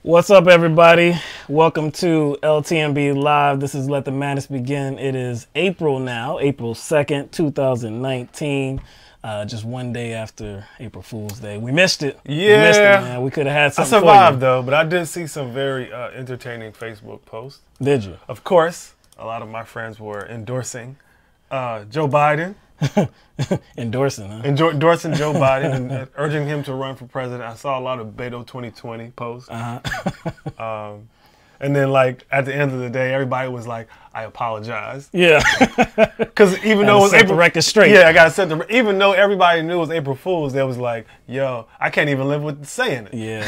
What's up, everybody? Welcome to LTMB Live. This is Let the Madness Begin. It is April now, April 2nd, 2019. Just one day after April Fool's Day. We missed it. Yeah. We missed it, man. We could have had something I survived, though, but I did see some very entertaining Facebook posts. Did you? Of course, a lot of my friends were endorsing Joe Biden. Endorsing, huh? Endorsing Joe Biden and urging him to run for president. I saw a lot of Beto 2020 posts. And then, like, at the end of the day, everybody was like, I apologize. Yeah. Because even though it was April, the record straight. Yeah, I got to set the, even though everybody knew it was April Fool's, they was like, yo, I can't even live with saying it. Yeah.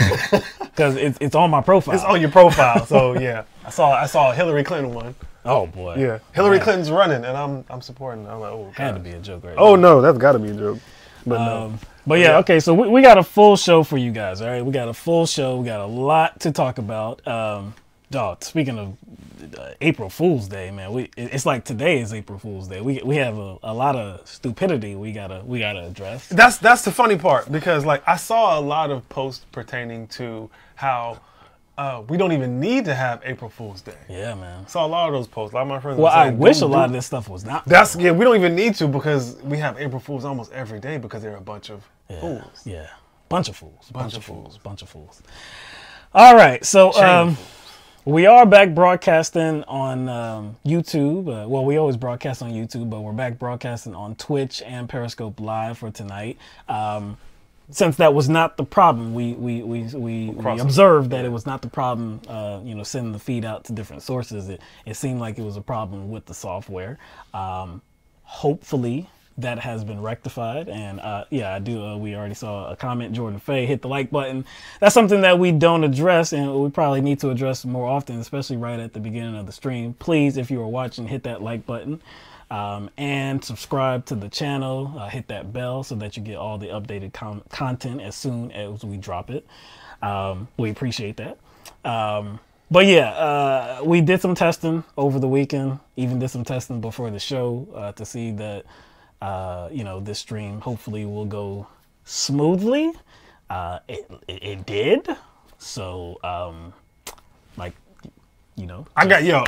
Because it's on my profile. It's on your profile. So, yeah. I saw a Hillary Clinton one. Oh, boy. Yeah. Hillary Clinton's running, and I'm supporting her. I'm like, oh, God. Had to be a joke right Oh, now. no, that's got to be a joke. But no. But yeah, okay, so we got a full show for you guys, all right? We got a full show. We got a lot to talk about. Dog, speaking of April Fool's Day, man, it's like today is April Fool's Day. We have a lot of stupidity we gotta address. That's the funny part, because like I saw a lot of posts pertaining to how we don't even need to have April Fool's Day. Yeah, man. Saw a lot of those posts. A lot of my friends. Well, were saying, I wish a lot of this stuff was not. We don't even need to, because we have April Fools almost every day because they're a bunch of fools. Yeah, bunch of fools. Bunch of fools. Bunch of fools. All right, so we are back broadcasting on YouTube. Well, we always broadcast on YouTube, but we're back broadcasting on Twitch and Periscope Live for tonight. Since that was not the problem, we observed that it was not the problem, sending the feed out to different sources. It seemed like it was a problem with the software. Hopefully that has been rectified. And yeah, I do. We already saw a comment. Jordan Fay hit the like button. That's something that we don't address, and we probably need to address more often, especially right at the beginning of the stream. Please, if you are watching, hit that like button. And subscribe to the channel, hit that bell so that you get all the updated content as soon as we drop it. We appreciate that. But yeah, we did some testing over the weekend, even did some testing before the show to see that, this stream hopefully will go smoothly. It did. So, I got you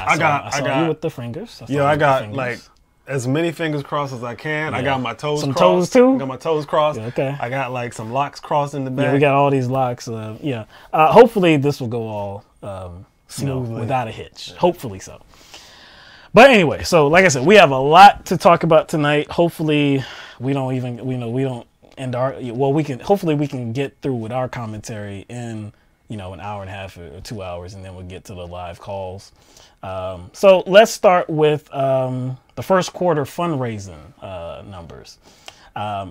with the fingers. I got like as many fingers crossed as I can. Yeah. I got my toes crossed. Toes too? I got my toes crossed. Yeah, okay. I got like some locks crossed in the back. Yeah, we got all these locks. Hopefully this will go all smoothly, without a hitch. Hopefully so. But anyway, so like I said, we have a lot to talk about tonight. Hopefully we don't end our hopefully we can get through with our commentary in an hour and a half or 2 hours, and then we'll get to the live calls. So let's start with the first quarter fundraising numbers.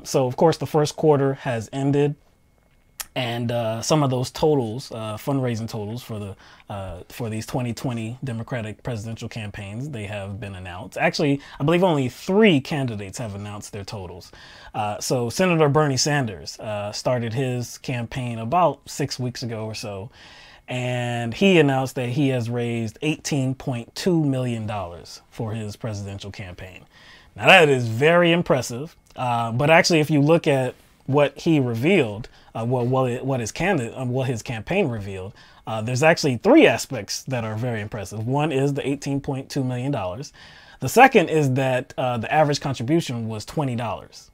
So of course the first quarter has ended, and some of those totals, fundraising totals for these 2020 Democratic presidential campaigns, they have been announced. Actually, I believe only 3 candidates have announced their totals. So Senator Bernie Sanders started his campaign about 6 weeks ago or so, and he announced that he has raised $18.2 million for his presidential campaign. Now that is very impressive, but actually if you look at what he revealed, what his campaign revealed, there's actually 3 aspects that are very impressive. One is the $18.2 million. The second is that the average contribution was $20.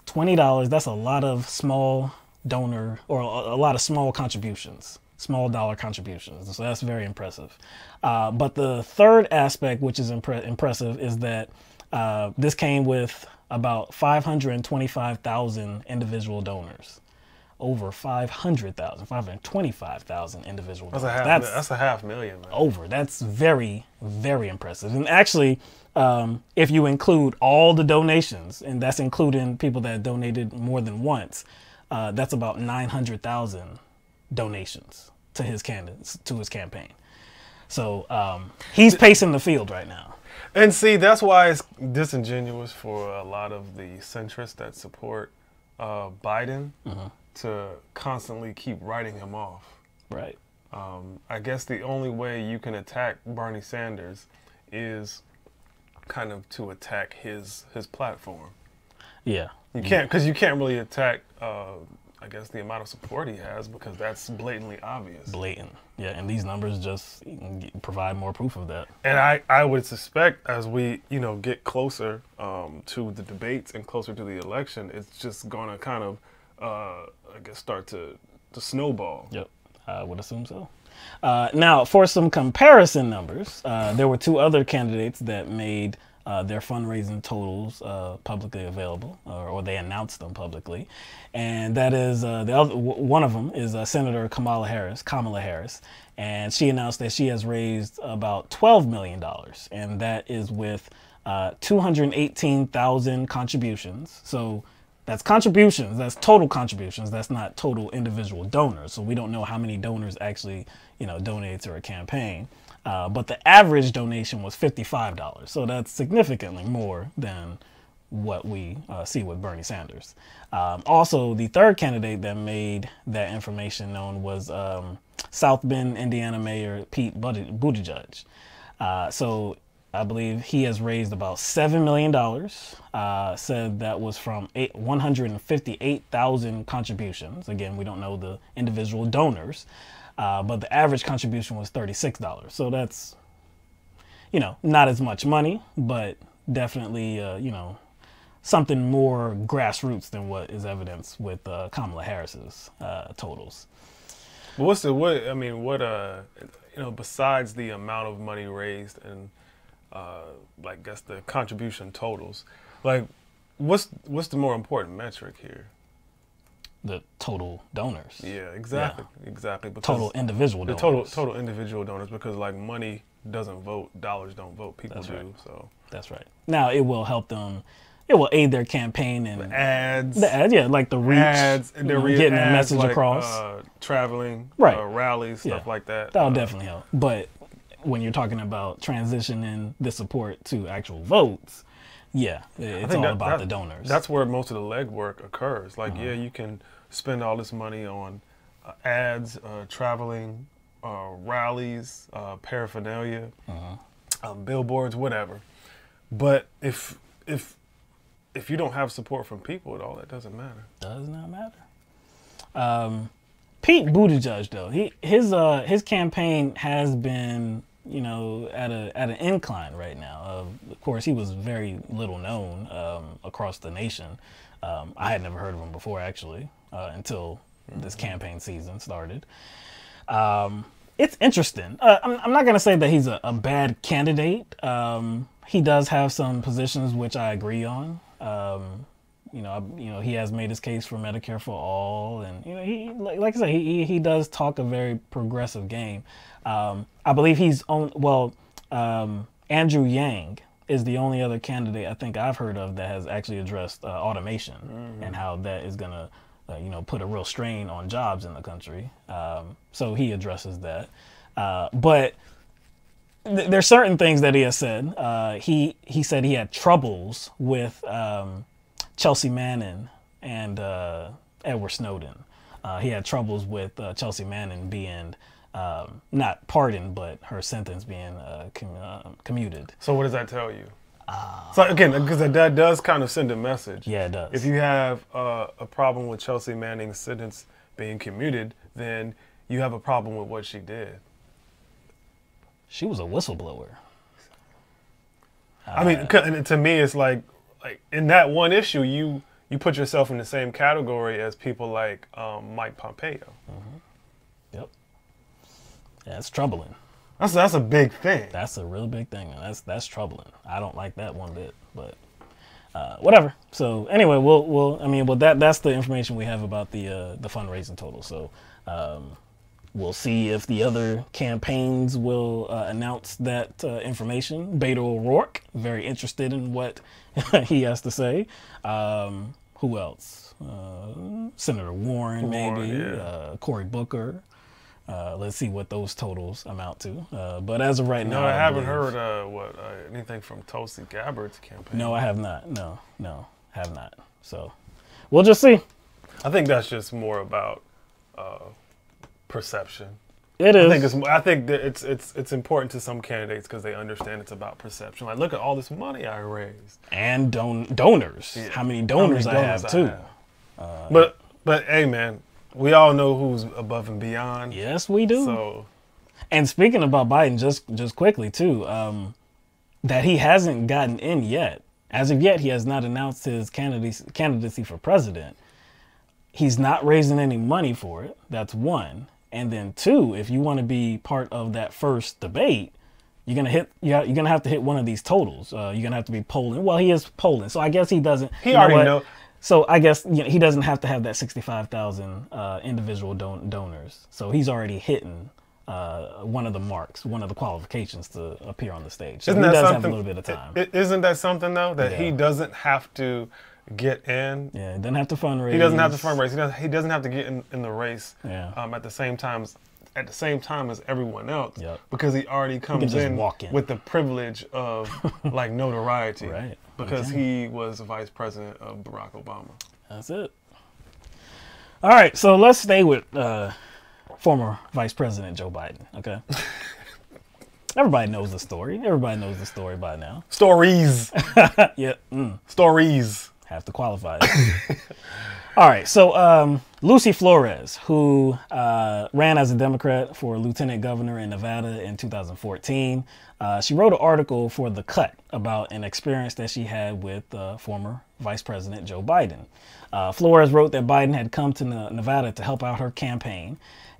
$20, that's a lot of small donor, or a lot of small contributions, small dollar contributions. So that's very impressive. But the third aspect, which is impressive, is that this came with about 525,000 individual donors. Over 525,000 individual donors. That's a 500,000, man. Over. That's very, very impressive. And actually, if you include all the donations, and that's including people that donated more than once, that's about 900,000 donations to his campaign. So he's pacing the field right now. And see, that's why it's disingenuous for a lot of the centrists that support Biden to constantly keep writing him off. Right. I guess the only way you can attack Bernie Sanders is kind of to attack his platform. Yeah. You can't, because you can't really attack I guess, the amount of support he has, because that's blatantly obvious. Blatant. Yeah, and these numbers just provide more proof of that. And I would suspect as we, get closer to the debates and closer to the election, it's just going to kind of, I guess, start to snowball. Yep, I would assume so. Now, for some comparison numbers, there were two other candidates that made their fundraising totals publicly available, or they announced them publicly, and that is one of them is Senator Kamala Harris, and she announced that she has raised about $12 million, and that is with 218,000 contributions. So that's contributions. That's total contributions. That's not total individual donors. So we don't know how many donors actually, donated to her campaign. But the average donation was $55. So that's significantly more than what we see with Bernie Sanders. Also, the third candidate that made that information known was South Bend, Indiana Mayor Pete Buttigieg. So I believe he has raised about $7 million, said that was from 158,000 contributions. Again, we don't know the individual donors, but the average contribution was $36. So that's, not as much money, but definitely, something more grassroots than what is evidenced with Kamala Harris's totals. But besides the amount of money raised and I guess the contribution totals, what's the more important metric here? The total donors. Yeah, exactly. Because total individual donors. Total individual donors, because money doesn't vote, dollars don't vote, people That's do. Right. So that's right. Now it will help them. It will aid their campaign and the ads. The ads, yeah, like the reach, getting the message across, traveling, right, rallies, stuff like that. That'll definitely help. But when you're talking about transitioning the support to actual votes, it's all about the donors. That's where most of the legwork occurs. You can spend all this money on ads, traveling, rallies, paraphernalia, billboards, whatever. But if you don't have support from people at all, that doesn't matter. Does not matter. Pete Buttigieg, though, his campaign has been, at an incline right now. Of course, he was very little known across the nation. I had never heard of him before, actually, until this campaign season started. It's interesting. I'm not going to say that he's a bad candidate. He does have some positions which I agree on. He has made his case for Medicare for all, and he, like I said, he does talk a very progressive game. I believe Andrew Yang is the only other candidate I think I've heard of that has actually addressed automation and how that is gonna put a real strain on jobs in the country. So he addresses that, but there's certain things that he has said. He said he had troubles with Chelsea Manning and Edward Snowden. He had troubles with Chelsea Manning being not pardoned, but her sentence being commuted. So what does that tell you? So again, because that does kind of send a message. Yeah, it does. If you have a problem with Chelsea Manning's sentence being commuted, then you have a problem with what she did. She was a whistleblower. I mean, to me, it's like in that one issue, you put yourself in the same category as people like Mike Pompeo. Yep. Yeah, it's troubling. That's a big thing. That's a real big thing. That's troubling. I don't like that one bit, but whatever. So anyway, that's the information we have about the fundraising total. So we'll see if the other campaigns will announce that information. Beto O'Rourke, very interested in what he has to say. Who else? Senator Warren, maybe. Yeah. Cory Booker. Let's see what those totals amount to. But as of right now, I haven't heard anything from Tulsi Gabbard's campaign. No, I have not. No, have not. So we'll just see. I think that's just more about perception. It is. I think that it's important to some candidates because they understand it's about perception. Like, look at all this money I raised. And donors. Yeah. How many donors I have too. But But hey, man, we all know who's above and beyond. Yes, we do. So, and speaking about Biden, just quickly too, that he hasn't gotten in yet. As of yet, he has not announced his candidacy for president. He's not raising any money for it. That's one. And then two, if you want to be part of that first debate, you're gonna have to hit one of these totals. You're gonna have to be polling. Well, he is polling, so I guess he doesn't. He already know. So I guess he doesn't have to have that 65,000 individual donors. So he's already hitting one of the marks, one of the qualifications to appear on the stage. So Isn't he that does something, have a little bit of time. Isn't that something though, that he doesn't have to get in? Yeah, he doesn't have to fundraise. He doesn't have to fundraise. He doesn't have to get in the race. Yeah. At the same time as everyone else. Yep. Because he already comes in with the privilege of like notoriety. Right. Because he was vice president of Barack Obama. That's it. All right, so let's stay with former Vice President Joe Biden, okay? Everybody knows the story. Everybody knows the story by now. Stories. Yeah. Stories. Have to qualify it. All right, so Lucy Flores, who ran as a Democrat for lieutenant governor in Nevada in 2014, she wrote an article for The Cut about an experience that she had with former Vice President Joe Biden. Flores wrote that Biden had come to Nevada to help out her campaign.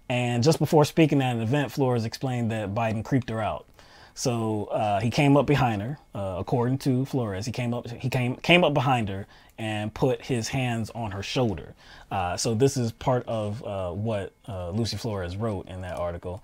And just before speaking at an event, Flores explained that Biden creeped her out. So he came up behind her, according to Flores. He came up behind her and put his hands on her shoulder. So this is part of what Lucy Flores wrote in that article.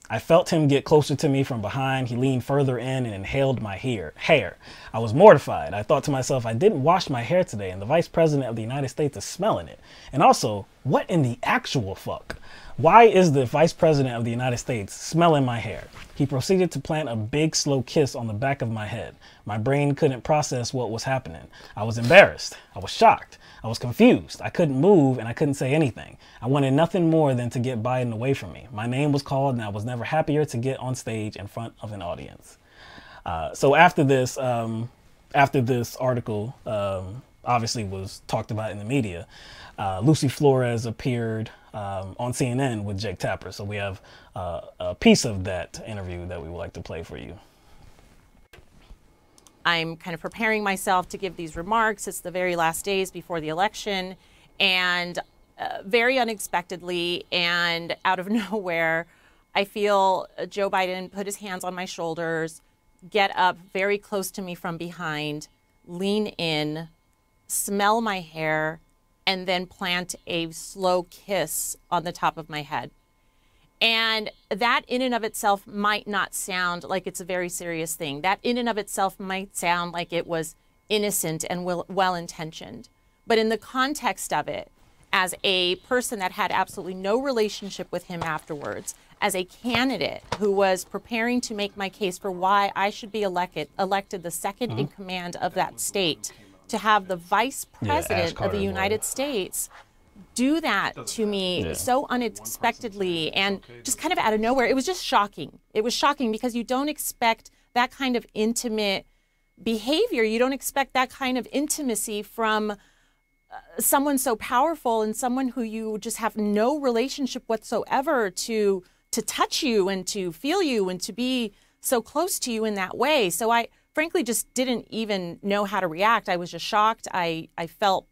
I felt him get closer to me from behind. He leaned further in and inhaled my hair. I was mortified. I thought to myself, I didn't wash my hair today, and the Vice President of the United States is smelling it. And also, what in the actual fuck? Why is the Vice President of the United States smelling my hair? He proceeded to plant a big, slow kiss on the back of my head. My brain couldn't process what was happening. I was embarrassed. I was shocked. I was confused. I couldn't move and I couldn't say anything. I wanted nothing more than to get Biden away from me. My name was called and I was never happier to get on stage in front of an audience. So after this article obviously was talked about in the media, Lucy Flores appeared on CNN with Jake Tapper. So we have a piece of that interview that we would like to play for you. I'm kind of preparing myself to give these remarks. It's the very last days before the election, and very unexpectedly and out of nowhere, I feel Joe Biden put his hands on my shoulders, get up very close to me from behind, lean in, smell my hair, and then plant a slow kiss on the top of my head. And that in and of itself might not sound like it's a very serious thing. That in and of itself might sound like it was innocent and well-intentioned. But in the context of it, as a person that had absolutely no relationship with him afterwards, as a candidate who was preparing to make my case for why I should be elected the second in command of that state, to have the Vice President of the United States do that to me so unexpectedly and just kind of out of nowhere. It was just shocking. It was shocking because you don't expect that kind of intimate behavior. You don't expect that kind of intimacy from someone so powerful and someone who you just have no relationship whatsoever to touch you and to feel you and to be so close to you in that way. So I frankly just didn't even know how to react. I was just shocked. I felt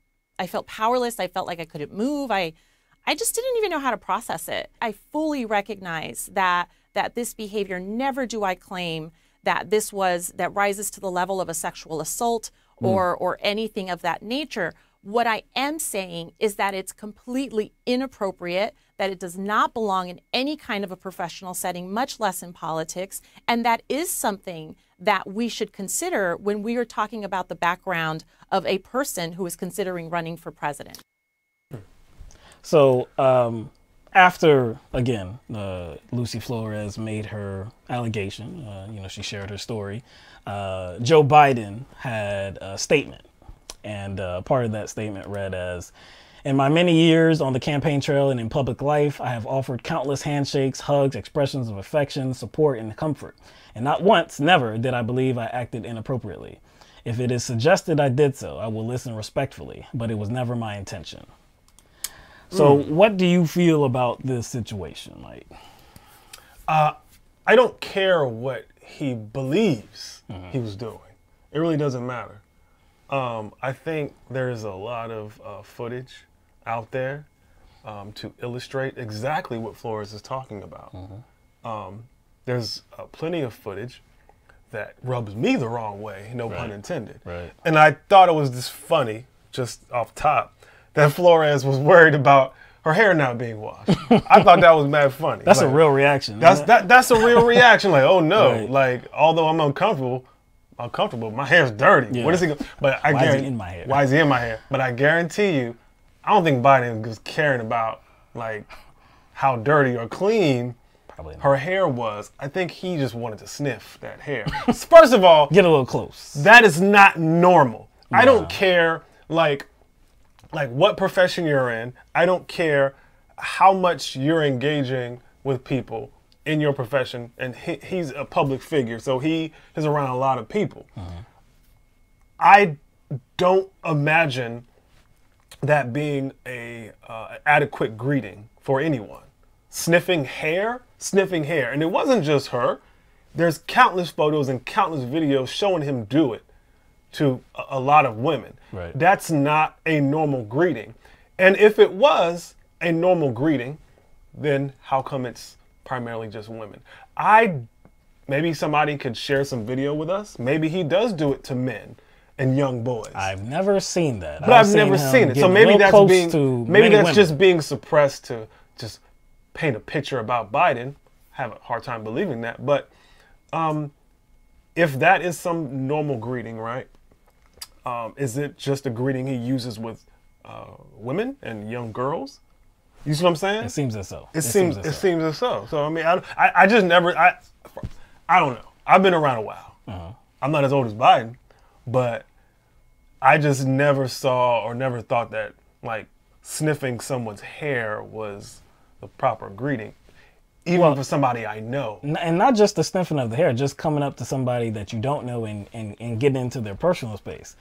powerless. I felt like I couldn't move. I just didn't even know how to process it. I fully recognize that this behavior, never do I claim that that rises to the level of a sexual assault or anything of that nature. What I am saying is that it's completely inappropriate, that it does not belong in any kind of a professional setting, much less in politics, and that is something that we should consider when we are talking about the background of a person who is considering running for president. So after, again, Lucy Flores made her allegation, she shared her story, Joe Biden had a statement. And part of that statement read as, "In my many years on the campaign trail and in public life, I have offered countless handshakes, hugs, expressions of affection, support, and comfort. And not once, never, did I believe I acted inappropriately. If it is suggested I did so, I will listen respectfully, but it was never my intention." So what do you feel about this situation? Like, I don't care what he believes he was doing. It really doesn't matter. I think there's a lot of footage out there to illustrate exactly what Flores is talking about. There's plenty of footage that rubs me the wrong way, no pun intended. Right. And I thought it was just funny, just off top, that Flores was worried about her hair not being washed. I thought that was mad funny. That's like, a real reaction. That's a real reaction. Like, oh no, Right. like although I'm uncomfortable, my hair's dirty. Yeah. What is he? But I Why is he guarantee in my hair? Why is he in my hair? But I guarantee you, I don't think Biden was caring about like how dirty or clean Probably not. her hair was. I think he just wanted to sniff that hair. First of all, Get a little close. that is not normal. I don't care like what profession you're in. I don't care how much you're engaging with people in your profession. And he's a public figure, so he is around a lot of people. I don't imagine that being a adequate greeting for anyone. Sniffing hair. And it wasn't just her. There's countless photos and countless videos showing him do it to a lot of women. Right. That's not a normal greeting. And if it was a normal greeting, then how come it's primarily just women? Maybe somebody could share some video with us. Maybe he does do it to men and young boys. I've never seen that. But I've never seen it. So maybe that's just being suppressed to just paint a picture about Biden. I have a hard time believing that. But if that is some normal greeting, right? Is it just a greeting he uses with women and young girls? You see what I'm saying? It seems as so. It seems as so. So I mean, I just never. I don't know. I've been around a while. I'm not as old as Biden, but I just never saw or never thought that like sniffing someone's hair was the proper greeting, even for somebody I know. And not just the sniffing of the hair, just coming up to somebody that you don't know and getting into their personal space.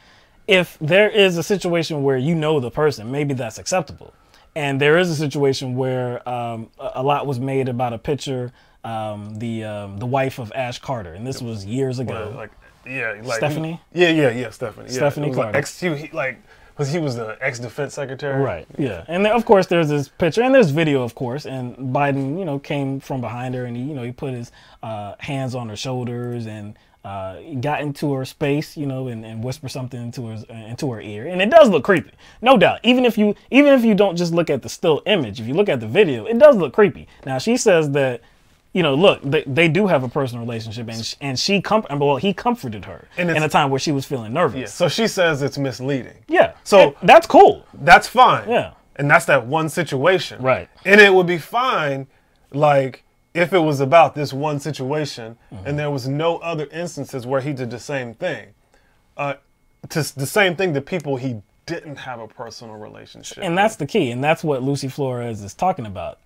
If there is a situation where you know the person, maybe that's acceptable. And there is a situation where a lot was made about a picture, the wife of Ash Carter, and this was years ago. Stephanie. Stephanie. Stephanie Carter. He was the ex-defense secretary. Right. Yeah. And of course, there's this picture and there's video, of course. And Biden, came from behind her and he put his hands on her shoulders and got into her space, and whispered something into her ear. And it does look creepy, no doubt. Even if you don't just look at the still image, if you look at the video, it does look creepy. Now she says that, look, they do have a personal relationship, and he comforted her in a time where she was feeling nervous. Yeah. So she says it's misleading. Yeah. So that's cool. That's fine. Yeah. And that's that one situation. Right. And it would be fine, like, if it was about this one situation and there was no other instances where he did the same thing. The same thing to people he didn't have a personal relationship with. And that's the key. And that's what Lucy Flores is talking about.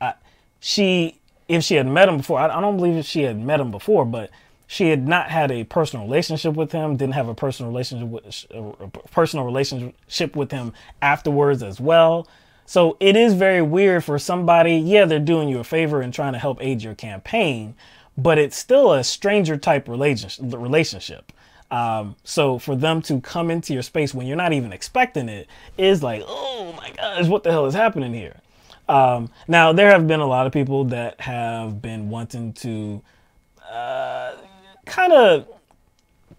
If she had met him before, I don't believe she had met him before, but she had not had a personal relationship with him, didn't have a personal relationship with him afterwards as well. So it is very weird for somebody, they're doing you a favor and trying to help aid your campaign, but it's still a stranger type relationship. So for them to come into your space when you're not even expecting it is like, oh my gosh, what the hell is happening here? Now, there have been a lot of people that have been wanting to kind of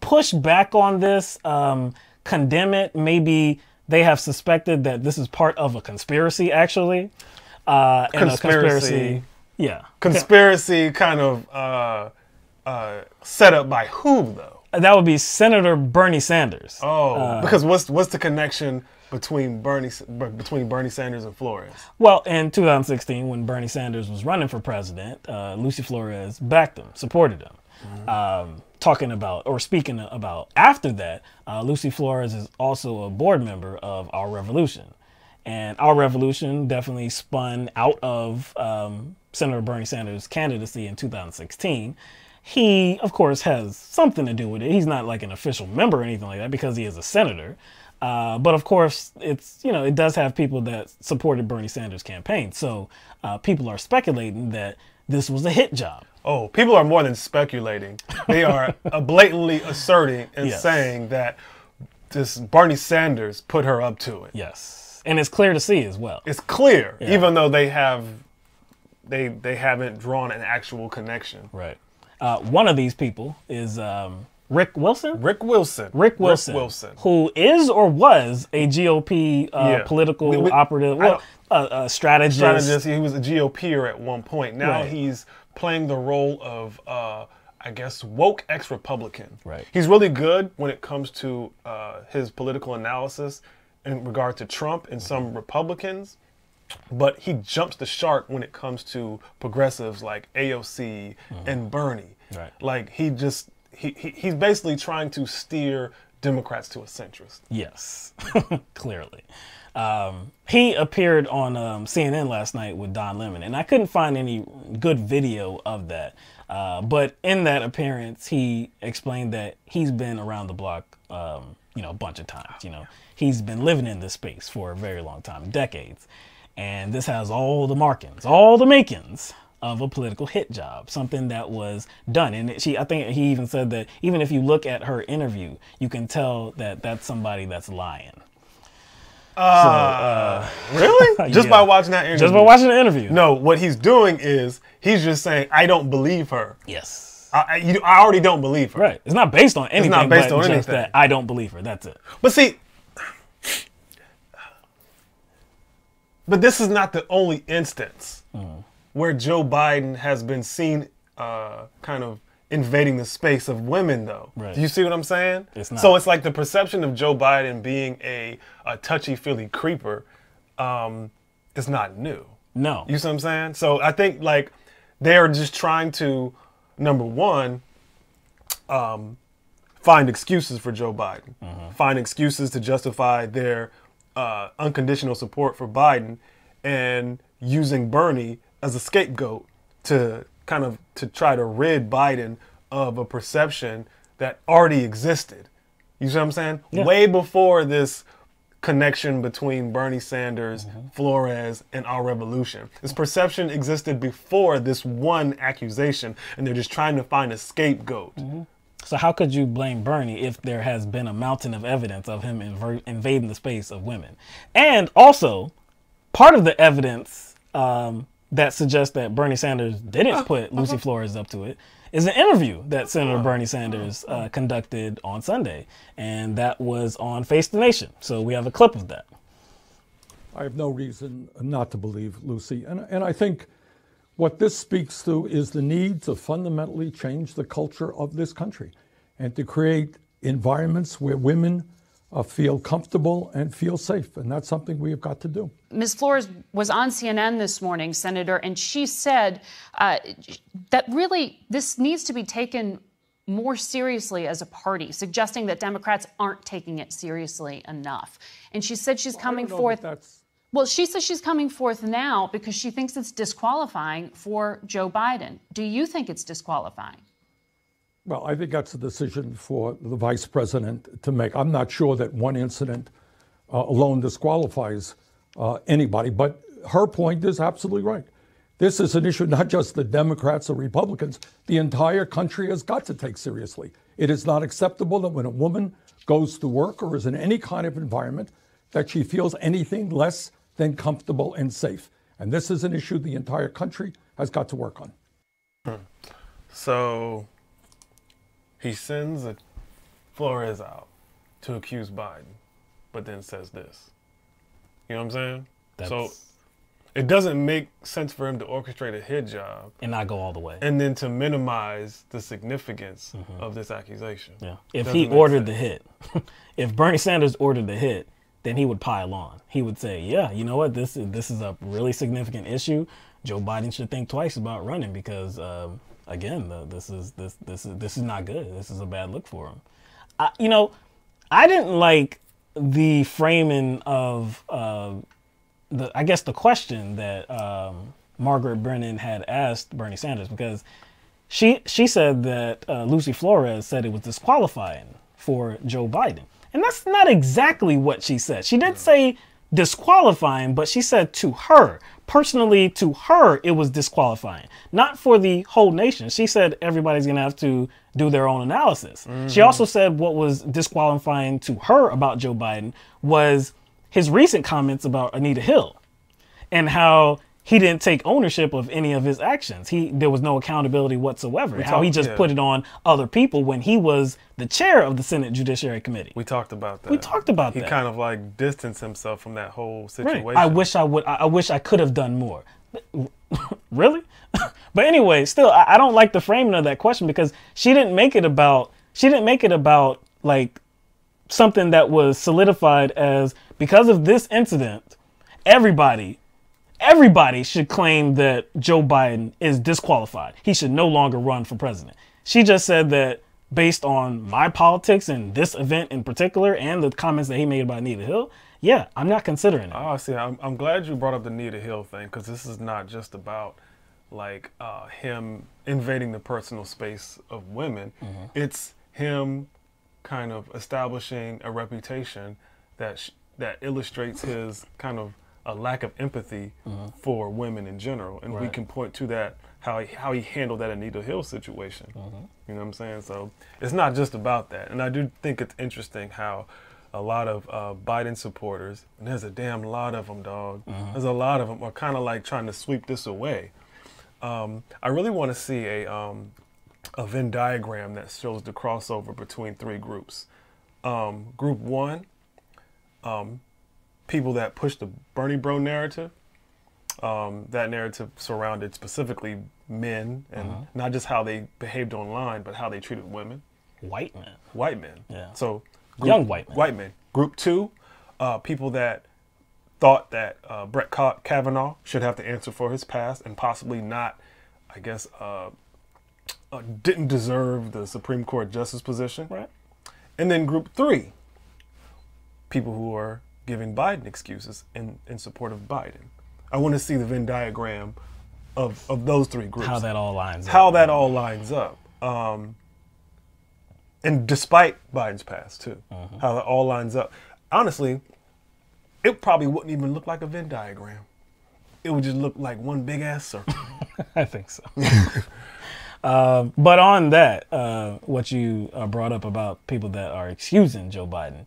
push back on this, condemn it. Maybe they have suspected that this is part of a conspiracy, actually. Conspiracy kind of set up by who, though? That would be Senator Bernie Sanders. Oh, because what's the connection between Bernie Sanders and Flores? Well, in 2016, when Bernie Sanders was running for president, Lucy Flores backed him, supported him. Speaking about after that, Lucy Flores is also a board member of Our Revolution. And Our Revolution definitely spun out of Senator Bernie Sanders' candidacy in 2016. He, of course, has something to do with it. He's not like an official member or anything like that because he is a senator. But of course, it's, you know, it does have people that supported Bernie Sanders' campaign. So people are speculating that this was a hit job. Oh, people are more than speculating. They are blatantly asserting and Yes. saying that this Bernie Sanders put her up to it. Yes. And it's clear to see as well. It's clear, Yeah. even though they haven't drawn an actual connection. Right. One of these people is Rick Wilson? Rick Wilson. Rick Wilson. Who is or was a GOP political operative, strategist. Strategist. He was a GOPer at one point. Now Right. he's playing the role of, I guess, woke ex-Republican. Right. He's really good when it comes to his political analysis in regard to Trump and some Republicans. But he jumps the shark when it comes to progressives like AOC and Bernie. Right. Like he's basically trying to steer Democrats to a centrist. Yes, clearly. He appeared on CNN last night with Don Lemon, and I couldn't find any good video of that. But in that appearance, he explained that he's been around the block, a bunch of times. You know, he's been living in this space for a very long time, decades. And this has all the markings, all the makings of a political hit job, something that was done. And I think he even said that even if you look at her interview, you can tell that that's somebody that's lying. Really? Just by watching that interview? Just by watching the interview. No, what he's doing is he's just saying, I don't believe her. Yes. I already don't believe her. Right. It's not based on anything. It's not based but on just anything. that I don't believe her. That's it. But see, this is not the only instance where Joe Biden has been seen kind of invading the space of women, though. Right. Do you see what I'm saying? It's not. So it's like the perception of Joe Biden being a touchy-feely creeper is not new. No. You see what I'm saying? So I think like they're just trying to, number one, find excuses for Joe Biden, find excuses to justify their unconditional support for Biden, and using Bernie as a scapegoat to try to rid Biden of a perception that already existed. You see what I'm saying? Yeah. Way before this connection between Bernie Sanders, Flores, and our revolution. This perception existed before this one accusation, and they're just trying to find a scapegoat. So how could you blame Bernie if there has been a mountain of evidence of him invading the space of women? And also, part of the evidence that suggests that Bernie Sanders didn't put Lucy Flores up to it is an interview that Senator Bernie Sanders conducted on Sunday. And that was on Face the Nation. So we have a clip of that. I have no reason not to believe Lucy. And I think what this speaks to is the need to fundamentally change the culture of this country and to create environments where women feel comfortable and feel safe. And that's something we have got to do. Ms. Flores was on CNN this morning, Senator, and she said that really this needs to be taken more seriously as a party, suggesting that Democrats aren't taking it seriously enough. And she said she's coming forth. Well, she says she's coming forth now because she thinks it's disqualifying for Joe Biden. Do you think it's disqualifying? Well, I think that's a decision for the vice president to make. I'm not sure that one incident alone disqualifies anybody, but her point is absolutely right. This is an issue not just the Democrats or Republicans, the entire country has got to take seriously. It is not acceptable that when a woman goes to work or is in any kind of environment that she feels anything less than comfortable and safe. And this is an issue the entire country has got to work on. So he sends Flores out to accuse Biden, but then says this. You know what I'm saying? So it doesn't make sense for him to orchestrate a hit job And not go all the way. and then to minimize the significance of this accusation. Yeah. If Doesn't he make ordered sense. the hit, if Bernie Sanders ordered the hit, then he would pile on. He would say, yeah, you know what? This is a really significant issue. Joe Biden should think twice about running because, again, this is not good. This is a bad look for him. I didn't like the framing of the question that Margaret Brennan had asked Bernie Sanders, because she said that Lucy Flores said it was disqualifying for Joe Biden. And that's not exactly what she said. She did say disqualifying, but she said to her, personally to her, it was disqualifying. Not for the whole nation. She said everybody's going to have to do their own analysis. She also said what was disqualifying to her about Joe Biden was his recent comments about Anita Hill and how he didn't take ownership of any of his actions. There was no accountability whatsoever. How he just put it on other people when he was the chair of the Senate Judiciary Committee. We talked about that. We talked about that. He kind of like distanced himself from that whole situation. Right. I wish I could have done more. Really? But anyway, still, I don't like the framing of that question because she didn't make it about like something that was solidified as because of this incident, everybody should claim that Joe Biden is disqualified. He should no longer run for president. She just said that based on my politics and this event in particular and the comments that he made about Anita Hill, yeah, I'm not considering it. Oh, see, I'm glad you brought up the Anita Hill thing because this is not just about like him invading the personal space of women. It's him kind of establishing a reputation that illustrates his kind of a lack of empathy for women in general, and we can point to that how he handled that Anita Hill situation. You know what I'm saying? So it's not just about that, and I do think it's interesting how a lot of Biden supporters, and there's a damn lot of them, dog. There's a lot of them are kind of like trying to sweep this away. I really want to see a Venn diagram that shows the crossover between three groups. Group one. People that push the Bernie bro narrative, that narrative surrounded specifically men and not just how they behaved online, but how they treated women. White men. White men. Yeah. So young white men. White men. Group two, people that thought that Brett Kavanaugh should have to answer for his past and possibly not, I guess, didn't deserve the Supreme Court justice position. Right. And then group three, people who are giving Biden excuses in support of Biden. I want to see the Venn diagram of those three groups. How that all lines up. How that all lines up. And despite Biden's past, too. How that all lines up. Honestly, it probably wouldn't even look like a Venn diagram. It would just look like one big-ass circle. I think so. But on that, what you brought up about people that are excusing Joe Biden,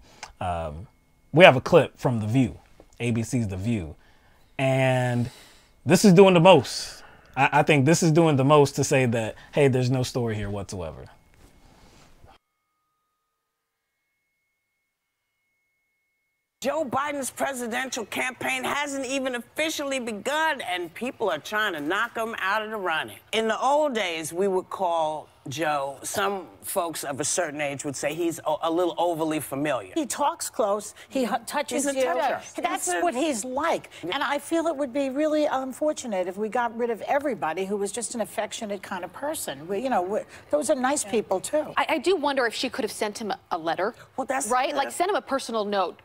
we have a clip from The View, ABC's The View, and this is doing the most. I think this is doing the most to say that, hey, there's no story here whatsoever. Joe Biden's presidential campaign hasn't even officially begun, and people are trying to knock him out of the running. In the old days, we would call Joe, some folks of a certain age would say he's a little overly familiar. He talks close. He touches He's a you. toucher. That's what he's like. And I feel it would be really unfortunate if we got rid of everybody who was just an affectionate kind of person. Those are nice people, too. I do wonder if she could have sent him a letter. Well, that's right. Like, send him a personal note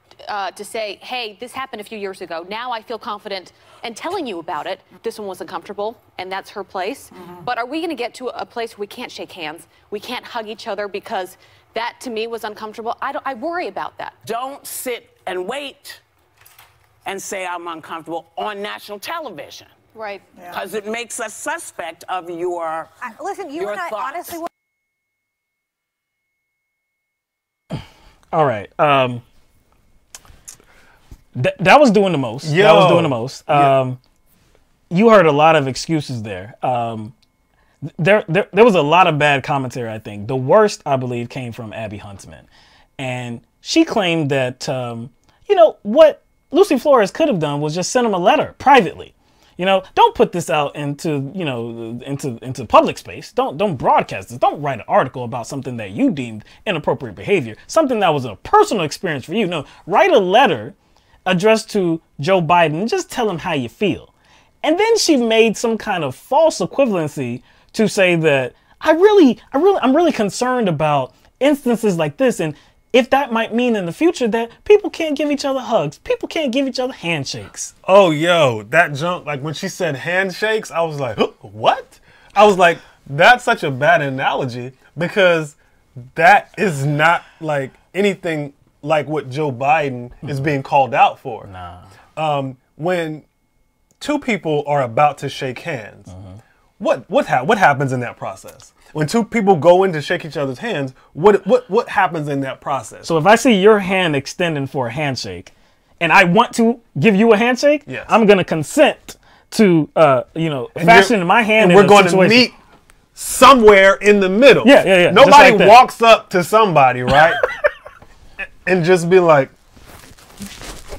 to say, hey, this happened a few years ago. Now I feel confident and telling you about it. This one wasn't comfortable, and that's her place. But are we going to get to a place where we can't shake hands? We can't hug each other because that, to me, was uncomfortable. I worry about that. Don't sit and wait and say I'm uncomfortable on national television. Right. Because it makes us suspect of your Listen, you your and I thoughts. honestly... All right. That was doing the most. That was doing the most. You heard a lot of excuses there. There was a lot of bad commentary, I think. The worst, I believe, came from Abby Huntsman. And she claimed that, what Lucy Flores could have done was just send him a letter privately. Don't put this out into public space. Don't broadcast this. Don't write an article about something that you deemed inappropriate behavior, something that was a personal experience for you. No, write a letter addressed to Joe Biden and just tell him how you feel. And then she made some kind of false equivalency to say that I'm really concerned about instances like this, and if that might mean in the future that people can't give each other hugs, people can't give each other handshakes. Oh, yo, that junk, like when she said handshakes, I was like, what? I was like, that's such a bad analogy because that is not like anything like what Joe Biden is being called out for. Nah. When two people are about to shake hands, what happens in that process? When two people go in to shake each other's hands, what happens in that process? So if I see your hand extending for a handshake, and I want to give you a handshake, yes. I'm going to consent to, fashion my hand. And we're going to meet somewhere in the middle. Yeah. Nobody walks up to somebody, right, and just be like,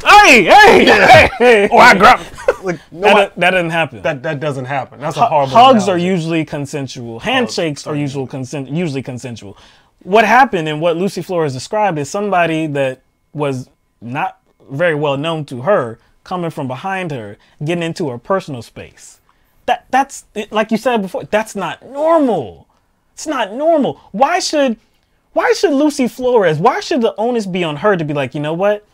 hey, or I grab. Like, that doesn't happen. That doesn't happen. That's a horrible Hugs analogy. are usually consensual. Handshakes are usually consensual. What happened and what Lucy Flores described is somebody that was not very well known to her coming from behind her, getting into her personal space. That's like you said before. That's not normal. It's not normal. Why should Lucy Flores? Why should the onus be on her to be like, you know what?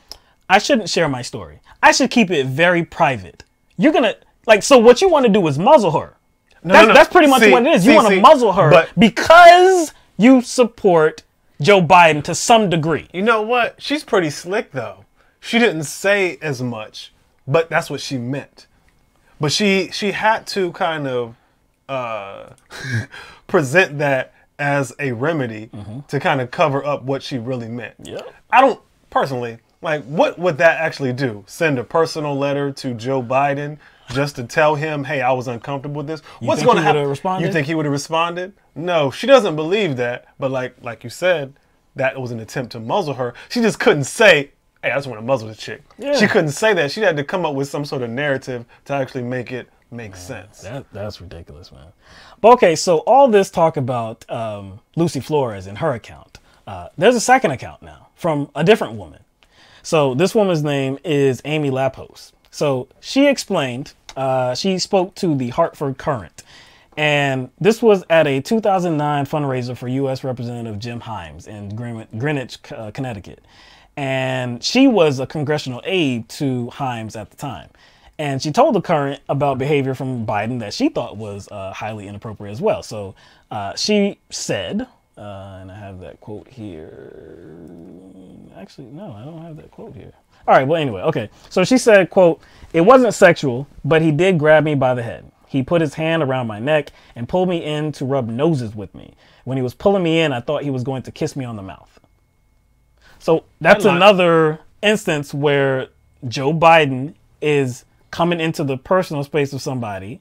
I shouldn't share my story. I should keep it very private. You're gonna so what you want to do is muzzle her. That's pretty much what it is. You want to muzzle her because you support Joe Biden to some degree. You know what? She's pretty slick though. She didn't say as much, but that's what she meant. But she had to kind of present that as a remedy to kind of cover up what she really meant. Yep. I don't personally. Like, what would that actually do? Send a personal letter to Joe Biden just to tell him, hey, I was uncomfortable with this? What's going to happen? You think he would have responded? No, she doesn't believe that. But like you said, that was an attempt to muzzle her. She just couldn't say, hey, I just want to muzzle this chick. Yeah. She couldn't say that. She had to come up with some sort of narrative to actually make it make sense. That's ridiculous, man. But okay, so all this talk about Lucy Flores and her account. There's a second account now from a different woman. So this woman's name is Amy Lapos. So she explained, she spoke to the Hartford Courant, and this was at a 2009 fundraiser for U.S. Representative Jim Himes in Greenwich, Connecticut. And she was a congressional aide to Himes at the time. And she told the Courant about behavior from Biden that she thought was highly inappropriate as well. So she said, and I have that quote here. Actually, no, I don't have that quote here. All right, well, anyway, okay. So she said, quote, "It wasn't sexual, but he did grab me by the head. He put his hand around my neck and pulled me in to rub noses with me. When he was pulling me in, I thought he was going to kiss me on the mouth." So that's another instance where Joe Biden is coming into the personal space of somebody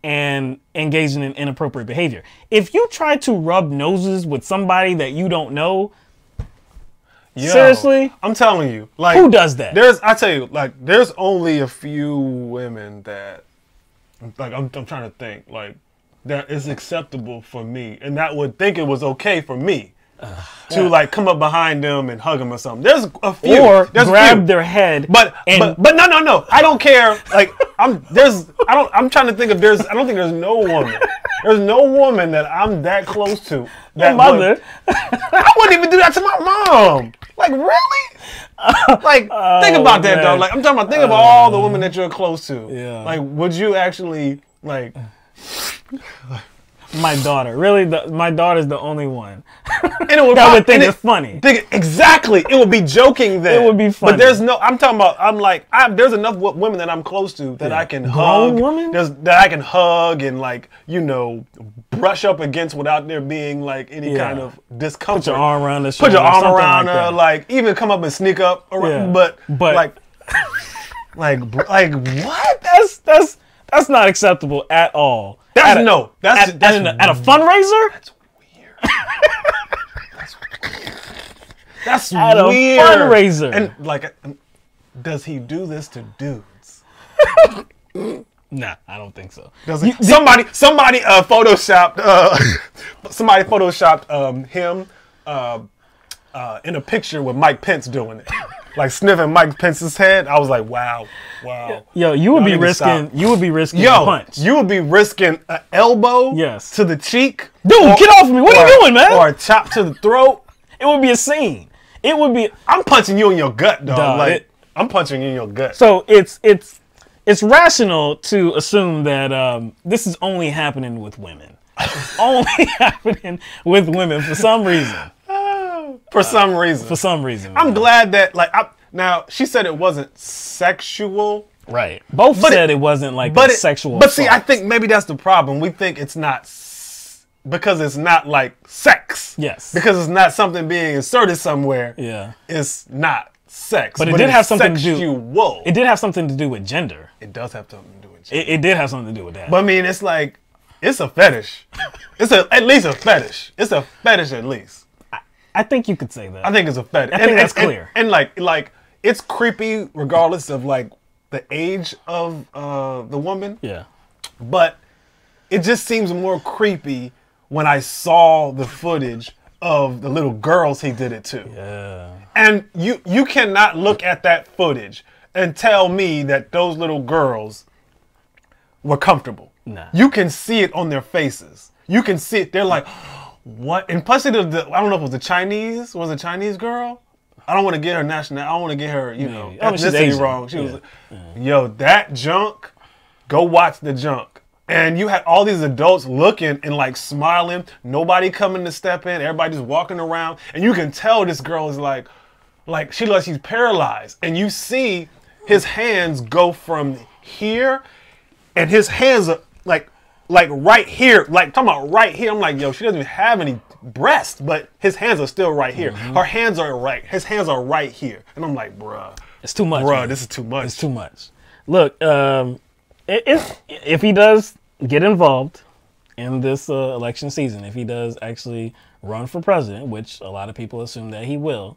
and engaging in inappropriate behavior. If you try to rub noses with somebody that you don't know, seriously, I'm telling you, like, who does that? There's only a few women that, like, I'm trying to think, like, that is acceptable for me, and that would think it was okay for me to like come up behind them and hug them or something. There's a few, or grab their head, but no, I don't care. Like, I'm trying to think if I don't think there's no woman. There's no woman that I'm that close to. That mother. I wouldn't even do that to my mom. Like, really? Like, think about that, though. Like, I'm talking about, think about all the women that you're close to. Yeah. Like, would you actually, like... My daughter. Really, my daughter's the only one. And it would that would think it's funny. Exactly. It would be joking then. It would be funny. But there's no, there's enough women that I'm close to that I can hug. Woman? That I can hug and, like, you know, brush up against without there being, like, any kind of discomfort. Put your arm around her. Put your arm around her. Like, even come up and sneak up. Around, but like what? That's not acceptable at all. At a fundraiser? That's weird. That's at weird. A fundraiser. And, like, does he do this to dudes? Nah, I don't think so. Does he? Somebody photoshopped him in a picture with Mike Pence doing it. Like, sniffing Mike Pence's head. I was like, wow. Yo, you would be risking a punch. You would be risking an elbow to the cheek. Dude, get off me. What are you doing, man? Or a chop to the throat. It would be a scene. It would be. I'm punching you in your gut, dog. I'm punching you in your gut. So it's rational to assume that this is only happening with women. It's only happening with women for some reason. For some reason. For some reason. I'm glad that, like, now, she said it wasn't sexual. Right. Both said it wasn't like a sexual But assault. see, I think maybe that's the problem. We think it's not because it's not like sex. Yes. Because it's not something being inserted somewhere. Yeah. It's not sex. But it did have something sexual. to do. It did have something to do with gender. It does have something to do with gender. It did have something to do with that. But I mean, it's like, it's a fetish. It's at least a fetish. It's a fetish at least. I think you could say that. I think it's a fetish. I think that's clear. And like it's creepy regardless of like the age of the woman. Yeah. But it just seems more creepy when I saw the footage of the little girls he did it to. Yeah. And you cannot look at that footage and tell me that those little girls were comfortable. Nah. You can see it on their faces. You can see it. They're like, what? And plus, I don't know if it was a Chinese girl? I don't want to get her nationality. I don't want to get her, ethnicity wrong. She was, yo, that junk, go watch the junk. And you had all these adults looking and like smiling, nobody coming to step in, everybody just walking around. And you can tell this girl is like she's paralyzed. And you see his hands go from here, and his hands are like right here, like talking about right here. I'm like, yo, she doesn't even have any breast, but his hands are still right here. Mm-hmm. Her hands are his hands are right here. And I'm like, bruh. It's too much. Bruh, man. this is too much. It's too much. Look, if he does get involved in this election season, if he does actually run for president, which a lot of people assume that he will,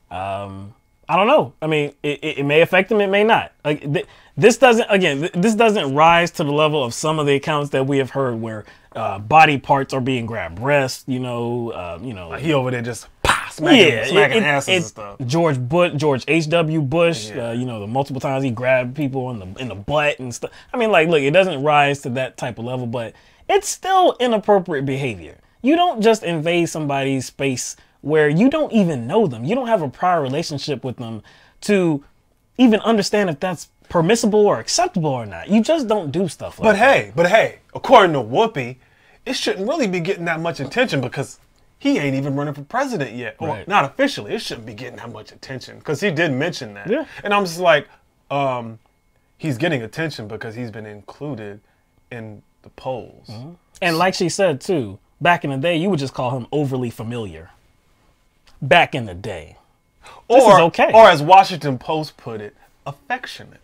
I don't know. I mean, it may affect him, it may not. Like this doesn't rise to the level of some of the accounts that we have heard where body parts are being grabbed, breasts, like he over there just smacking asses and stuff. George H.W. Bush, the multiple times he grabbed people in the butt and stuff. I mean, like, look, it doesn't rise to that type of level, but it's still inappropriate behavior. You don't just invade somebody's space where you don't even know them. You don't have a prior relationship with them to even understand if that's permissible or acceptable or not. You just don't do stuff like that. But hey, according to Whoopi, it shouldn't really be getting that much attention because he ain't even running for president yet. Or Right. not officially. It shouldn't be getting that much attention because he did mention that. Yeah. And I'm just like, he's getting attention because he's been included in the polls. Mm-hmm. And like she said, too, back in the day, you would just call him overly familiar. Back in the day. This is okay. Or as Washington Post put it, affectionate.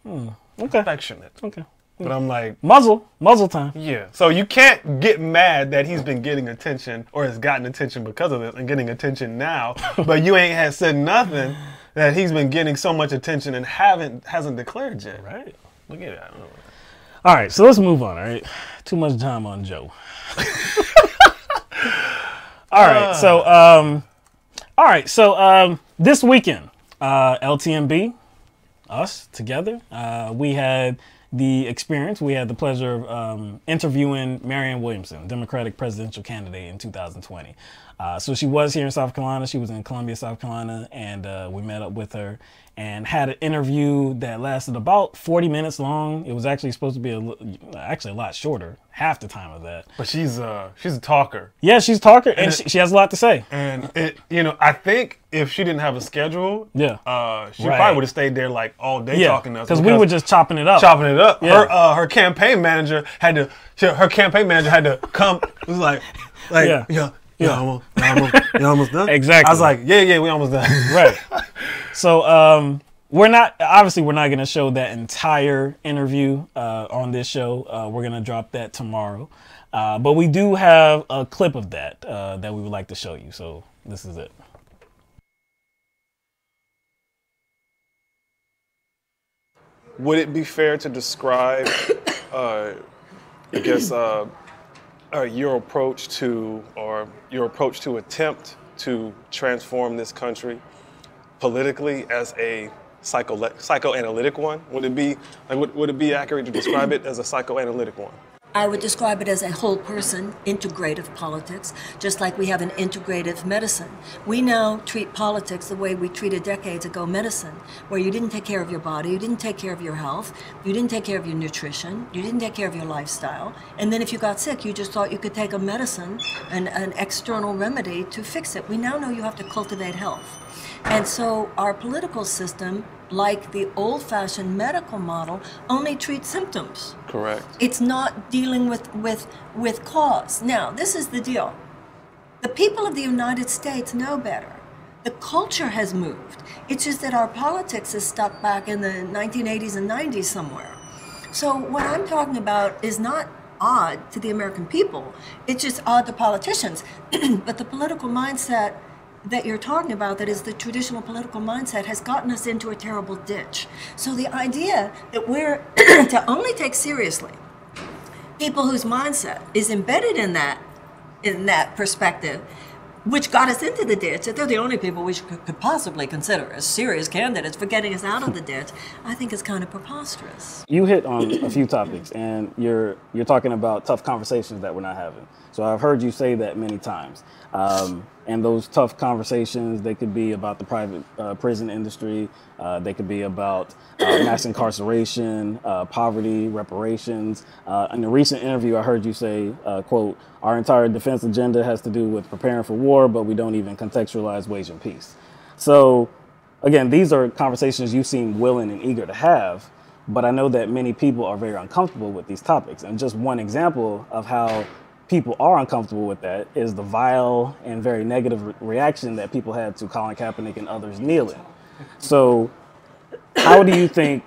Okay. Affectionate. Okay. But I'm like, Muzzle time. yeah. So you can't get mad that he's been getting attention or has gotten attention because of it and getting attention now, but you ain't said nothing that he's been getting so much attention and hasn't declared yet. Right. Look at it. I don't know. All right, so let's move on, all right? Too much time on Joe. All right, so this weekend, LTMB, us together, we had the pleasure of interviewing Marianne Williamson, Democratic presidential candidate in 2020. So she was here in South Carolina. She was in Columbia, South Carolina, and we met up with her and had an interview that lasted about 40 minutes long. It was actually supposed to be a lot shorter, half the time of that. But she's a talker. Yeah, she's a talker, and she has a lot to say. And I think if she didn't have a schedule, she probably would have stayed there like all day talking to us. Because we were just chopping it up. Yeah. Her campaign manager had to come. It was like you almost done? Exactly. I was like, yeah, we almost done. Right. So we're not going to show that entire interview on this show. We're going to drop that tomorrow. But we do have a clip of that that we would like to show you. So this is it. Would it be fair to describe, your approach to attempt to transform this country politically as a psychoanalytic one? Would it be accurate to describe it as a psychoanalytic one? I would describe it as a whole person, integrative politics, just like we have an integrative medicine. We now treat politics the way we treated decades ago medicine, where you didn't take care of your body, you didn't take care of your health, you didn't take care of your nutrition, you didn't take care of your lifestyle, and then if you got sick, you just thought you could take a medicine, an external remedy to fix it. We now know you have to cultivate health. And so our political system, like the old-fashioned medical model, only treats symptoms. Correct. It's not dealing with cause. Now, this is the deal. The people of the United States know better. The culture has moved. It's just that our politics is stuck back in the 1980s and 90s somewhere. So what I'm talking about is not odd to the American people. It's just odd to politicians. But the political mindset that you're talking about, that is the traditional political mindset, has gotten us into a terrible ditch. So the idea that we're to only take seriously people whose mindset is embedded in that perspective, which got us into the ditch, that they're the only people we could possibly consider as serious candidates for getting us out of the ditch, I think is kind of preposterous. You hit on a few topics, and you're talking about tough conversations that we're not having. So I've heard you say that many times. And those tough conversations, they could be about the private prison industry. They could be about mass incarceration, poverty, reparations. In a recent interview, I heard you say, quote, "Our entire defense agenda has to do with preparing for war, but we don't even contextualize waging peace." So, again, these are conversations you seem willing and eager to have, but I know that many people are very uncomfortable with these topics. And just one example of how people are uncomfortable with that is the vile and very negative reaction that people had to Colin Kaepernick and others kneeling. So how do you think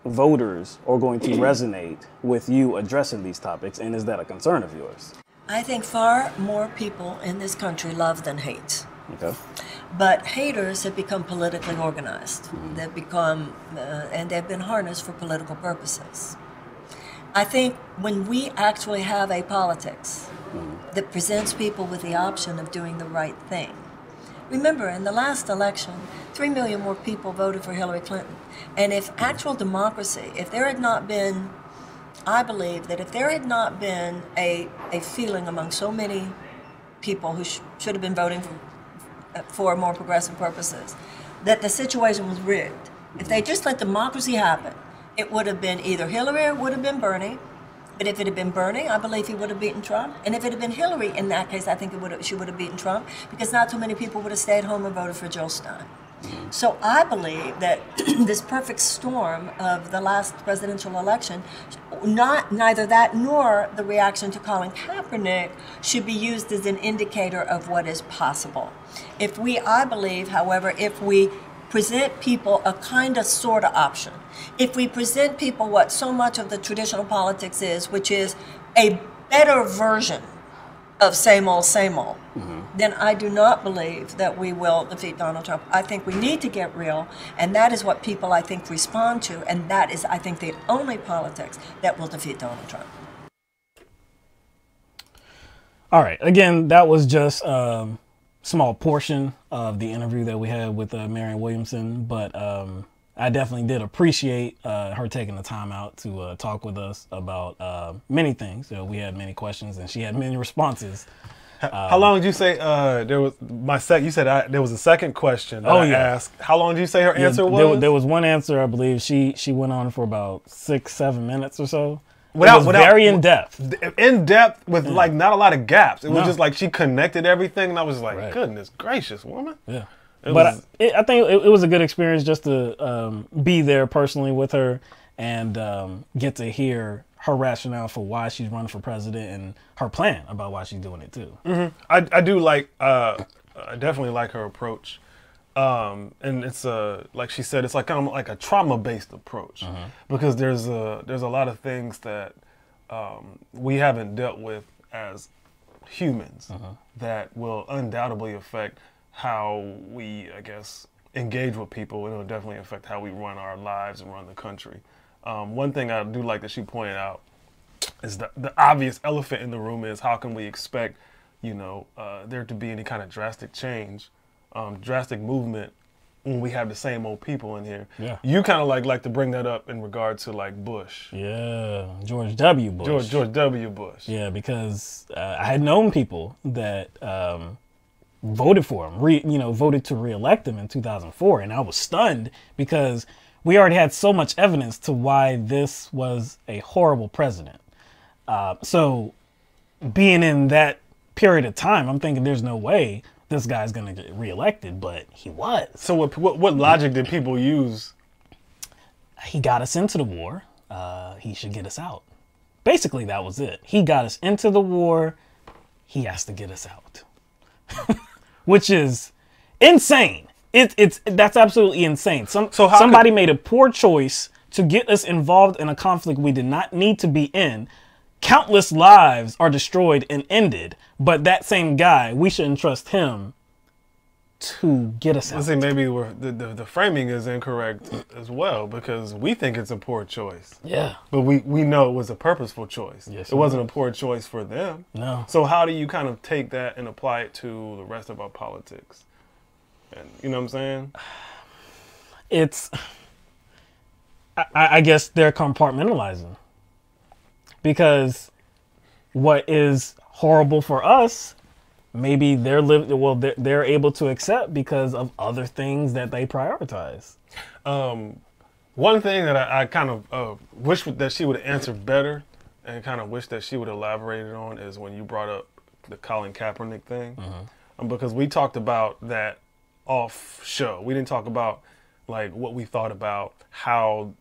voters are going to resonate with you addressing these topics, and is that a concern of yours? I think far more people in this country love than hate. Okay. But haters have become politically organized. They've become, and they've been harnessed for political purposes. I think when we actually have a politics that presents people with the option of doing the right thing. Remember, in the last election, 3 million more people voted for Hillary Clinton. And if actual democracy, if there had not been, I believe that if there had not been a feeling among so many people who should have been voting for more progressive purposes, that the situation was rigged. If they just let democracy happen, it would have been either Hillary or it would have been Bernie. But if it had been Bernie, I believe he would have beaten Trump. And if it had been Hillary, in that case, I think she would have beaten Trump, because not too many people would have stayed home and voted for Jill Stein. So I believe that this perfect storm of the last presidential election, neither that nor the reaction to Colin Kaepernick, should be used as an indicator of what is possible. I believe, however, if we present people a kind of sort of option, if we present people what so much of the traditional politics is, which is a better version of same old, then I do not believe that we will defeat Donald Trump. I think we need to get real, and that is what people, I think, respond to, and that is, I think, the only politics that will defeat Donald Trump. All right. Again, that was just a small portion of the interview that we had with Marianne Williamson, but I definitely did appreciate her taking the time out to talk with us about many things. We had many questions, and she had many responses. How long did you say there was you said there was a second question that I asked. How long did you say her answer was? There was one answer, I believe. She went on for about 6-7 minutes or so. It was very in depth. In depth with like not a lot of gaps. It was just like she connected everything, and I was like, goodness gracious, woman. Yeah. But I think it was a good experience just to be there personally with her and get to hear her rationale for why she's running for president and her plan about why she's doing it too. Mm-hmm. I do like, I definitely like her approach. And it's like she said, it's like kind of like a trauma-based approach, because there's a lot of things that we haven't dealt with as humans that will undoubtedly affect how we, I guess, engage with people. It'll definitely affect how we run our lives and run the country. One thing I do like that she pointed out is the obvious elephant in the room is how can we expect, there to be any kind of drastic change, drastic movement when we have the same old people in here. Yeah. You kind of like to bring that up in regard to like Bush. Yeah, George W. Bush. George W. Bush. Yeah, because I had known people that voted for him, voted to reelect him in 2004, and I was stunned because we already had so much evidence to why this was a horrible president. So being in that period of time, I'm thinking there's no way this guy's going to get reelected, but he was. So what logic did people use? He got us into the war. He should get us out. Basically, that was it. He got us into the war. He has to get us out, which is insane. That's absolutely insane. Somebody made a poor choice to get us involved in a conflict we did not need to be in. Countless lives are destroyed and ended, but that same guy, we shouldn't trust him to get us out. See, maybe the framing is incorrect as well, because we think it's a poor choice. Yeah. But we know it was a purposeful choice. Yes, it wasn't a poor choice for them. No. So how do you kind of take that and apply it to the rest of our politics? And you know what I'm saying? I guess they're compartmentalizing. Because what is horrible for us, maybe they're able to accept because of other things that they prioritize. One thing that I kind of wish that she would have answered better, and kind of wish that she would have elaborated on, is when you brought up the Colin Kaepernick thing, because we talked about that off show. We didn't talk about like what we thought about how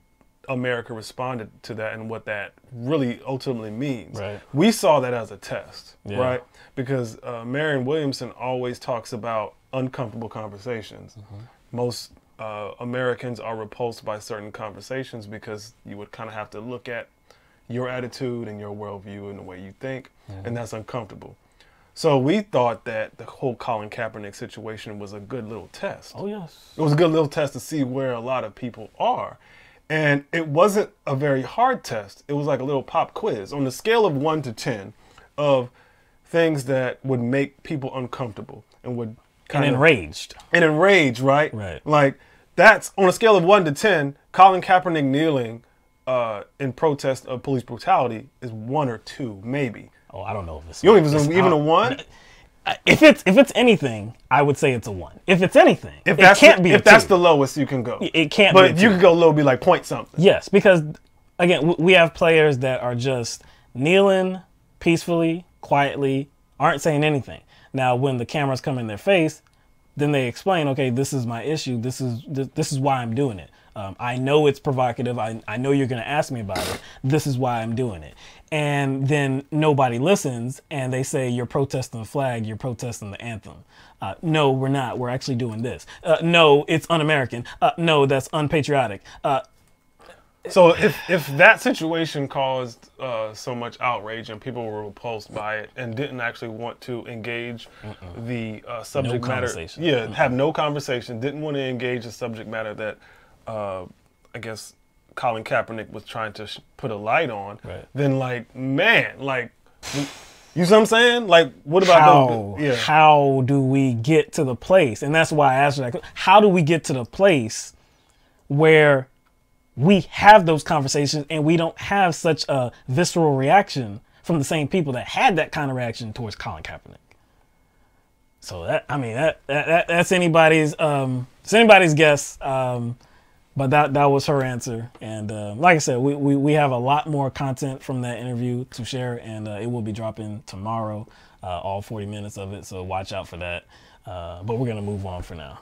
America responded to that and what that really ultimately means. Right. We saw that as a test, Yeah. right? Because Marianne Williamson always talks about uncomfortable conversations. Most Americans are repulsed by certain conversations because you would kind of have to look at your attitude and your worldview and the way you think, and that's uncomfortable. So we thought that the whole Colin Kaepernick situation was a good little test. Oh, yes. It was a good little test to see where a lot of people are. And it wasn't a very hard test. It was like a little pop quiz on the scale of 1 to 10 of things that would make people uncomfortable and would kind of enraged. And enraged, right? Right. Like that's on a scale of 1 to 10, Colin Kaepernick kneeling in protest of police brutality is 1 or 2, maybe. Oh, I don't know if it's you don't even a 1? If it's anything, I would say it's a 1. If it's anything, if it can't be a 2. If that's the lowest you can go. It can't but be a 2. You could go low, be like point something. Yes, because again, we have players that are just kneeling peacefully, quietly, aren't saying anything. Now, when the cameras come in their face, then they explain, okay, this is my issue. This is why I'm doing it. I know it's provocative. I know you're going to ask me about it. This is why I'm doing it. And then nobody listens, and they say, you're protesting the flag, you're protesting the anthem. No, we're not. We're actually doing this. No, it's un-American. No, that's unpatriotic. So if that situation caused so much outrage and people were repulsed by it and didn't actually want to engage the subject matter, have no conversation, didn't want to engage the subject matter that I guess Colin Kaepernick was trying to put a light on, then like, man, like, you see what I'm saying? Like, what about how do we get to the place? And that's why I asked you that. How do we get to the place where we have those conversations and we don't have such a visceral reaction from the same people that had that kind of reaction towards Colin Kaepernick? So that's anybody's guess. But that was her answer. And like I said, we have a lot more content from that interview to share, and it will be dropping tomorrow, all 40 minutes of it. So watch out for that. But we're going to move on for now.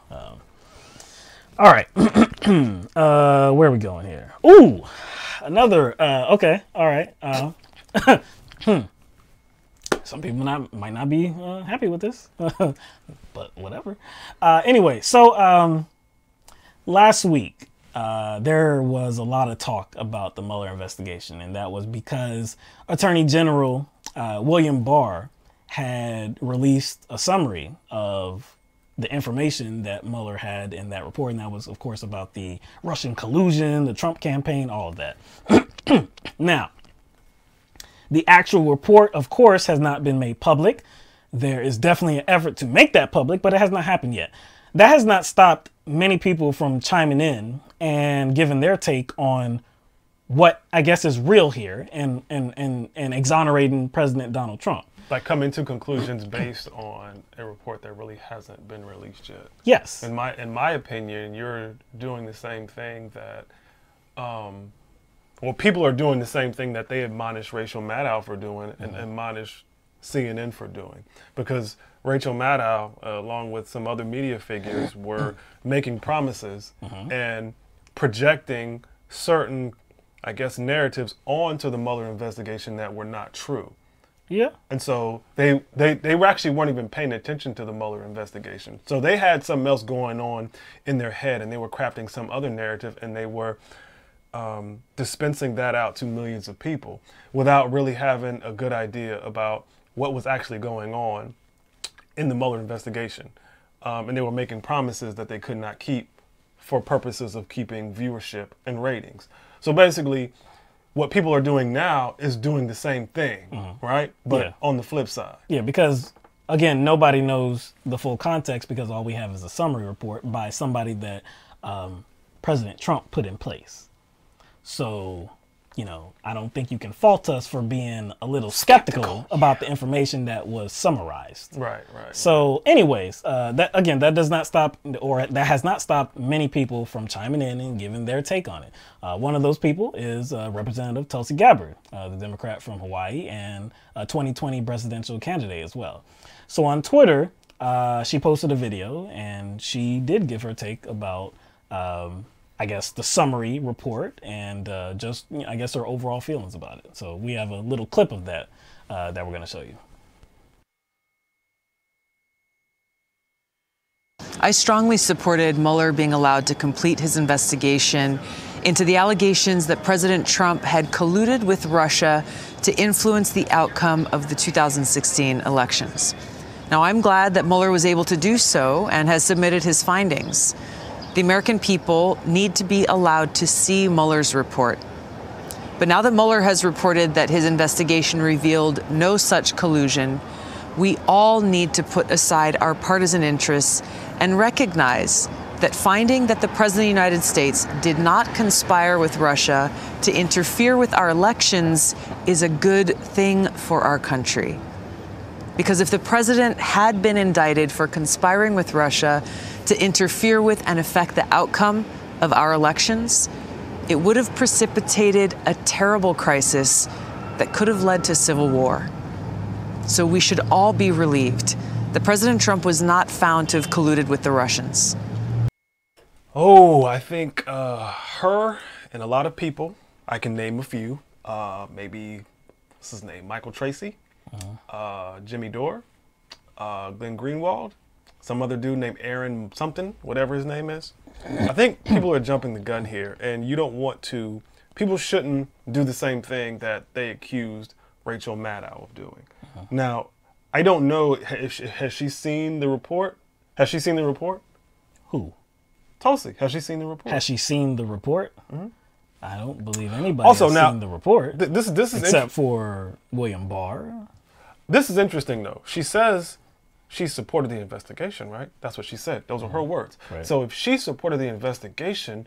All right. Where are we going here? Ooh, another. Okay. All right. Some people might not be happy with this, but whatever. Anyway, so last week, there was a lot of talk about the Mueller investigation, and that was because Attorney General William Barr had released a summary of the information that Mueller had in that report, and that was, of course, about the Russian collusion, the Trump campaign, all of that. Now, the actual report, of course, has not been made public. There is definitely an effort to make that public, but it has not happened yet. That has not stopped many people from chiming in and giving their take on what I guess is real here and exonerating President Donald Trump. Like coming to conclusions based on a report that really hasn't been released yet. Yes. In my opinion, you're doing the same thing that, people are doing the same thing that they admonish Rachel Maddow for doing and admonish CNN for doing. Because Rachel Maddow, along with some other media figures, were making promises and projecting certain, I guess, narratives onto the Mueller investigation that were not true. Yeah. And so they actually weren't even paying attention to the Mueller investigation. So they had something else going on in their head, and they were crafting some other narrative, and they were dispensing that out to millions of people without really having a good idea about what was actually going on in the Mueller investigation. And they were making promises that they could not keep for purposes of keeping viewership and ratings. So basically, what people are doing now is doing the same thing, right? But on the flip side. Yeah, because, again, nobody knows the full context because all we have is a summary report by somebody that President Trump put in place. So, you know, I don't think you can fault us for being a little skeptical about the information that was summarized. Right. So anyways, that does not stop, or that has not stopped many people from chiming in and giving their take on it. One of those people is Representative Tulsi Gabbard, the Democrat from Hawaii and a 2020 presidential candidate as well. So on Twitter, she posted a video and she did give her take about I guess, the summary report and just, you know, I guess, her overall feelings about it. So we have a little clip of that that we're going to show you. I strongly supported Mueller being allowed to complete his investigation into the allegations that President Trump had colluded with Russia to influence the outcome of the 2016 elections. Now, I'm glad that Mueller was able to do so and has submitted his findings. The American people need to be allowed to see Mueller's report. But now that Mueller has reported that his investigation revealed no such collusion, we all need to put aside our partisan interests and recognize that finding that the President of the United States did not conspire with Russia to interfere with our elections is a good thing for our country. Because if the president had been indicted for conspiring with Russia to interfere with and affect the outcome of our elections, it would have precipitated a terrible crisis that could have led to civil war. So we should all be relieved that President Trump was not found to have colluded with the Russians. Oh, I think her and a lot of people, I can name a few, maybe, what's his name, Michael Tracy, Jimmy Dore, Glenn Greenwald, some other dude named Aaron something, whatever his name is. I think people are jumping the gun here, and you don't want to, people shouldn't do the same thing that they accused Rachel Maddow of doing. Now, I don't know, has she seen the report? Has she seen the report? Who? Tulsi, has she seen the report? Has she seen the report? I don't believe anybody has seen the report. This is except for William Barr. This is interesting, though. She says she supported the investigation, right? That's what she said. Those are her words. Right. So if she supported the investigation,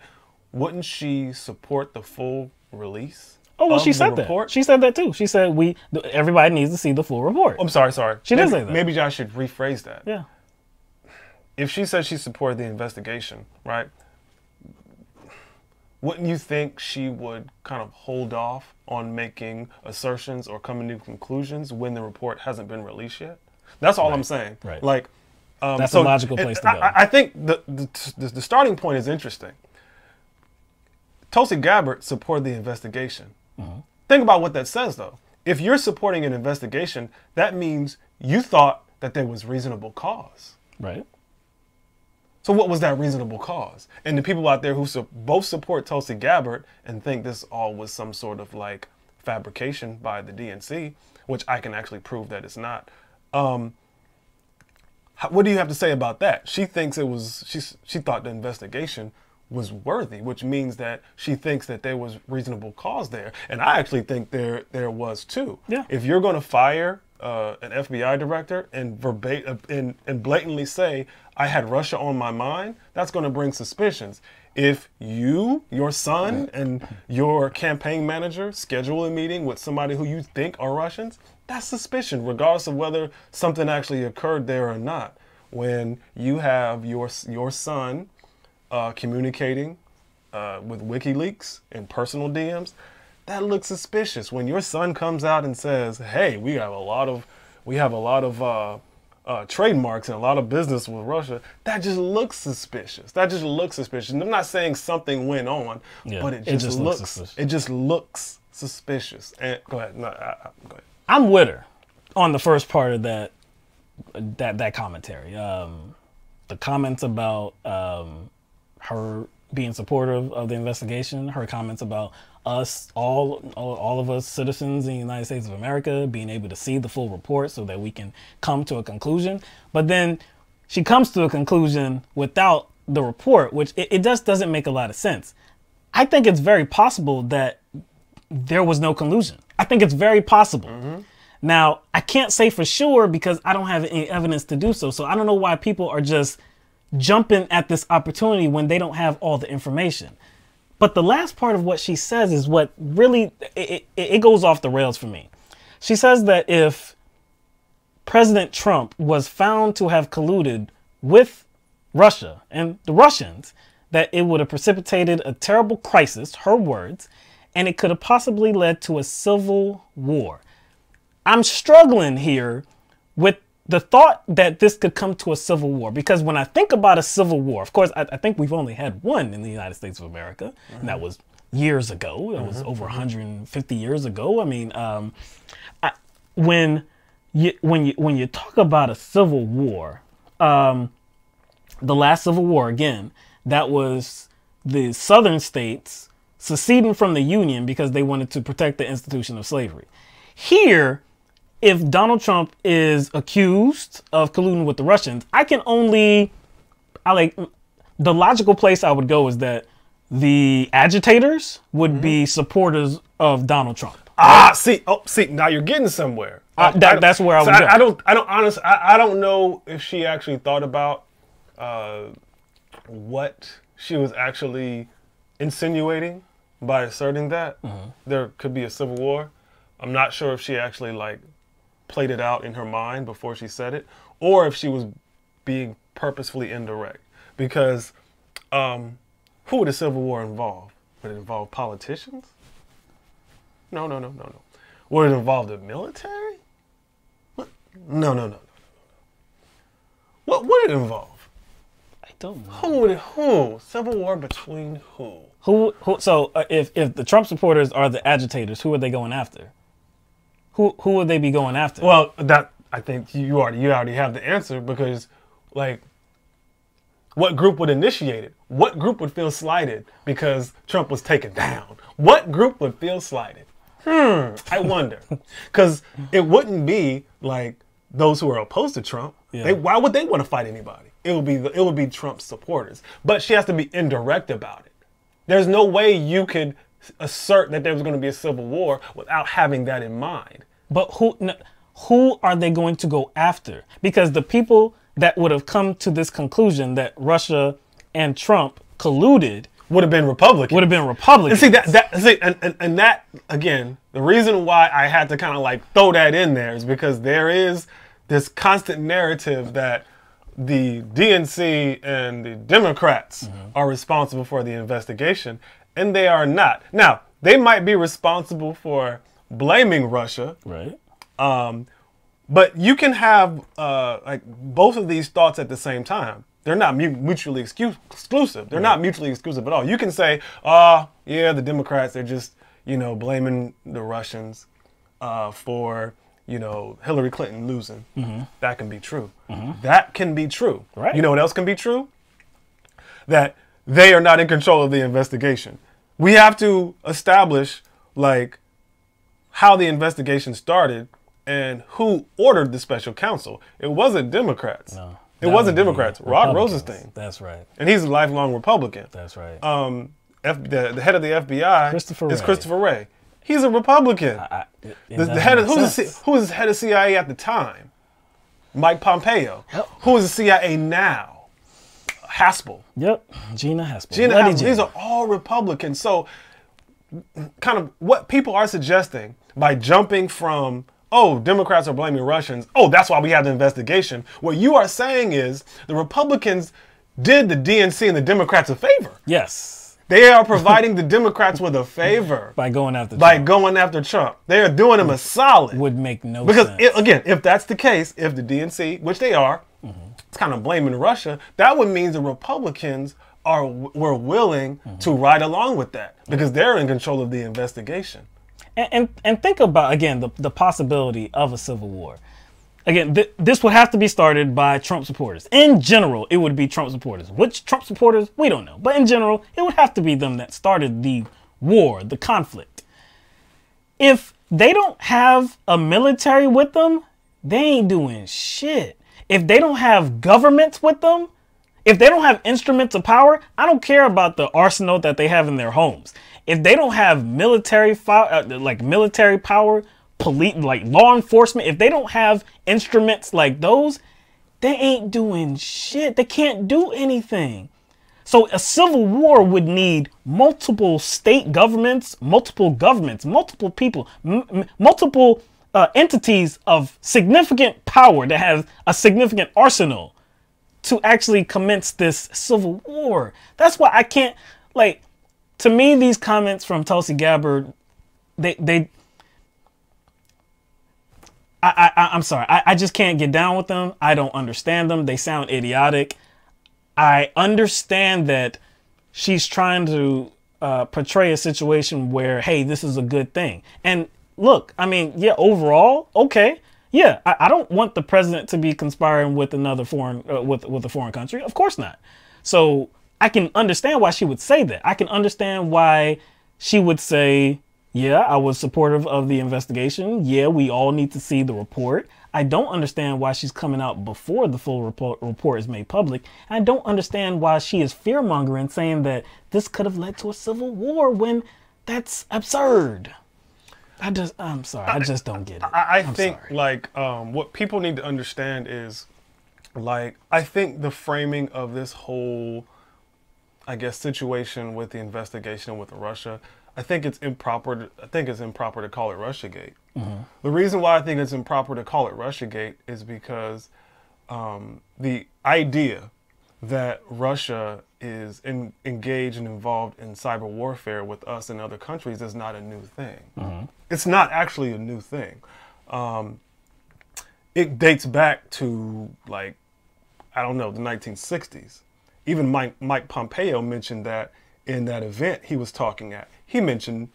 wouldn't she support the full release? Oh, well, she said that. She said that too. She said everybody needs to see the full report. I'm sorry. She did say that. Maybe I should rephrase that. Yeah. If she said she supported the investigation, right? Wouldn't you think she would kind of hold off on making assertions or coming to conclusions when the report hasn't been released yet? That's all I'm saying. Right. Like, that's a logical place to go. I think the starting point is interesting. Tulsi Gabbard supported the investigation. Think about what that says, though. If you're supporting an investigation, that means you thought that there was reasonable cause. Right. So what was that reasonable cause? And the people out there who both support Tulsi Gabbard and think this all was some sort of like fabrication by the DNC, which I can actually prove that it's not. What do you have to say about that? She thinks it was, she thought the investigation was worthy, which means that she thinks that there was reasonable cause there. And I actually think there was too. Yeah. If you're going to fire an FBI director and and blatantly say, I had Russia on my mind, that's going to bring suspicions. If your son and your campaign manager schedule a meeting with somebody who you think are Russians, that's suspicion, regardless of whether something actually occurred there or not. When you have your son communicating with WikiLeaks in personal DMs, that looks suspicious. When your son comes out and says, "Hey, we have a lot of trademarks and a lot of business with Russia," that just looks suspicious. That just looks suspicious. And I'm not saying something went on, but it just looks suspicious. And go ahead. No, go ahead. I'm with her on the first part of that commentary. The comments about her being supportive of the investigation, her comments about us, all of us citizens in the United States of America being able to see the full report so that we can come to a conclusion. But then she comes to a conclusion without the report, which it just doesn't make a lot of sense. I think it's very possible that there was no collusion. I think it's very possible. Mm-hmm. Now, I can't say for sure because I don't have any evidence to do so. So I don't know why people are just jumping at this opportunity when they don't have all the information. But the last part of what she says is what really, it goes off the rails for me. She says that if President Trump was found to have colluded with Russia and the Russians, that it would have precipitated a terrible crisis, her words, and it could have possibly led to a civil war. I'm struggling here with the thought that this could come to a civil war, because when I think about a civil war, of course, I think we've only had one in the United States of America, and that was years ago. That was over 150 years ago. I mean, when you talk about a civil war, the last civil war, again, that was the southern states seceding from the Union because they wanted to protect the institution of slavery. Here, if Donald Trump is accused of colluding with the Russians, the logical place I would go is that the agitators would be supporters of Donald Trump. See, now you're getting somewhere. That's where I would go. I don't know if she actually thought about what she was actually insinuating by asserting that there could be a civil war. I'm not sure if she actually played it out in her mind before she said it, or if she was being purposefully indirect. Because who would a civil war involve? Would it involve politicians? No. Would it involve the military? What? No. What would it involve? I don't know. Who? Civil war between who? Who? So if the Trump supporters are the agitators, who are they going after? Who would they be going after? Well, that I think you already have the answer, because what group would initiate it? What group would feel slighted because Trump was taken down? What group would feel slighted? I wonder. Because it wouldn't be those who are opposed to Trump. Yeah. Why would they want to fight anybody? It would be Trump's supporters. But she has to be indirect about it. There's no way you could assert that there was going to be a civil war without having that in mind. But who are they going to go after? Because the people that would have come to this conclusion that Russia and Trump colluded would have been Republicans. And see that again, the reason why I had to kind of throw that in there is because there is this constant narrative that the DNC and the Democrats are responsible for the investigation, and they are not. Now, they might be responsible for blaming Russia, right? But you can have both of these thoughts at the same time. They're not mutually exclusive. They're not mutually exclusive at all. You can say, yeah, the Democrats, they're just blaming the Russians for Hillary Clinton losing. That can be true. That can be true. Right. You know what else can be true? That they are not in control of the investigation. We have to establish how the investigation started and who ordered the special counsel. It wasn't Democrats. No. It wasn't Democrats. Rod Rosenstein. That's right. And he's a lifelong Republican. That's right. The head of the FBI is Christopher Wray. He's a Republican. Who was the head of CIA at the time? Mike Pompeo. Yep. Who is the CIA now? Haspel. Yep, Gina Haspel. These are all Republicans. So kind of what people are suggesting by jumping from, oh, Democrats are blaming Russians, oh, that's why we have the investigation. What you are saying is the Republicans did the DNC and the Democrats a favor. Yes. They are providing the Democrats with a favor. By going after Trump. They are doing them a solid. Would make no sense. Because, again, if that's the case, if the DNC, which they are, it's kind of blaming Russia, that would mean the Republicans were willing to ride along with that because they're in control of the investigation. And think about, again, the possibility of a civil war. Again, this would have to be started by Trump supporters. In general, it would be Trump supporters. Which Trump supporters, we don't know. But in general, it would have to be them that started the war, the conflict. If they don't have a military with them, they ain't doing shit. If they don't have governments with them, if they don't have instruments of power, I don't care about the arsenal that they have in their homes. If they don't have military power, police, like law enforcement, if they don't have instruments like those, they ain't doing shit. They can't do anything. So a civil war would need multiple state governments, multiple people, multiple entities of significant power that have a significant arsenal to actually commence this civil war. That's why I can't, like, to me, these comments from Tulsi Gabbard, I'm sorry. I just can't get down with them. I don't understand them. They sound idiotic. I understand that she's trying to portray a situation where, hey, this is a good thing. And look, I mean, yeah, overall, okay. Yeah, I don't want the president to be conspiring with another foreign, with a foreign country. Of course not. So I can understand why she would say that. I can understand why she would say, yeah, I was supportive of the investigation. Yeah, we all need to see the report. I don't understand why she's coming out before the full report is made public. I don't understand why she is fear-mongering, saying that this could have led to a civil war when that's absurd. I'm sorry. I just don't get it. I think, like, what people need to understand is, like, I think the framing of this whole, I guess, situation with the investigation with Russia, I think it's improper. I think it's improper to call it Russiagate. The reason why I think it's improper to call it Russiagate is because the idea that Russia is engaged and involved in cyber warfare with us and other countries is not a new thing. It's not actually a new thing. It dates back to, like, I don't know, the 1960s. Even Mike Pompeo mentioned that in that event he was talking at. He mentioned,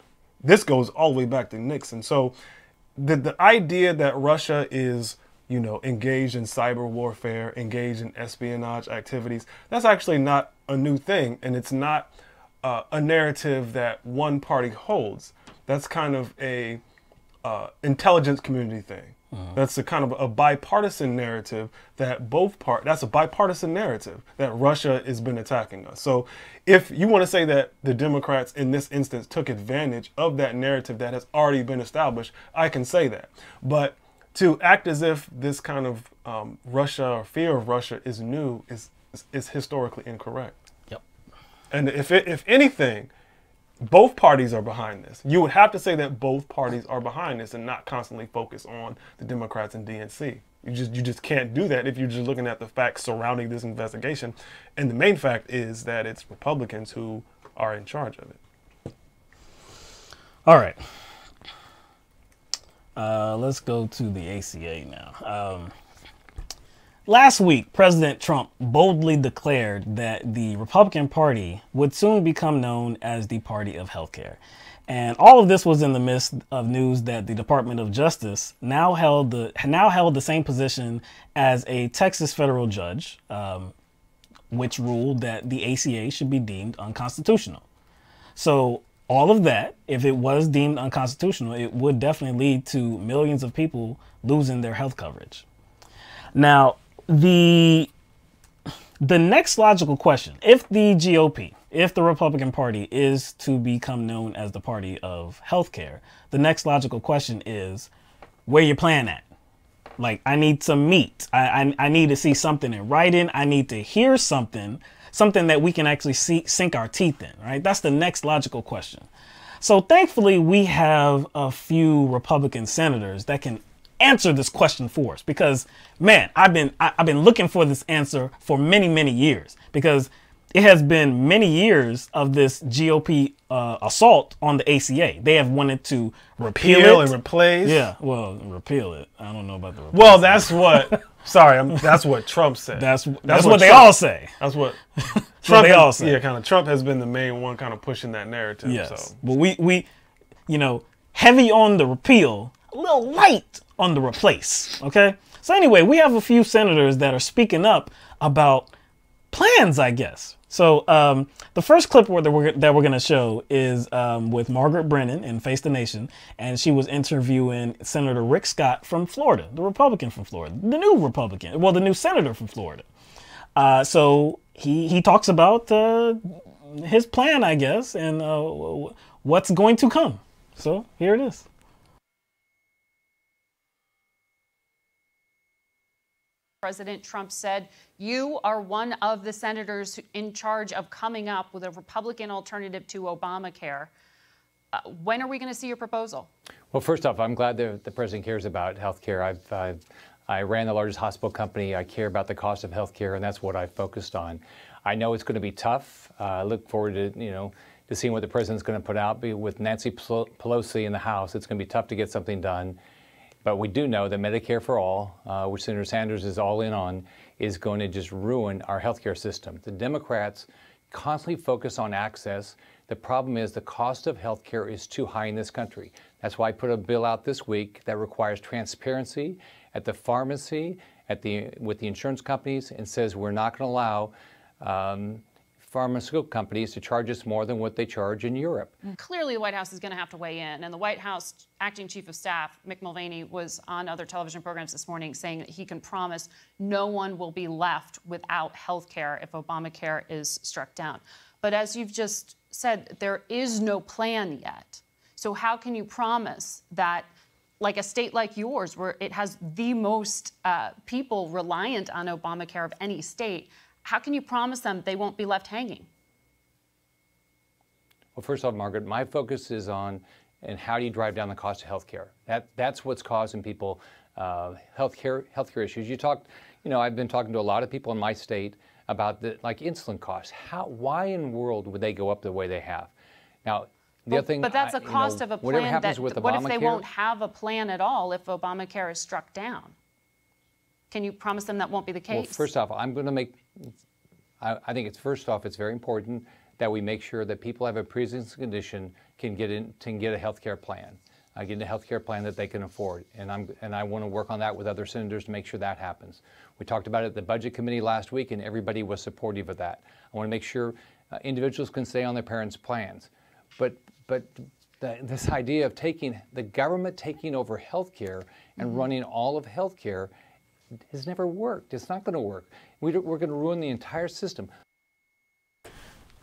this goes all the way back to Nixon. So the idea that Russia is, you know, engaged in cyber warfare, engaged in espionage activities, that's actually not a new thing. And it's not a narrative that one party holds. That's kind of a intelligence community thing. That's a kind of a bipartisan narrative that that's a bipartisan narrative that Russia has been attacking us. So if you want to say that the Democrats in this instance took advantage of that narrative that has already been established, I can say that. But to act as if this kind of Russia or fear of Russia is new is historically incorrect. Yep. And if anything, both parties are behind this. You would have to say that both parties are behind this and not constantly focus on the Democrats and DNC. You just can't do that if you're just looking at the facts surrounding this investigation. And the main fact is that it's Republicans who are in charge of it. All right. Let's go to the ACA now. Last week, President Trump boldly declared that the Republican Party would soon become known as the Party of Healthcare. And all of this was in the midst of news that the Department of Justice now held the same position as a Texas federal judge, which ruled that the ACA should be deemed unconstitutional. So all of that, if it was deemed unconstitutional, it would definitely lead to millions of people losing their health coverage. Now, the next logical question, if the GOP, if the Republican Party is to become known as the party of healthcare, the next logical question is, where your plan at? Like, I need some meat. I need to see something in writing. I need to hear something that we can actually sink our teeth in, right? That's the next logical question. So thankfully, we have a few Republican senators that can answer this question for us, because, man, I've been looking for this answer for many, many years, because it has been many years of this GOP assault on the ACA. They have wanted to repeal it and replace. Yeah, well, repeal it. I don't know about the replace. Well, that's what. Sorry, that's what Trump said. That's what they all say. That's what Trump they all say. Yeah, kind of. Trump has been the main one, kind of pushing that narrative. Yes, so. but we, heavy on the repeal, a little light on the replace. Okay. So anyway, we have a few senators that are speaking up about plans, I guess. So the first clip that we're going to show is with Margaret Brennan in Face the Nation, and she was interviewing Senator Rick Scott from Florida, the Republican from Florida, the new Republican, well, the new senator from Florida. So he talks about his plan, I guess, and what's going to come. So here it is. President Trump said, you are one of the senators in charge of coming up with a Republican alternative to Obamacare. When are we going to see your proposal? Well, first off, I'm glad that the president cares about health care. I ran the largest hospital company. I care about the cost of health care, and that's what I focused on. I know it's going to be tough. I look forward to, to seeing what the president's going to put out. With Nancy Pelosi in the House, it's going to be tough to get something done. But we do know that Medicare for All, which Senator Sanders is all in on, is going to just ruin our healthcare system. The Democrats constantly focus on access. The problem is the cost of healthcare is too high in this country. That's why I put a bill out this week that requires transparency at the pharmacy, with the insurance companies, and says we're not going to allow pharmaceutical companies to charge us more than what they charge in Europe. Clearly, the White House is going to have to weigh in. And the White House acting chief of staff, Mick Mulvaney, was on other television programs this morning saying that he can promise no one will be left without health care if Obamacare is struck down. But as you've just said, there is no plan yet. So how can you promise that, like a state like yours, where it has the most people reliant on Obamacare of any state, how can you promise them they won't be left hanging? Well, first off, Margaret, my focus is on and how do you drive down the cost of health care. That's what's causing people healthcare issues. I've been talking to a lot of people in my state about insulin costs. Why in the world would they go up the way they have? Now, the other thing, but that's a cost of a plan. What if they won't have a plan at all if Obamacare is struck down? Can you promise them that won't be the case? Well, first off, I think it's very important that we make sure that people have a pre-existing condition can get a health care plan, get a health care plan that they can afford. And I want to work on that with other senators to make sure that happens. We talked about it at the Budget Committee last week, and everybody was supportive of that. I want to make sure individuals can stay on their parents' plans. But this idea of the government taking over health care and running all of health care has never worked. It's not going to work. We're going to ruin the entire system.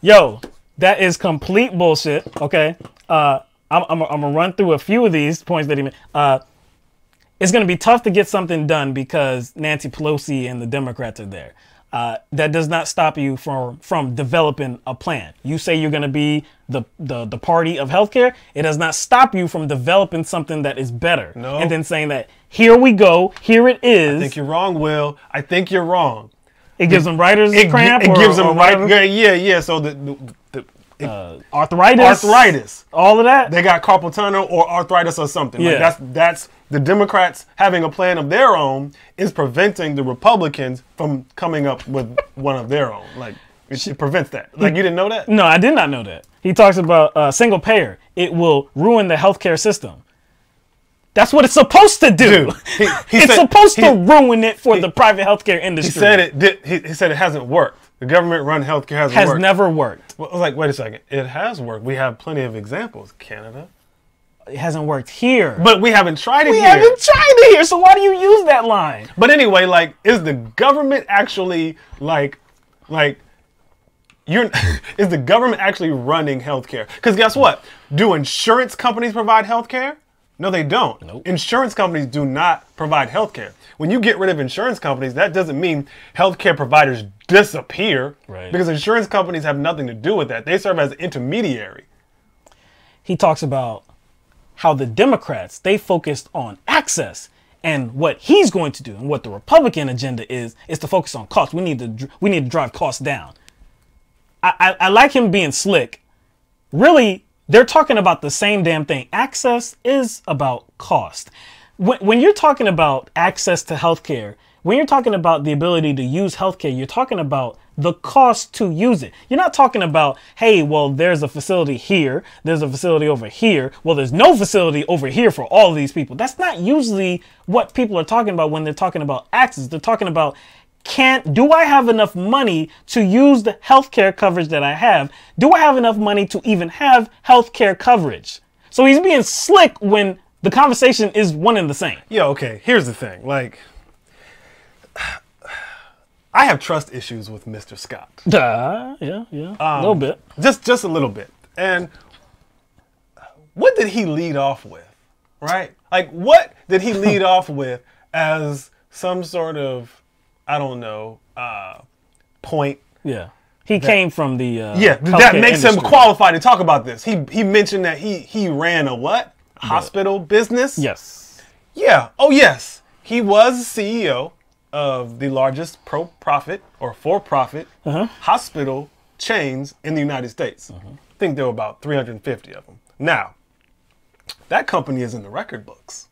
Yo, that is complete bullshit. Okay, I'm gonna run through a few of these points that he made. It's gonna be tough to get something done because Nancy Pelosi and the Democrats are there. That does not stop you from developing a plan. You say you're going to be the party of healthcare. It does not stop you from developing something that is better. No. And then saying that, here we go, here it is. I think you're wrong, Will. I think you're wrong. It gives them writer's cramp? It gives them yeah. So the arthritis, all of that. They got carpal tunnel or arthritis or something. Yeah. Like that's the Democrats having a plan of their own is preventing the Republicans from coming up with one of their own. Like it prevents that. Like you didn't know that? No, I did not know that. He talks about single payer. It will ruin the healthcare system. That's what it's supposed to do. It's supposed to ruin it for the private healthcare industry. He said it hasn't worked. The government-run healthcare hasn't worked. Has never worked. Well, I was like, wait a second. It has worked. We have plenty of examples. Canada. It hasn't worked here. But we haven't tried it here. We haven't tried it here, so why do you use that line? But anyway, like, is the government actually, like, is the government actually running healthcare? Because guess what? Do insurance companies provide healthcare? No, they don't. Nope. Insurance companies do not provide healthcare. When you get rid of insurance companies, that doesn't mean healthcare providers disappear. Right. Because insurance companies have nothing to do with that. They serve as an intermediary. He talks about how the Democrats, they focused on access, and what he's going to do and what the Republican agenda is to focus on cost. We need to drive costs down. I like him being slick. Really, they're talking about the same damn thing. Access is about cost. When you're talking about access to healthcare, when you're talking about the ability to use healthcare, you're talking about the cost to use it. You're not talking about, hey, well, there's a facility here, there's a facility over here. Well, there's no facility over here for all of these people. That's not usually what people are talking about when they're talking about access. They're talking about, do I have enough money to use the healthcare coverage that I have? Do I have enough money to even have healthcare coverage? So he's being slick when the conversation is one and the same. Yeah, okay. Here's the thing. Like, I have trust issues with Mr. Scott. Yeah, a little bit. Just a little bit. And what did he lead off with, right? Like, what did he lead off with as some sort of, I don't know, point? Yeah. He came from the that makes industry. him qualified to talk about this. He mentioned that he ran a what? Hospital business? Yes. Yeah. Oh, yes. He was CEO of the largest pro-profit or for-profit hospital chains in the United States. I think there were about 350 of them. Now, that company is in the record books.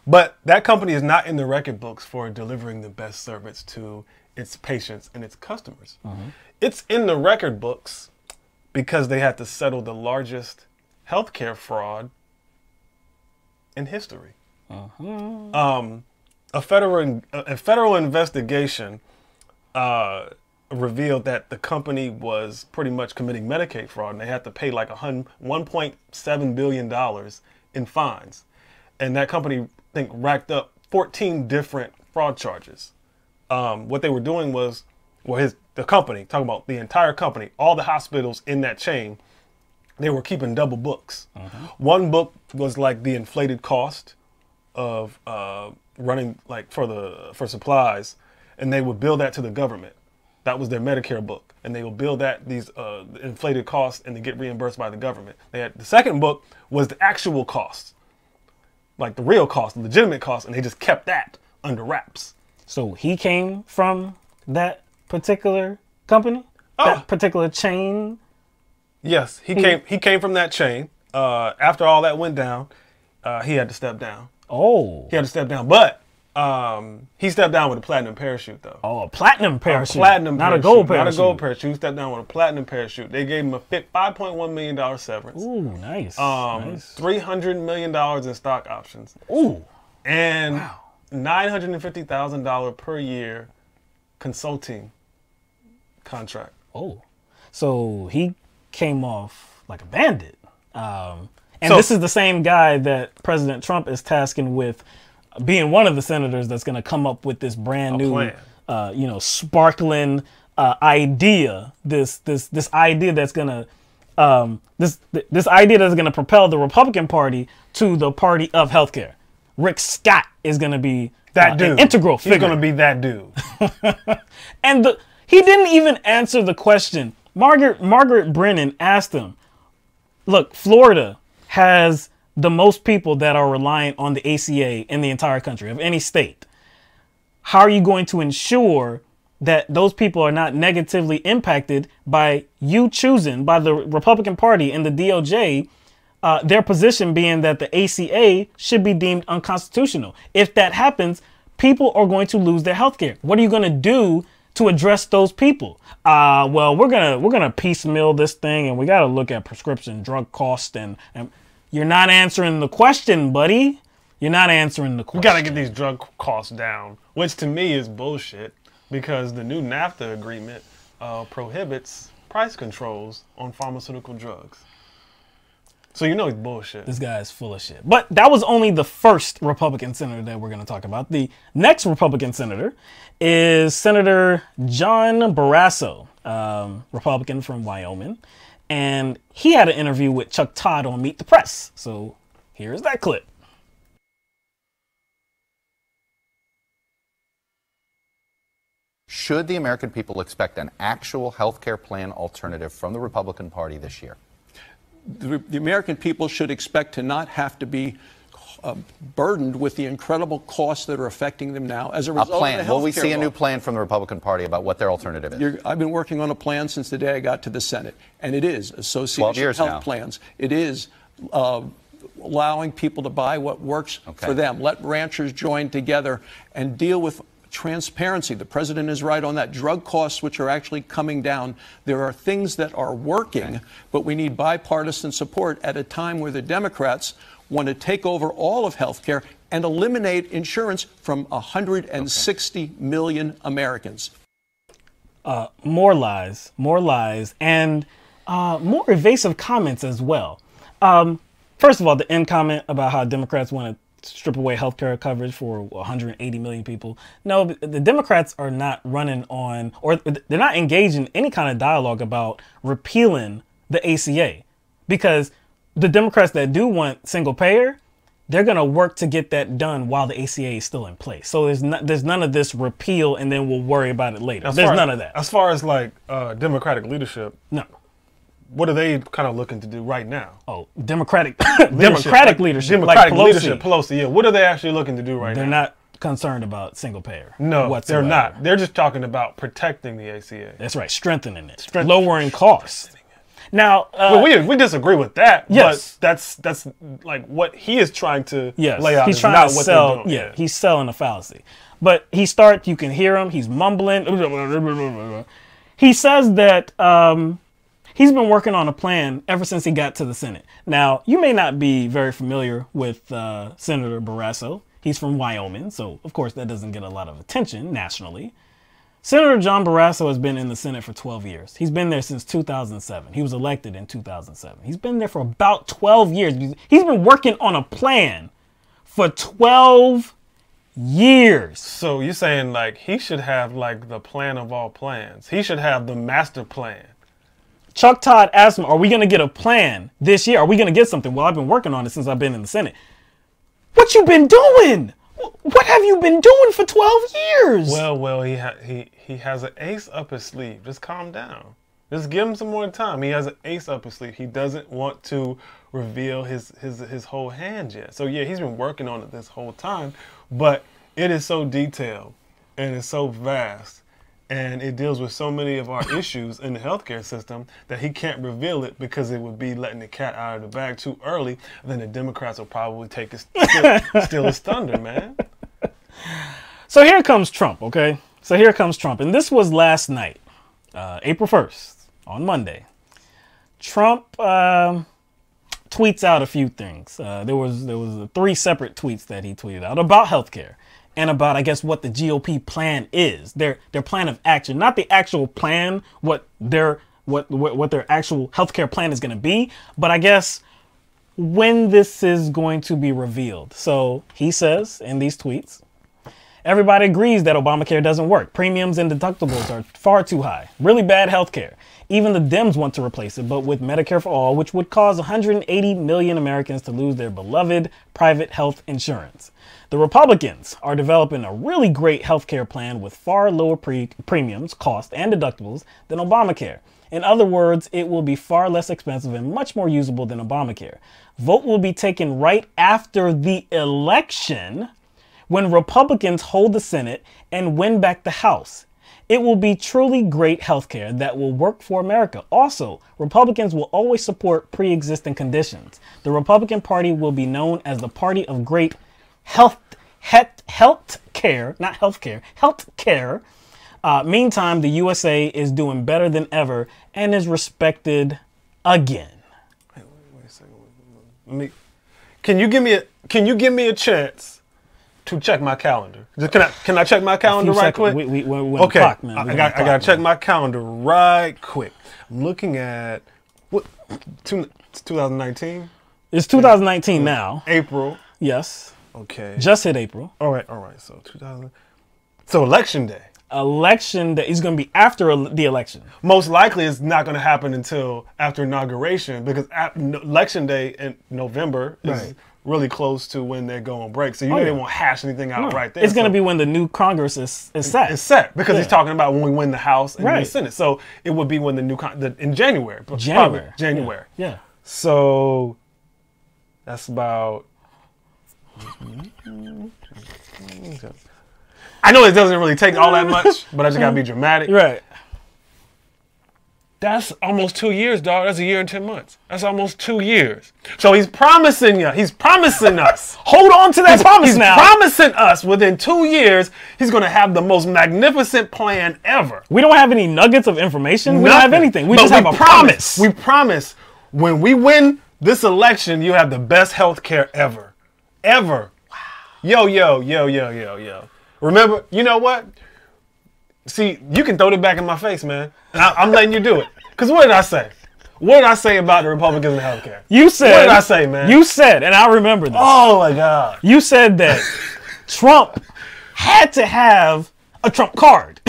But that company is not in the record books for delivering the best service to its patients and its customers. It's in the record books because they had to settle the largest healthcare fraud in history. A federal investigation revealed that the company was pretty much committing Medicaid fraud, and they had to pay like $1.7 billion in fines. And that company, I think, racked up 14 different fraud charges. What they were doing was, the company, talking about the entire company, all the hospitals in that chain, they were keeping double books. One book was like the inflated cost of running like for supplies, and they would bill that to the government. That was their Medicare book, and they would bill that these inflated costs, and they get reimbursed by the government. They had the second book was the actual cost, like the real cost, the legitimate cost, and they just kept that under wraps. So he came from that particular company, that particular chain. Yes, he came from that chain. After all that went down, he had to step down. Oh. He had to step down. But he stepped down with a platinum parachute, though. Oh, a platinum parachute. Not a gold parachute. Not a gold parachute. He stepped down with a platinum parachute. They gave him a $5.1 million severance. Ooh, nice. $300 million in stock options. Ooh. And $950,000 per year consulting contract. Oh. So he came off like a bandit. And this is the same guy that President Trump is tasking with being one of the senators that's going to come up with this brand new, sparkling idea. This idea that's going to this idea that's going to propel the Republican Party to the party of healthcare. Rick Scott is going to be that dude. An integral figure. He's going to be that dude. And he didn't even answer the question. Margaret Brennan asked him, look, Florida has the most people that are reliant on the ACA in the entire country of any state. How are you going to ensure that those people are not negatively impacted by you choosing, by the Republican Party and the DOJ, their position being that the ACA should be deemed unconstitutional? If that happens, people are going to lose their health care. What are you going to do to address those people? Well, we're gonna piecemeal this thing, and we got to look at prescription drug costs. And you're not answering the question, buddy. You're not answering the question. We got to get these drug costs down, which to me is bullshit, because the new NAFTA agreement prohibits price controls on pharmaceutical drugs. So you know he's bullshit. This guy is full of shit. But that was only the first Republican senator that we're going to talk about. The next Republican senator is Senator John Barrasso, Republican from Wyoming. And he had an interview with Chuck Todd on Meet the Press. So here's that clip. Should the American people expect an actual health care plan alternative from the Republican Party this year? The American people should expect to not have to be burdened with the incredible costs that are affecting them now as a result of the health care Will we see a law. new plan from the Republican Party about what their alternative is? I've been working on a plan since the day I got to the Senate, and it is association health now. plans. It is allowing people to buy what works for them. Let ranchers join together and deal with transparency. The president is right on that. Drug costs, which are actually coming down. There are things that are working, but we need bipartisan support at a time where the Democrats want to take over all of health care and eliminate insurance from 160 million Americans. More lies, and more evasive comments as well. First of all, the end comment about how Democrats want to strip away health care coverage for 180 million people. No, the Democrats are not running on, or they're not engaged in any kind of dialogue about repealing the ACA, because the Democrats that do want single payer, they're going to work to get that done while the ACA is still in place. So there's none of this repeal and then we'll worry about it later. There's none of that. As far as like Democratic leadership, no. What are they kind of looking to do right now? Oh, Democratic leadership. Democratic leadership, Pelosi. Yeah, what are they actually looking to do right now? They're not concerned about single payer. No, whatsoever. they're not. They're just talking about protecting the ACA. That's right, strengthening it, lowering costs. Now, well, we disagree with that. Yes, but that's like what he is trying to lay out. He's is trying not to what sell. they're doing. Yeah, he's selling a fallacy. But he starts. You can hear him. He's mumbling. He says that he's been working on a plan ever since he got to the Senate. Now, you may not be very familiar with Senator Barrasso. He's from Wyoming, so of course that doesn't get a lot of attention nationally. Senator John Barrasso has been in the Senate for 12 years. He's been there since 2007. He was elected in 2007. He's been there for about 12 years. He's been working on a plan for 12 years. So you're saying like he should have like the plan of all plans. He should have the master plan. Chuck Todd asked him, are we going to get a plan this year? Are we going to get something? Well, I've been working on it since I've been in the Senate. What you been doing? What have you been doing for 12 years? Well, he has an ace up his sleeve. Just calm down. Just give him some more time. He has an ace up his sleeve. He doesn't want to reveal his whole hand yet. So yeah, he's been working on it this whole time, but it is so detailed and it's so vast and it deals with so many of our issues in the healthcare system that he can't reveal it because it would be letting the cat out of the bag too early. Then the Democrats will probably take steal his thunder, man. So here comes Trump, okay? So here comes Trump. And this was last night, April 1st, on Monday. Trump tweets out a few things. There was 3 separate tweets that he tweeted out about healthcare and about, I guess, what the GOP plan is. Their plan of action, not the actual plan, what their actual healthcare plan is going to be, but I guess when this is going to be revealed. So he says in these tweets, everybody agrees that Obamacare doesn't work. Premiums and deductibles are far too high. Really bad healthcare. Even the Dems want to replace it, but with Medicare for All, which would cause 180 million Americans to lose their beloved private health insurance. The Republicans are developing a really great healthcare plan with far lower premiums, costs, and deductibles than Obamacare. In other words, it will be far less expensive and much more usable than Obamacare. Vote will be taken right after the election when Republicans hold the Senate and win back the House. It will be truly great healthcare that will work for America. Also, Republicans will always support pre-existing conditions. The Republican Party will be known as the party of great health care. Meantime, the USA is doing better than ever and is respected again. Wait a second. Can you give me a chance to check my calendar? Can I check my calendar right quick? Okay, clock, man. I gotta check my calendar right quick. I'm looking at what 2019. It's 2019 now. April. Yes. Okay. Just hit April. All right. So 2000. So election day. Election day is going to be after the election. Most likely, it's not going to happen until after inauguration because election day in November is really close to when they go on break. So they won't hash anything out right there. It's going to be when the new Congress is set. It's set because he's talking about when we win the House and the Senate. So it would be when the new in January. January. Yeah. So that's about. I know it doesn't really take all that much, but I just gotta be dramatic. Right. That's almost 2 years, dog. That's a year and 10 months. That's almost 2 years. So he's promising you. He's promising us. Hold on to that promise now. He's promising us within 2 years he's gonna have the most magnificent plan ever. We don't have any nuggets of information. We don't have anything. We just have a promise. We promise when we win this election, you have the best health care ever. Ever. Wow. Yo. Remember, you know what? See, you can throw it back in my face, man. And I'm letting you do it. Because what did I say? What did I say about the Republicans and healthcare? You said. What did I say, man? You said, and I remember this. Oh, my God. You said that Trump had to have a Trump card.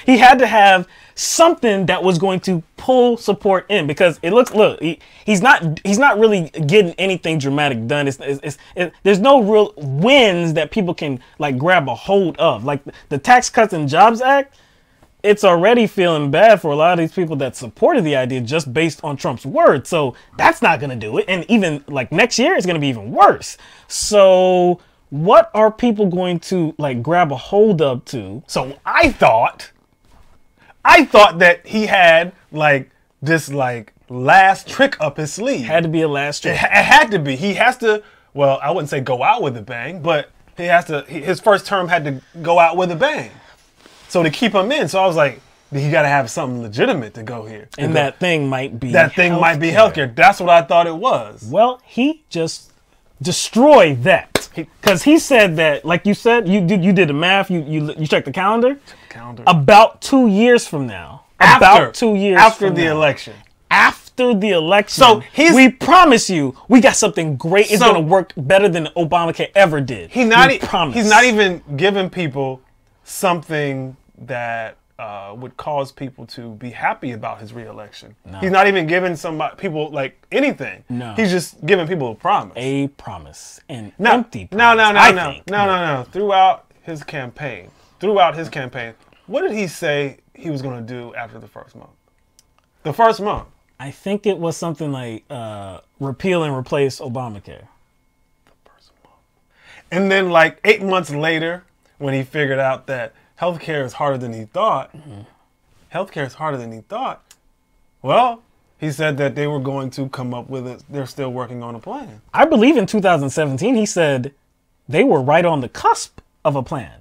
He had to have something that was going to pull support in because it looks, he's not really getting anything dramatic done. There's no real wins that people can like grab a hold of. Like the Tax Cuts and Jobs Act, it's already feeling bad for a lot of these people that supported the idea just based on Trump's word. So that's not going to do it. And even like next year, it's going to be even worse. So what are people going to like grab a hold of to? So I thought that he had like this like last trick up his sleeve. Had to be a last trick. It had to be. He has to, well, I wouldn't say go out with a bang, but he has to, his first term had to go out with a bang. So to keep him in, so I was like, he got to have something legitimate to go here. And that thing might be healthcare. That's what I thought it was. Well, he just destroyed that. Because he said that, like you said, you did the math, you checked the calendar. About 2 years from now. About 2 years after the election. After the election. So we promise you, we got something great. It's going to work better than Obamacare ever did. He's not even giving people something that would cause people to be happy about his reelection. No. He's not even giving people like anything. No. He's just giving people a promise. A promise. An empty promise. No. Throughout his campaign, what did he say he was going to do after the first month? The first month. I think it was something like repeal and replace Obamacare. The first month. And then like 8 months later, when he figured out that healthcare is harder than he thought. Healthcare is harder than he thought. Well, he said that they were going to come up with it. They're still working on a plan. I believe in 2017, he said they were right on the cusp of a plan.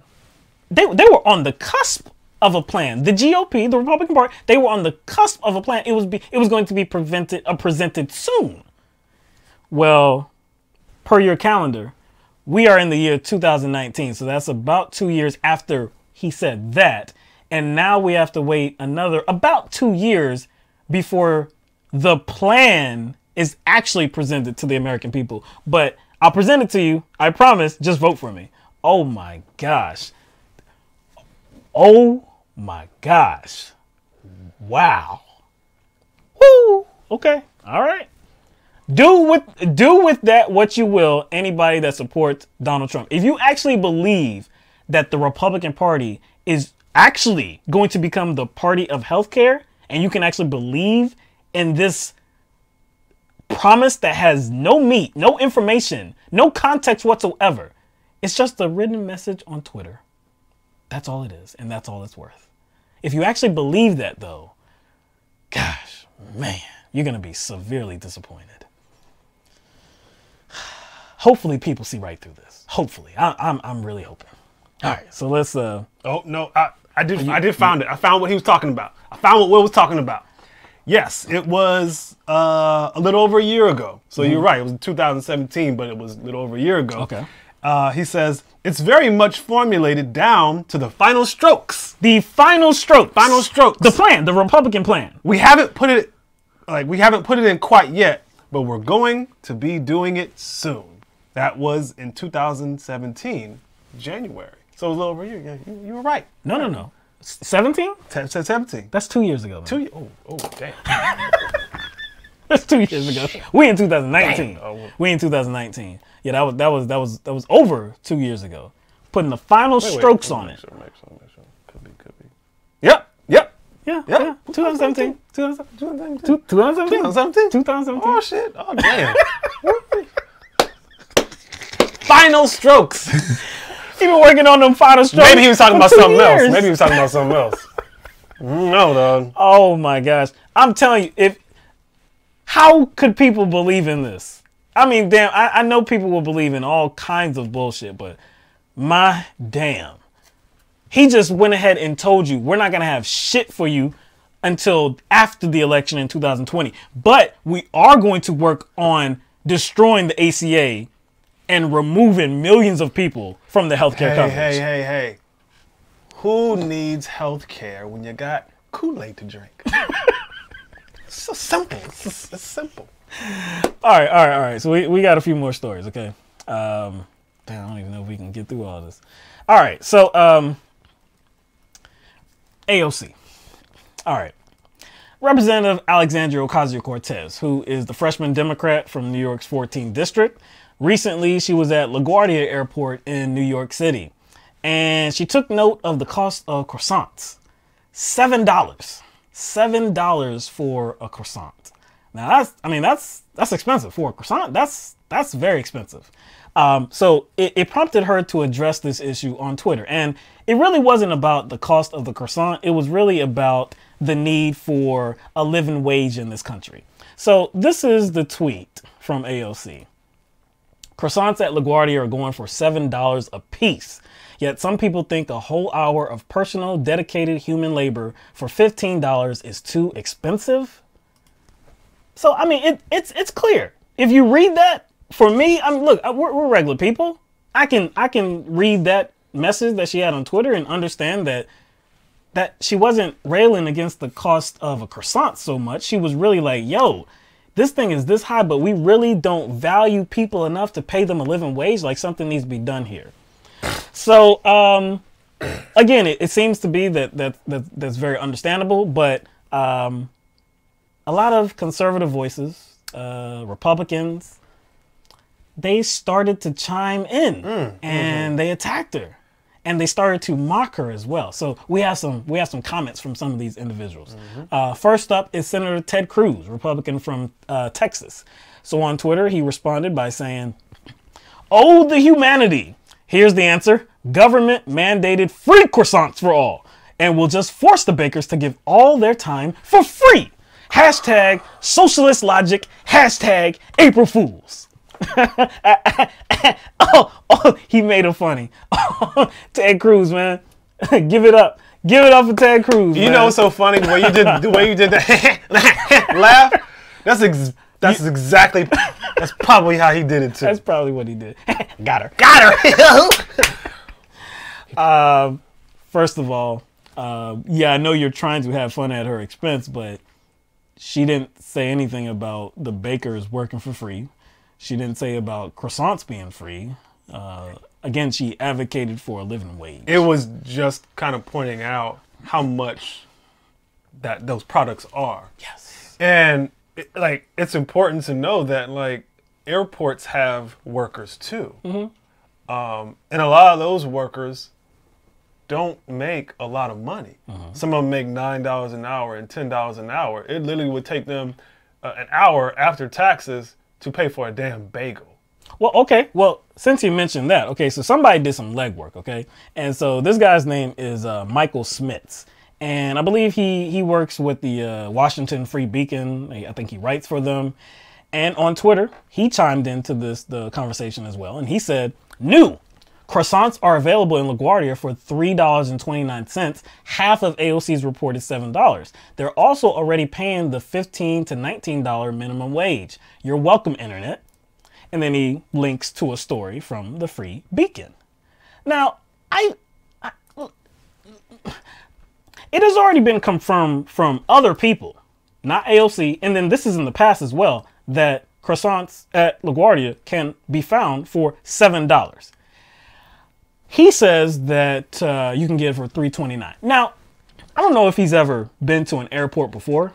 They were on the cusp of a plan. The GOP, the Republican Party, they were on the cusp of a plan. It was going to be presented soon. Well, per your calendar, we are in the year 2019, so that's about 2 years after he said that. And now we have to wait another about 2 years before the plan is actually presented to the American people. But I'll present it to you. I promise. Just vote for me. Oh my gosh. Oh my gosh. Wow. Woo. Okay. All right. Do with that what you will, anybody that supports Donald Trump. If you actually believe that the Republican Party is actually going to become the party of healthcare, and you can actually believe in this promise that has no meat, no information, no context whatsoever. It's just a written message on Twitter. That's all it is, and that's all it's worth. If you actually believe that, though, gosh, man, you're going to be severely disappointed. Hopefully people see right through this. Hopefully. I'm really hoping. All right, so let's Oh no, I did find it. I found what he was talking about. I found what Will was talking about. Yes, it was a little over a year ago. So you're right. It was 2017, but it was a little over a year ago. Okay. He says it's very much formulated down to the final strokes. The final strokes. Final strokes. The plan, the Republican plan. We haven't put it in quite yet, but we're going to be doing it soon. That was in 2017, January. So it was a little over a year. Yeah, you were right. No. 17? 17. That's 2 years ago. 2 years. Oh, damn. That's 2 years ago. We in 2019. We in 2019. Yeah, that was over 2 years ago. Putting the final strokes on it. Make sure. Could be. Yep. Yeah. 2017. 2017. Oh shit. Oh damn. Final strokes. He been working on them final strokes. Maybe he was talking about something else. No, dog. Oh my gosh. I'm telling you, how could people believe in this? I mean, damn, I know people will believe in all kinds of bullshit, but my damn. He just went ahead and told you we're not going to have shit for you until after the election in 2020. But we are going to work on destroying the ACA and removing millions of people from the healthcare coverage. Hey. Who needs healthcare when you got Kool-Aid to drink? It's so simple. It's simple. All right. So we got a few more stories, okay? Damn, I don't even know if we can get through all this. All right, so AOC. All right. Representative Alexandria Ocasio-Cortez, who is the freshman Democrat from New York's 14th District. Recently, she was at LaGuardia Airport in New York City, and she took note of the cost of croissants. $7. $7 for a croissant. Now, that's expensive for a croissant. That's very expensive. So it prompted her to address this issue on Twitter. And it really wasn't about the cost of the croissant. It was really about the need for a living wage in this country. So this is the tweet from AOC. Croissants at LaGuardia are going for $7 a piece. Yet some people think a whole hour of personal, dedicated human labor for $15 is too expensive. So, I mean, it's clear. If you read that, for me, look, we're regular people. I can read that message that she had on Twitter and understand that she wasn't railing against the cost of a croissant so much. She was really like, yo, this thing is this high, but we really don't value people enough to pay them a living wage. Like, something needs to be done here. So, again, it seems to be that's very understandable, but a lot of conservative voices, Republicans, they started to chime in and they attacked her and they started to mock her as well. So we have some comments from some of these individuals. First up is Senator Ted Cruz, Republican from Texas. So on Twitter, he responded by saying, "Oh, the humanity. Here's the answer. Government mandated free croissants for all and will just force the bakers to give all their time for free. Hashtag socialist logic. Hashtag April Fools." oh, he made it funny. Ted Cruz, man. Give it up. Give it up for Ted Cruz, man. You know what's so funny? The way you did that laugh? That's probably how he did it too. That's probably what he did. Got her. First of all, yeah, I know you're trying to have fun at her expense, but she didn't say anything about the bakers working for free. She didn't say about croissants being free. Again, she advocated for a living wage. It was just kind of pointing out how much that those products are. Yes. And it's important to know that airports have workers too. And a lot of those workers don't make a lot of money. Some of them make $9 an hour and $10 an hour. It literally would take them an hour after taxes to pay for a damn bagel. Well, okay. Well, since you mentioned that, okay, so somebody did some legwork, okay? And so this guy's name is Michael Smits. And I believe he works with the Washington Free Beacon. I think he writes for them. And on Twitter, he chimed into the conversation as well. And he said, "New croissants are available in LaGuardia for $3.29, half of AOC's reported $7. They're also already paying the $15 to $19 minimum wage. You're welcome, Internet." And then he links to a story from the Free Beacon. Now, it has already been confirmed from other people, not AOC, and then this is in the past as well, that croissants at LaGuardia can be found for $7. He says that you can get it for $3.29. Now, I don't know if he's ever been to an airport before.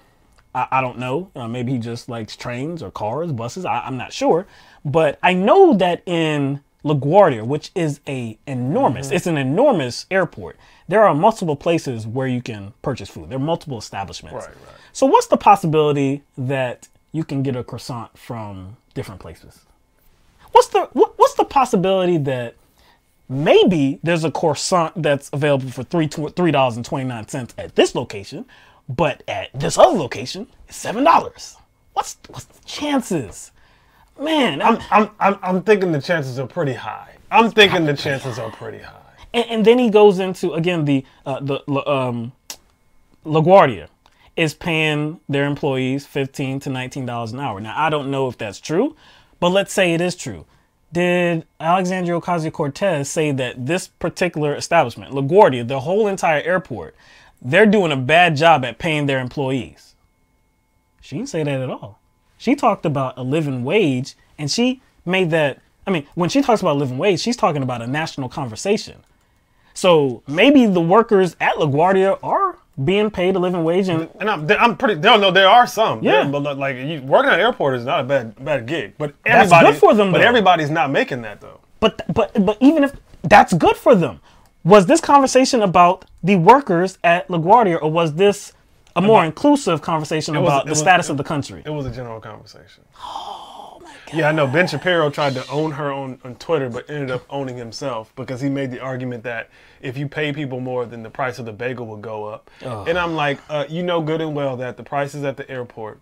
I don't know. Maybe he just likes trains or cars, buses. I'm not sure. But I know that in LaGuardia, which is it's an enormous airport, there are multiple places where you can purchase food. There are multiple establishments. Right. So what's the possibility that you can get a croissant from different places? What's the possibility that maybe there's a croissant that's available for $3.29 at this location, but at this other location, it's $7. What's the chances? Man, I'm thinking the chances are pretty high. I'm thinking the chances are pretty high. And then he goes into, again, the LaGuardia is paying their employees $15 to $19 an hour. Now, I don't know if that's true, but let's say it is true. Did Alexandria Ocasio-Cortez say that this particular establishment, LaGuardia, the whole entire airport, they're doing a bad job at paying their employees? She didn't say that at all. She talked about a living wage, and she made that, when she talks about living wage, she's talking about a national conversation. So maybe the workers at LaGuardia are being paid a living wage, and I'm pretty. No, there are some. Yeah, but like working at an airport is not a bad gig. But that's good for them. But everybody's not making that though. But even if that's good for them, was this conversation about the workers at LaGuardia, or was this a more inclusive conversation about the status of the country? It was a general conversation. Oh my God. Yeah, I know. Ben Shapiro tried to own her on Twitter, but ended up owning himself because he made the argument that if you pay people more, then the price of the bagel will go up. Oh. And I'm like, you know good and well that the prices at the airport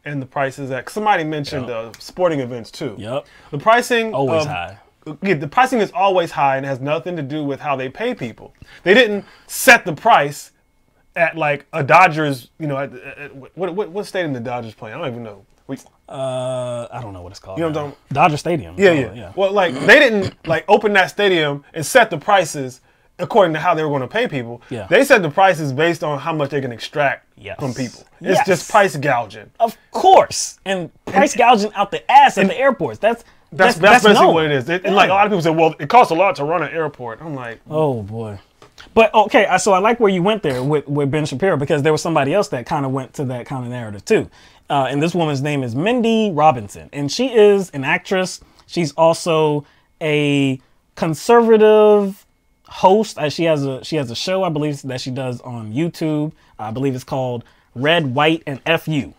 and the prices at, somebody mentioned sporting events too. Yep. The pricing always high. Yeah, the pricing is always high and has nothing to do with how they pay people. They didn't set the price at like a Dodgers, what stadium the Dodgers play? I don't even know. I don't know what it's called. You know what I'm talking about? Dodger Stadium. Yeah. Well, like they didn't like open that stadium and set the prices according to how they were going to pay people. Yeah. They set the prices based on how much they can extract from people. It's just price gouging. Of course. And price gouging out the ass at the airports. That's basically what it is. And like a lot of people say, well, it costs a lot to run an airport. I'm like, oh boy. But okay, so I like where you went there with Ben Shapiro, because there was somebody else that kind of went to that kind of narrative too. And this woman's name is Mindy Robinson, and she is an actress. She's also a conservative host. She has a show, I believe, that she does on YouTube. I believe it's called Red, White, and FU.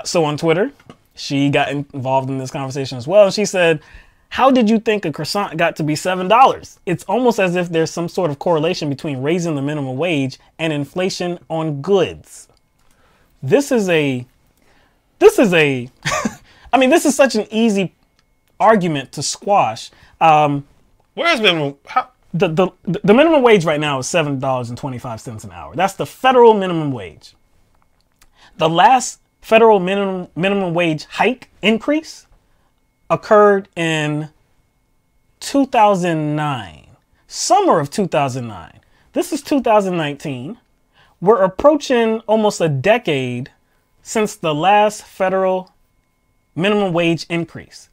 So on Twitter, she got involved in this conversation as well. And she said, "How did you think a croissant got to be $7? It's almost as if there's some sort of correlation between raising the minimum wage and inflation on goods." This is this is such an easy argument to squash. Where's minimum? The minimum wage right now is $7.25 an hour. That's the federal minimum wage. The last federal minimum wage hike increase occurred in 2009, summer of 2009. This is 2019. We're approaching almost a decade since the last federal minimum wage increase.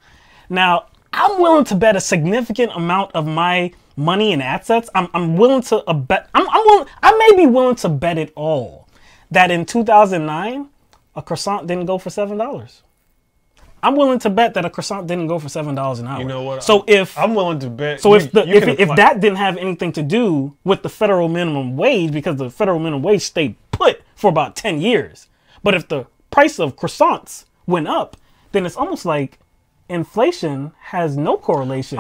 Now, I'm willing to bet a significant amount of my money and assets. I'm willing to bet. I may be willing to bet it all that in 2009, a croissant didn't go for $7. I'm willing to bet that a croissant didn't go for $7 an hour. You know what? So I'm willing to bet. So if that didn't have anything to do with the federal minimum wage, because the federal minimum wage stayed put for about 10 years, but if the price of croissants went up, then it's almost like inflation has no correlation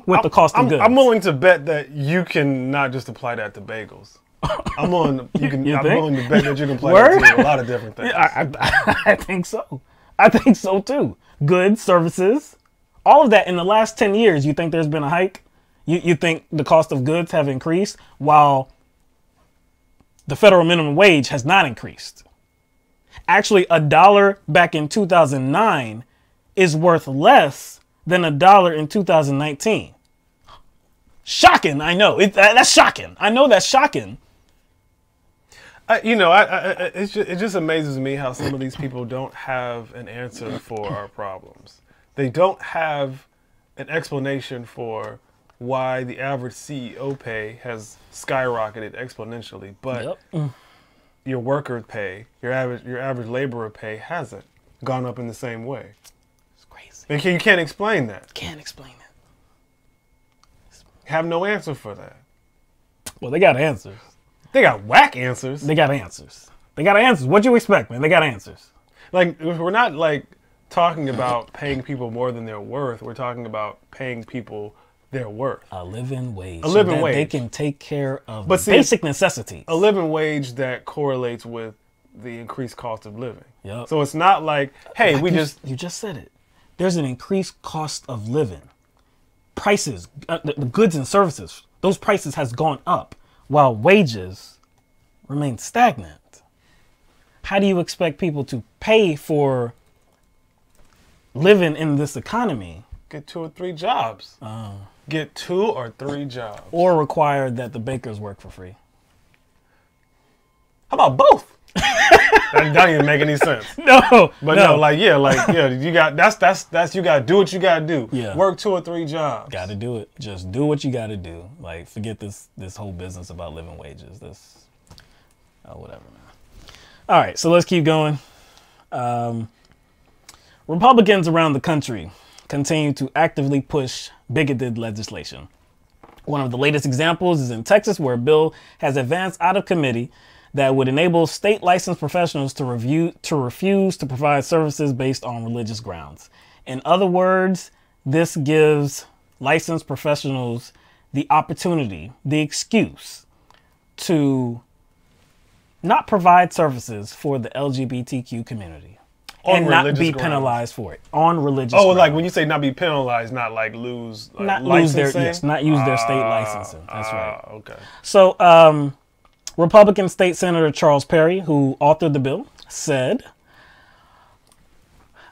with the cost of goods. I'm willing to bet that you can not just apply that to bagels. I'm willing to bet that you can apply that to a lot of different things. I think so. I think so too. Goods, services, all of that in the last 10 years. You think there's been a hike? You think the cost of goods have increased while the federal minimum wage has not increased? Actually, $1 back in 2009 is worth less than $1 in 2019. Shocking, I know. That's shocking. I know that's shocking. It just amazes me how some of these people don't have an answer for our problems. They don't have an explanation for why the average CEO pay has skyrocketed exponentially, but your worker pay, your average laborer pay hasn't gone up in the same way. It's crazy. And you can't explain that. Can't explain it. Have no answer for that. Well, they got answers. They got whack answers. They got answers. They got answers. What you expect, man? They got answers. Like, we're not like talking about paying people more than their worth. We're talking about paying people their worth. A living wage. A living so that wage. They can take care of But see, basic necessities. A living wage that correlates with the increased cost of living. Yep. So it's not like, hey, you just said it. There's an increased cost of living. Prices, the goods and services, those prices has gone up while wages remain stagnant. How do you expect people to pay for living in this economy? Get 2 or 3 jobs. Get 2 or 3 jobs. Or require that the bakers work for free. How about both? That doesn't even make any sense. No. You got that's you got to do what you got to do. Yeah. Work 2 or 3 jobs. Got to do it. Just do what you got to do. Like, forget this whole business about living wages. Whatever, man. All right, so let's keep going. Republicans around the country continue to actively push bigoted legislation. One of the latest examples is in Texas, where a bill has advanced out of committee that would enable state licensed professionals to refuse to provide services based on religious grounds. In other words, this gives licensed professionals the opportunity, the excuse to not provide services for the LGBTQ community and not be penalized for it on religious grounds. Like when you say not be penalized, not like lose not licensing? not use their state licensing. That's right. Okay. So Republican State Senator Charles Perry, who authored the bill, said,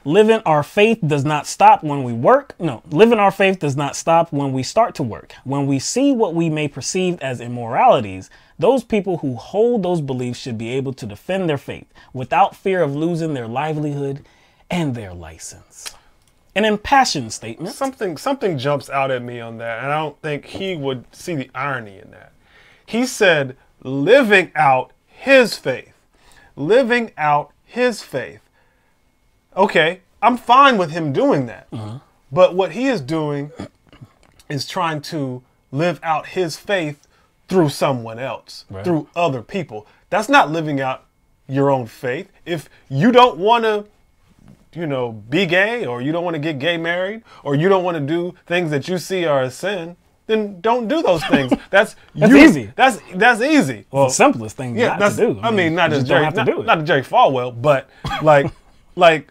living our faith does not stop when we work. No, living our faith does not stop when we start to work. When we see what we may perceive as immoralities, those people who hold those beliefs should be able to defend their faith without fear of losing their livelihood and their license. An impassioned statement. Something jumps out at me on that, and I don't think he would see the irony in that. He said, living out his faith. Living out his faith. Okay, I'm fine with him doing that. But what he is doing is trying to live out his faith through someone else, through other people. That's not living out your own faith. If you don't want to, be gay, or you don't want to get gay married, or you don't want to do things that you see are a sin, then don't do those things. That's easy. That's easy. Well, the simplest thing not to do. I mean, not just Jerry Falwell, but like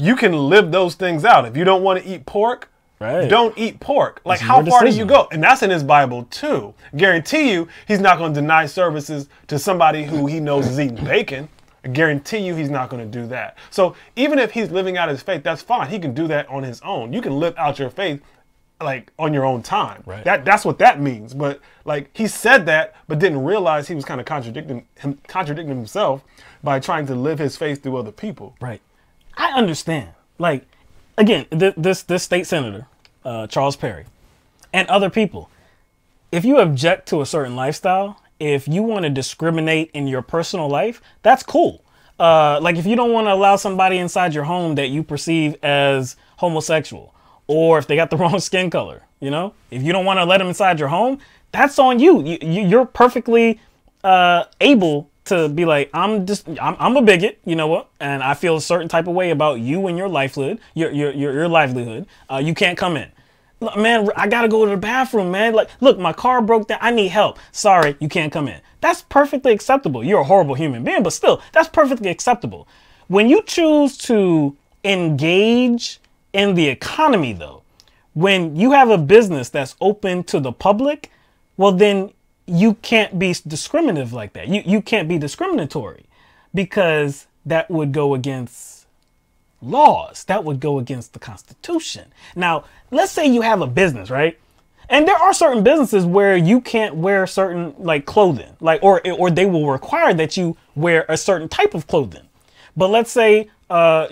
you can live those things out. If you don't want to eat pork, don't eat pork. Like, how far do you go? And that's in his Bible too. Guarantee you, he's not going to deny services to somebody who he knows is eating bacon. I guarantee you he's not going to do that. So even if he's living out his faith, that's fine. He can do that on his own. You can live out your faith like on your own time. That's what that means. But like, he said that, but didn't realize he was kind of contradicting himself by trying to live his faith through other people. Right. I understand. Like, again, this state senator, Charles Perry, and other people, if you object to a certain lifestyle, if you want to discriminate in your personal life, that's cool. Like, if you don't want to allow somebody inside your home that you perceive as homosexual, or if they got the wrong skin color, if you don't want to let them inside your home, that's on you. You're perfectly able to be like, I'm a bigot, you know what? And I feel a certain type of way about you and your livelihood, your livelihood. You can't come in. Look, man, I gotta go to the bathroom, man. Like, look, my car broke down. I need help. Sorry, you can't come in. That's perfectly acceptable. You're a horrible human being, but still, that's perfectly acceptable. When you choose to engage in the economy, though, when you have a business that's open to the public, well, then you can't be discriminative like that. You can't be discriminatory, because that would go against laws. That would go against the Constitution. Now, let's say you have a business, right? And there are certain businesses where you can't wear certain like clothing, like or they will require that you wear a certain type of clothing. But let's say a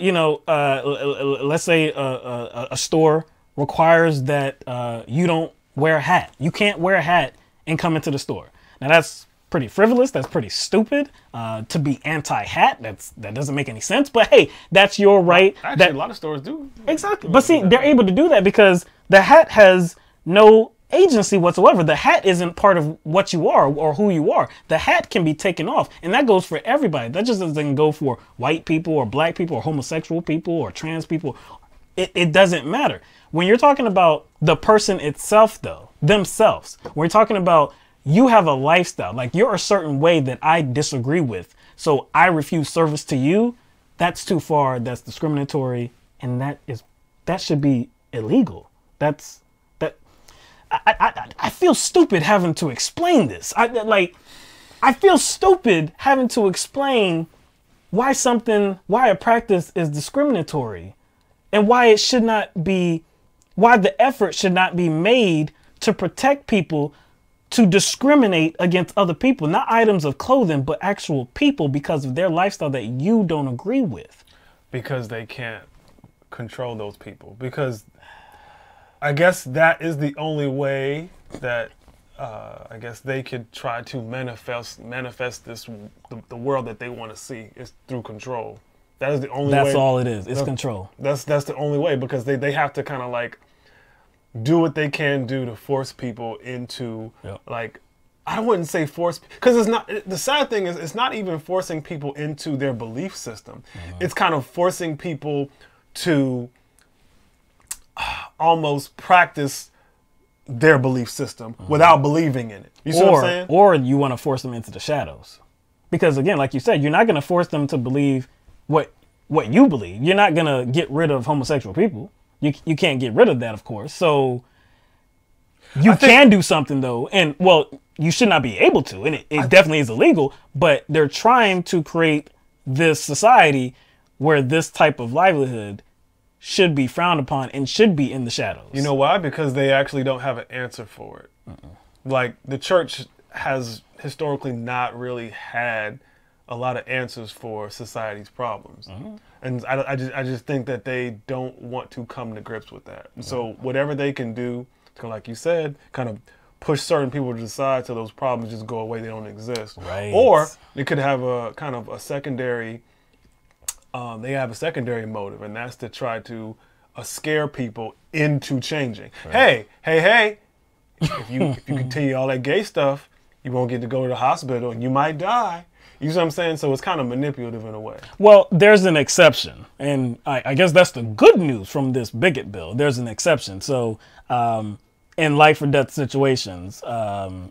store requires that you don't wear a hat. You can't wear a hat and come into the store. Now that's pretty frivolous. That's pretty stupid. To be anti-hat, that doesn't make any sense. But hey, that's your right. Actually, a lot of stores do. Exactly. But see, they're able to do that because the hat has no agency whatsoever. The hat isn't part of what you are or who you are. The hat can be taken off, and that goes for everybody. That just doesn't go for white people or black people or homosexual people or trans people. It doesn't matter. When you're talking about the person itself, though, themselves, when you're talking about you have a lifestyle, like you're a certain way that I disagree with, so I refuse service to you, that's too far, that's discriminatory, and that should be illegal. I feel stupid having to explain this. I feel stupid having to explain why a practice is discriminatory and why the effort should not be made to protect people, to discriminate against other people, not items of clothing, but actual people because of their lifestyle that you don't agree with. Because they can't control those people. Because I guess that is the only way that I guess they could try to manifest the world that they want to see is through control. That is the only way. That's all it is. It's control. That's the only way, because they have to kind of like do what they can do to force people into like, I wouldn't say force, because it's not, the sad thing is it's not even forcing people into their belief system. It's kind of forcing people to almost practice their belief system without believing in it. You see what I'm saying? Or you want to force them into the shadows. Because again, like you said, you're not going to force them to believe what you believe. You're not going to get rid of homosexual people. You can't get rid of that, of course. So you can do something, though. And, well, you should not be able to. And it definitely is illegal. But they're trying to create this society where this type of livelihood should be frowned upon and should be in the shadows. You know why? Because they actually don't have an answer for it. Like, the church has historically not really had a lot of answers for society's problems. And I just think that they don't want to come to grips with that. So whatever they can do to, like you said, kind of push certain people to the side so those problems just go away, they don't exist. Right. Or they could have a kind of a secondary, they have a secondary motive, and that's to try to scare people into changing. Right. Hey, if you continue all that gay stuff, you won't get to go to the hospital and you might die. You see what I'm saying? So it's kind of manipulative in a way. Well, there's an exception. And I guess that's the good news from this bigot bill. There's an exception. So in life or death situations,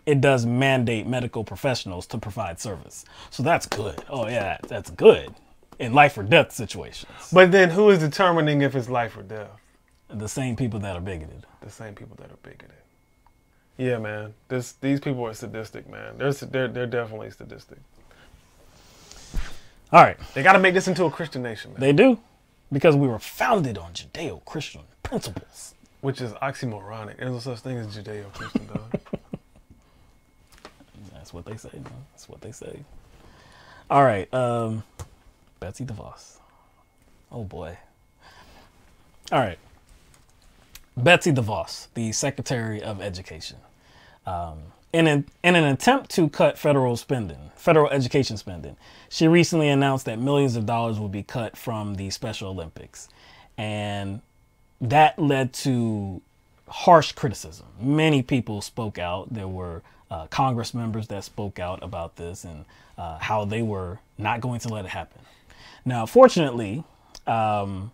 it does mandate medical professionals to provide service. So that's good. Oh, yeah, that's good in life or death situations. But then who is determining if it's life or death? The same people that are bigoted. The same people that are bigoted. Yeah, man. These people are sadistic, man. They're definitely sadistic. All right. They got to make this into a Christian nation, man. They do. Because we were founded on Judeo-Christian principles. Which is oxymoronic. There's no such thing as Judeo-Christian, dog. That's what they say, man. That's what they say. All right. Betsy DeVos. Oh, boy. All right. Betsy DeVos, the Secretary of Education. In an attempt to cut federal education spending, she recently announced that millions of dollars will be cut from the Special Olympics. And that led to harsh criticism. Many people spoke out. There were Congress members that spoke out about this and how they were not going to let it happen. Now, fortunately, well,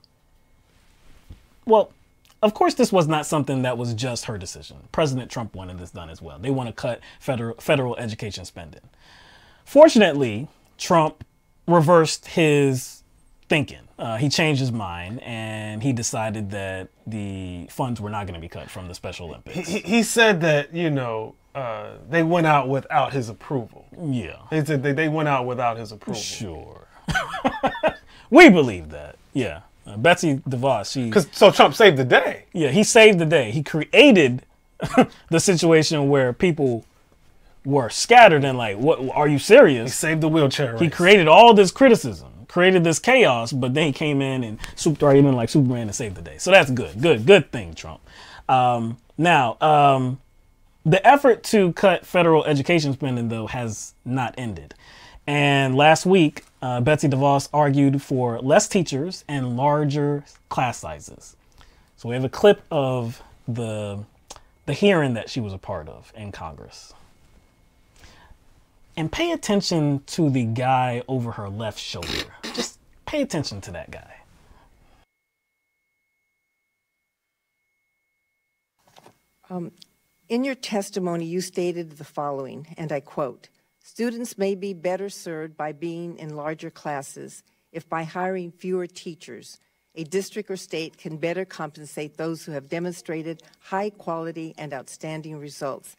of course, this was not something that was just her decision. President Trump wanted this done as well. They want to cut federal education spending. Fortunately, Trump reversed his thinking. He changed his mind and he decided that the funds were not going to be cut from the Special Olympics. He said that, they went out without his approval. Yeah. He said they went out without his approval. Sure. We believe that. Yeah. Betsy DeVos, so Trump saved the day. Yeah, he saved the day. He created the situation where people were scattered and like, what, are you serious? He saved the wheelchair race. He created all this criticism, created this chaos, but then he came in and swooped right in like Superman and saved the day. So that's good. Good thing, Trump. Now, the effort to cut federal education spending, though, has not ended. And last week, Betsy DeVos argued for less teachers and larger class sizes. So we have a clip of the hearing that she was a part of in Congress. And pay attention to the guy over her left shoulder. Just pay attention to that guy. In your testimony, you stated the following, and I quote, "Students may be better served by being in larger classes if by hiring fewer teachers, a district or state can better compensate those who have demonstrated high quality and outstanding results."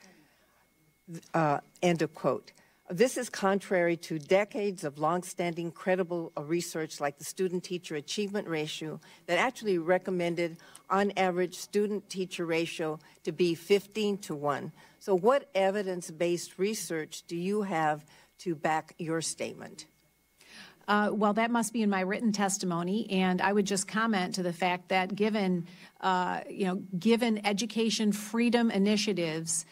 End of quote. This is contrary to decades of longstanding credible research like the student-teacher achievement ratio that actually recommended on average student-teacher ratio to be 15-1. So what evidence-based research do you have to back your statement? Well, that must be in my written testimony, and I would just comment to the fact that given education freedom initiatives,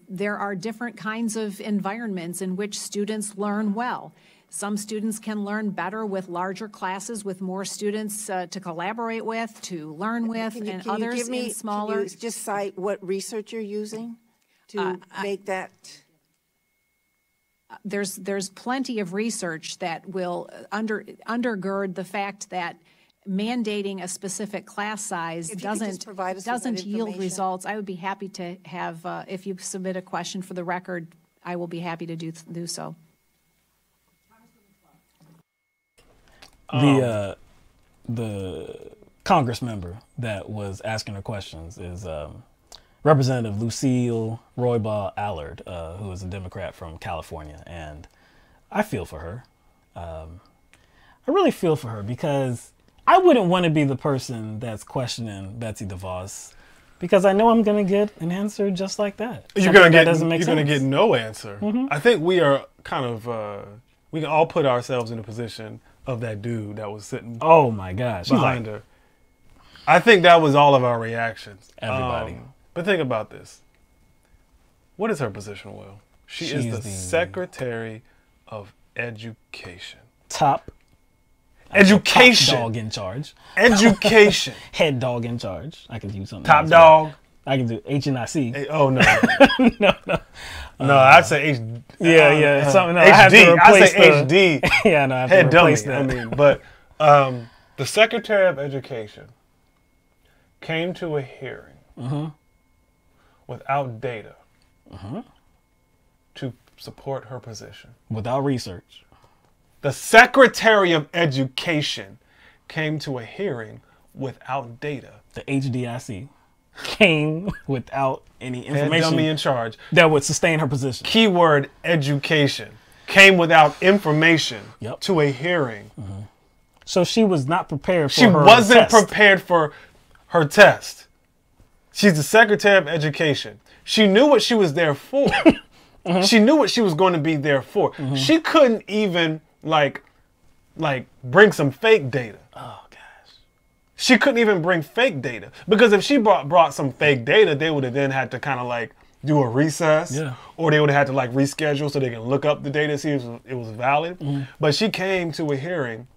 there are different kinds of environments in which students learn well. Some students can learn better with larger classes, with more students to collaborate with, to learn with, and others in smaller. Can you just cite what research you're using to make that? There's plenty of research that will undergird the fact that mandating a specific class size doesn't yield results. I would be happy to have, if you submit a question for the record, I will be happy to do so. The Congress member that was asking her questions is Representative Lucille Roybal Allard, who is a Democrat from California, and I feel for her. I really feel for her because I wouldn't want to be the person that's questioning Betsy DeVos because I know I'm going to get an answer just like that. You're going to get no answer. Mm-hmm. I think we are kind of, we can all put ourselves in a position of that dude that was sitting oh my gosh, behind her. I think that was all of our reactions. Everybody. But think about this. What is her position, Will? She is the Secretary of Education. Education. Top dog in charge. Education. Head dog in charge. I could use something. Top dog. I can do HNIC. Oh no. No, I'd say H. Yeah. Something else. HD. I say HD. Yeah, no, I have head to replace dummy. that. I mean, but the Secretary of Education came to a hearing without data to support her position. Without research. The Secretary of Education came to a hearing without data. The HDIC came without any information. Head dummy in charge. That would sustain her position. Keyword education. Came without information to a hearing. So she was not prepared for her test. She wasn't prepared for her test. She's the Secretary of Education. She knew what she was there for. She knew what she was going to be there for. She couldn't even like bring some fake data. Oh gosh. She couldn't even bring fake data because if she brought some fake data, they would have then had to kind of like do a recess, or they would have had to like reschedule so they can look up the data, see if it was valid. But she came to a hearing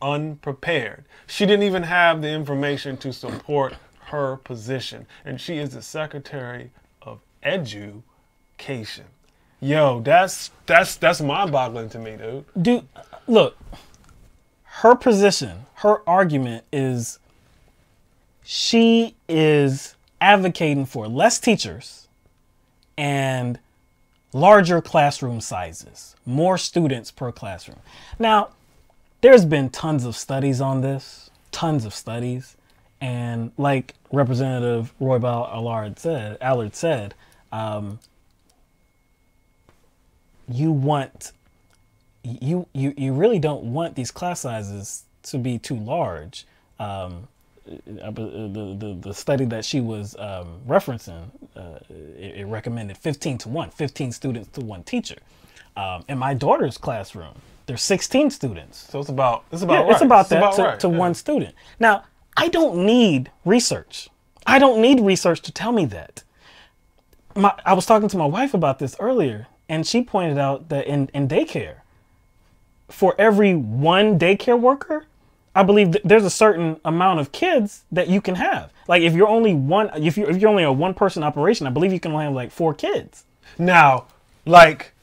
unprepared. She didn't even have the information to support her position, and she is the Secretary of Education. Yo, that's mind-boggling to me, dude. Dude, look, her position, her argument is she is advocating for less teachers and larger classroom sizes, more students per classroom. Now, there's been tons of studies on this, tons of studies, and like Representative Roybal Allard said, you really don't want these class sizes to be too large. the study that she was referencing, it recommended 15 to 1, 15 students to 1 teacher. In my daughter's classroom, there's 16 students. So it's about yeah, right. It's about it's that about to 1 student. Now, I don't need research. I don't need research to tell me that. I was talking to my wife about this earlier, and she pointed out that in daycare, for every 1 daycare worker, I believe there's a certain amount of kids that you can have. Like if you're only if you're only a 1-person operation, I believe you can only have like 4 kids. Now, like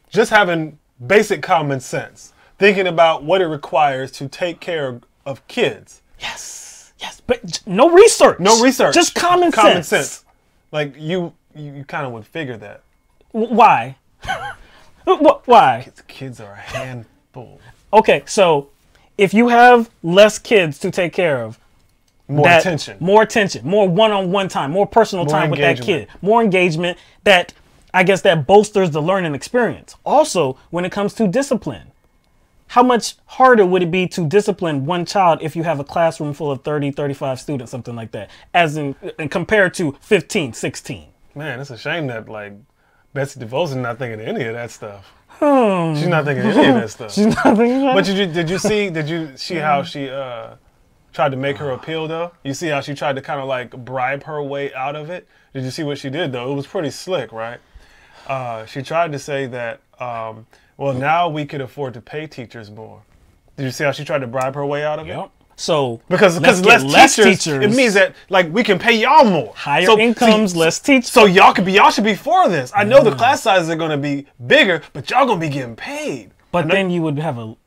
just having basic common sense, thinking about what it requires to take care of kids. Yes, but no research. No research. Just common sense. Like you kind of would figure that. Why? Why? Kids are a handful. Okay, so if you have less kids to take care of, more attention, more one-on-one time, more personal time with that kid, more engagement, that I guess that bolsters the learning experience. Also, when it comes to discipline, how much harder would it be to discipline 1 child if you have a classroom full of 30, 35 students, something like that, as in compared to 15, 16? Man, it's a shame that like Betsy DeVos is not thinking of any of that stuff. She's not thinking of any of that stuff. She's not thinking of But did you see how she tried to make her appeal though? You see how she tried to kind of like bribe her way out of it? Did you see what she did though? It was pretty slick, right? She tried to say that, well, now we could afford to pay teachers more. Did you see how she tried to bribe her way out of it? So because less teachers, it means that like we can pay y'all more. Higher incomes, less teachers. So y'all should be for this. I know the class sizes are going to be bigger, but y'all going to be getting paid. But then you would have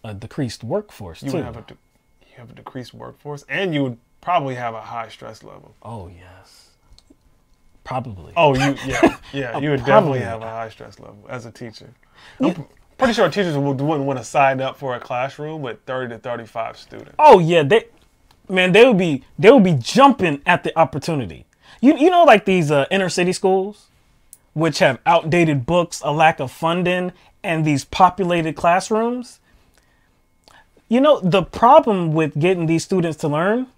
a decreased workforce too. You have a decreased workforce, and you would probably have a high stress level. Oh yes, probably. Oh yeah. You would definitely have a high stress level as a teacher. I'm pretty sure teachers wouldn't want to sign up for a classroom with 30 to 35 students. Oh yeah, they would be jumping at the opportunity. You know, like these inner city schools, which have outdated books, a lack of funding, and these populated classrooms. You know, the problem with getting these students to learn,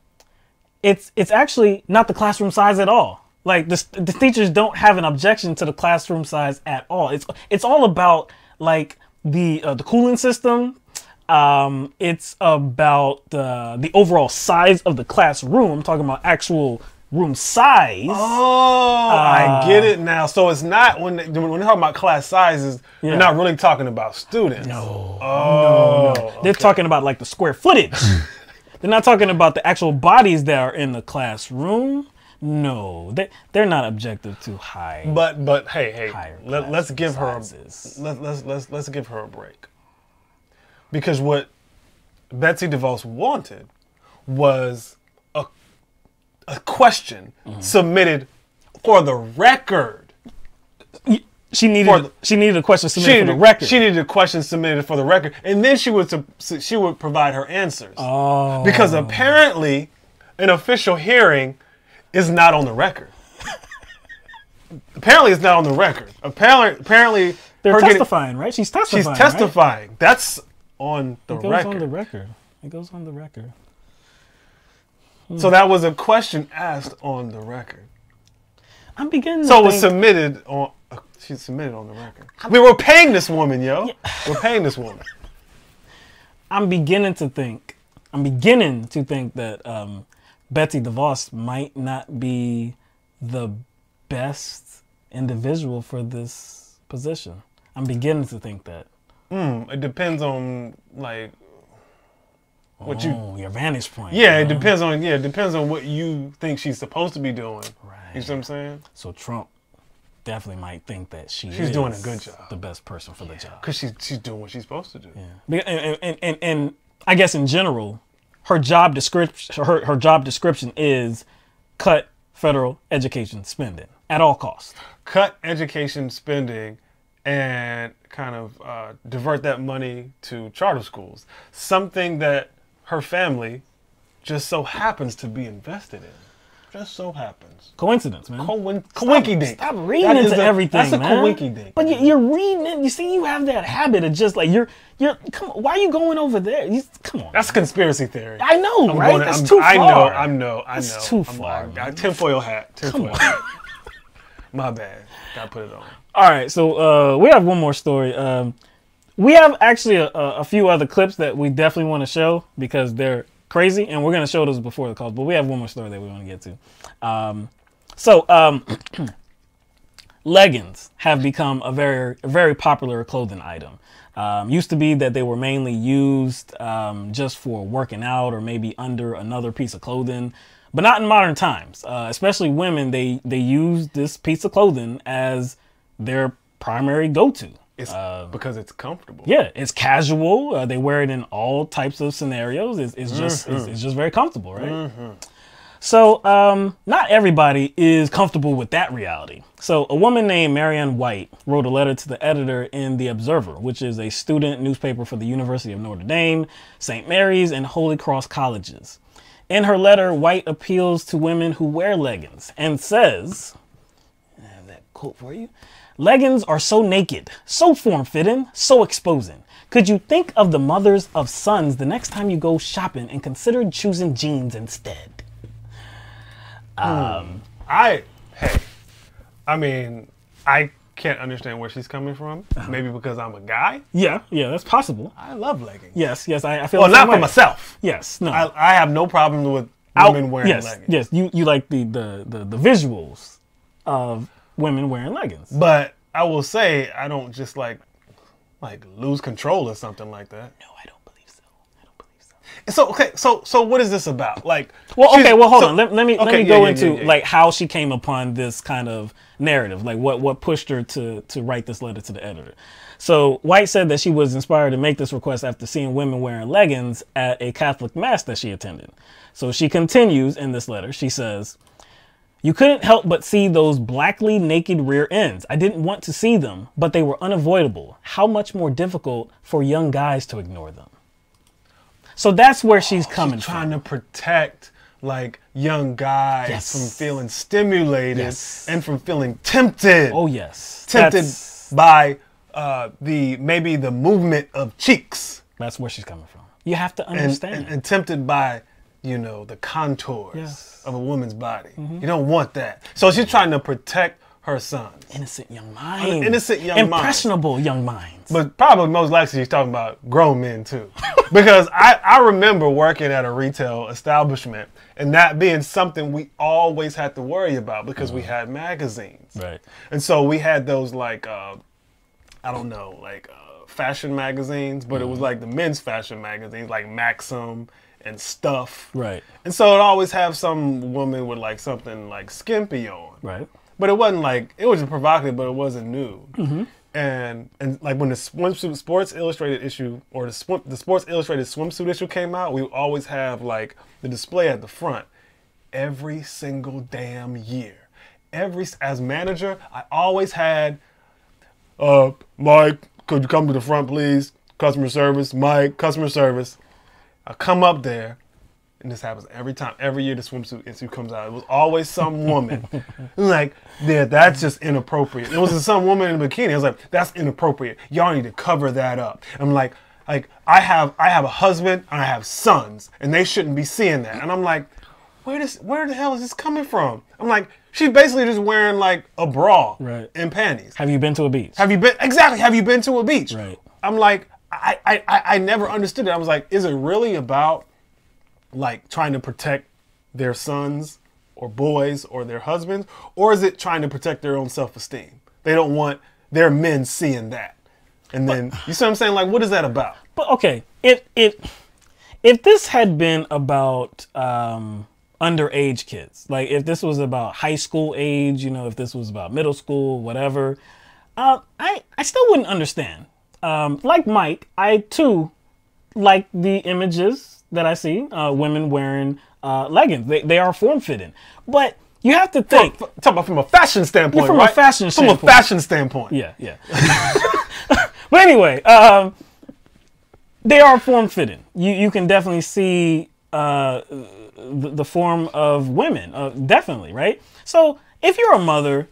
it's actually not the classroom size at all. Like the teachers don't have an objection to the classroom size at all. It's all about like the cooling system. It's about the overall size of the classroom. I'm talking about actual room size. Oh, I get it now. So it's not when they're talking about class sizes, they're not really talking about students. No. Oh, no. They're talking about like the square footage. They're not talking about the actual bodies that are in the classroom. No, they're not objective to high. But hey, let's give her let's give her a break. Because what Betsy DeVos wanted was a question submitted for the record. She needed a question submitted for the record. She needed a question submitted for the record, and then she would provide her answers. Oh, because apparently, an official hearing is not on the record. Apparently, it's not on the record. Apparently, they're testifying, right? She's testifying. She's testifying. Right? That's on the record. It goes on the record. It goes on the record. So that was a question asked on the record. I'm beginning. So it was submitted on. She submitted on the record. We're paying this woman, yo. Yeah. We're paying this woman. I'm beginning to think that Betsy DeVos might not be the best individual for this position. I'm beginning to think that. It depends on like what your vantage point. Yeah, it depends on what you think she's supposed to be doing. Right. You see what I'm saying? So Trump definitely might think that she's doing a good job, the best person for the job, because she's doing what she's supposed to do. Yeah, and I guess in general, her job description is cut federal education spending at all costs. Cut education spending and kind of divert that money to charter schools, something that her family just so happens to be invested in. just so happens. Coincidence, man. Coinky dink. Stop reading into everything, that's man. That's a coinky dink. But you're reading it. You see, you have that habit of just like you're. Come on, why are you going over there? Come on. That's conspiracy theory. I know, right? That's too far. I know. That's too far. Tinfoil hat. Tinfoil hat. My bad. Gotta put it on. All right, so we have one more story. We have actually a few other clips that we definitely want to show because they're crazy, and we're going to show those before the calls, but we have one more story that we want to get to. Leggings have become a very popular clothing item. Used to be that they were mainly used just for working out or maybe under another piece of clothing, but not in modern times. Especially women, they use this piece of clothing as their primary go-to. It's because it's comfortable. Yeah, it's casual. They wear it in all types of scenarios. It's just very comfortable, right? Mm-hmm. So not everybody is comfortable with that reality. So a woman named Marianne White wrote a letter to the editor in The Observer, which is a student newspaper for the University of Notre Dame, St. Mary's, and Holy Cross colleges. In her letter, White appeals to women who wear leggings and says, I have that quote for you. Leggings are so naked, so form-fitting, so exposing. Could you think of the mothers of sons the next time you go shopping and consider choosing jeans instead? I can't understand where she's coming from. Maybe because I'm a guy. Yeah, that's possible. I love leggings. Yes, I feel. Well, not for myself. Yes, no. I have no problem with women wearing leggings. Yes, you like the visuals of women wearing leggings. But I will say I don't just like lose control or something like that. No, I don't believe so. So okay, so what is this about? Hold on. Let me go into how she came upon this kind of narrative, like what pushed her to write this letter to the editor. So White said that she was inspired to make this request after seeing women wearing leggings at a Catholic mass that she attended. So she continues in this letter. She says, "You couldn't help but see those blackly naked rear ends. I didn't want to see them, but they were unavoidable. How much more difficult for young guys to ignore them." So that's where she's coming from. Trying to protect young guys from feeling stimulated and from feeling tempted. Oh yes. Tempted by maybe the movement of cheeks. That's where she's coming from. You have to understand. And tempted by the contours of a woman's body. Mm-hmm. You don't want that. So she's trying to protect her sons. Innocent young minds. Impressionable young minds. But probably most likely she's talking about grown men too. Because I remember working at a retail establishment and that being something we always had to worry about because we had magazines. Right. And so we had those fashion magazines, but it was like the men's fashion magazines like Maxim and Stuff. Like And so it always have some woman with something skimpy on. Right. But it wasn't it was provocative, but it wasn't nude. Mm-hmm. And when the swimsuit Sports Illustrated issue or the Sports Illustrated swimsuit issue came out, we always have the display at the front every single damn year. As manager, I always had, Mike, could you come to the front, please? Customer service, Mike, customer service. I come up there. And this happens every time. Every year the swimsuit issue comes out. It was always some woman. That's just inappropriate. It was some woman in a bikini. I was like, that's inappropriate. Y'all need to cover that up. I'm like I have a husband and I have sons and they shouldn't be seeing that. And I'm like, where the hell is this coming from? I'm like, she's basically just wearing a bra and panties. Have you been to a beach? Have you been to a beach? Right. I'm like, I never understood it. I was like, is it really about trying to protect their sons or boys or their husbands, or is it trying to protect their own self-esteem? They don't want their men seeing that. And then, you see what I'm saying? What is that about? But okay, if this had been about underage kids, if this was about high school age, if this was about middle school, whatever, I still wouldn't understand. Like Mike, I too like the images that I see, women wearing leggings. They are form-fitting. But you have to think. Talk about from a fashion standpoint, From a fashion standpoint. Yeah. But anyway, they are form-fitting. You can definitely see the form of women, definitely, right? So if you're a mother,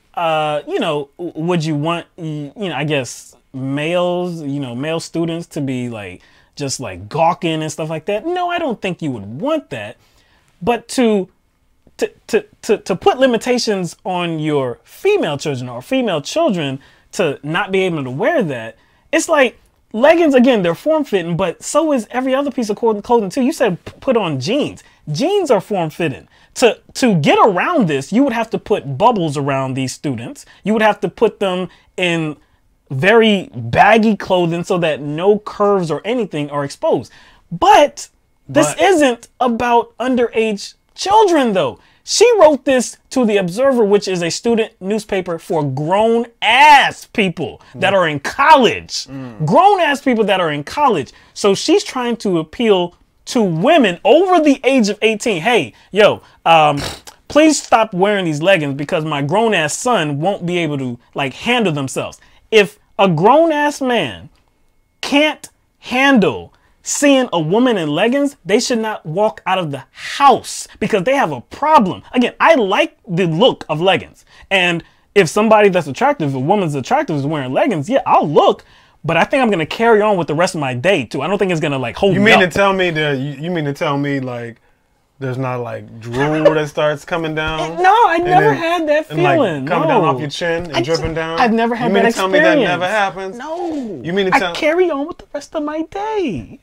would you want, I guess males, male students to be like just like gawking and stuff like that? No, I don't think you would want that. But to put limitations on your female children or female children to not be able to wear that, it's like leggings, again, they're form-fitting, but so is every other piece of clothing too. You said put on jeans. Jeans are form-fitting. To get around this, you would have to put bubbles around these students. You would have to put them in very baggy clothing so that no curves or anything are exposed. But this isn't about underage children, though. She wrote this to The Observer, which is a student newspaper for grown-ass people that are in college. Grown-ass people that are in college. So she's trying to appeal to women over the age of 18. Hey, please stop wearing these leggings because my grown-ass son won't be able to, handle themselves. If a grown-ass man can't handle seeing a woman in leggings, they should not walk out of the house because they have a problem. Again, I like the look of leggings. And if somebody that's attractive, a woman's attractive is wearing leggings, yeah, I'll look. But I think I'm going to carry on with the rest of my day, too. I don't think it's going to, hold me up. You mean to tell me, there's not, drool that starts coming down? No, I never had that feeling. And, coming down off your chin and dripping down? I've never had that experience. You mean to tell me that never happens? No. You mean to tell I carry on with the rest of my day.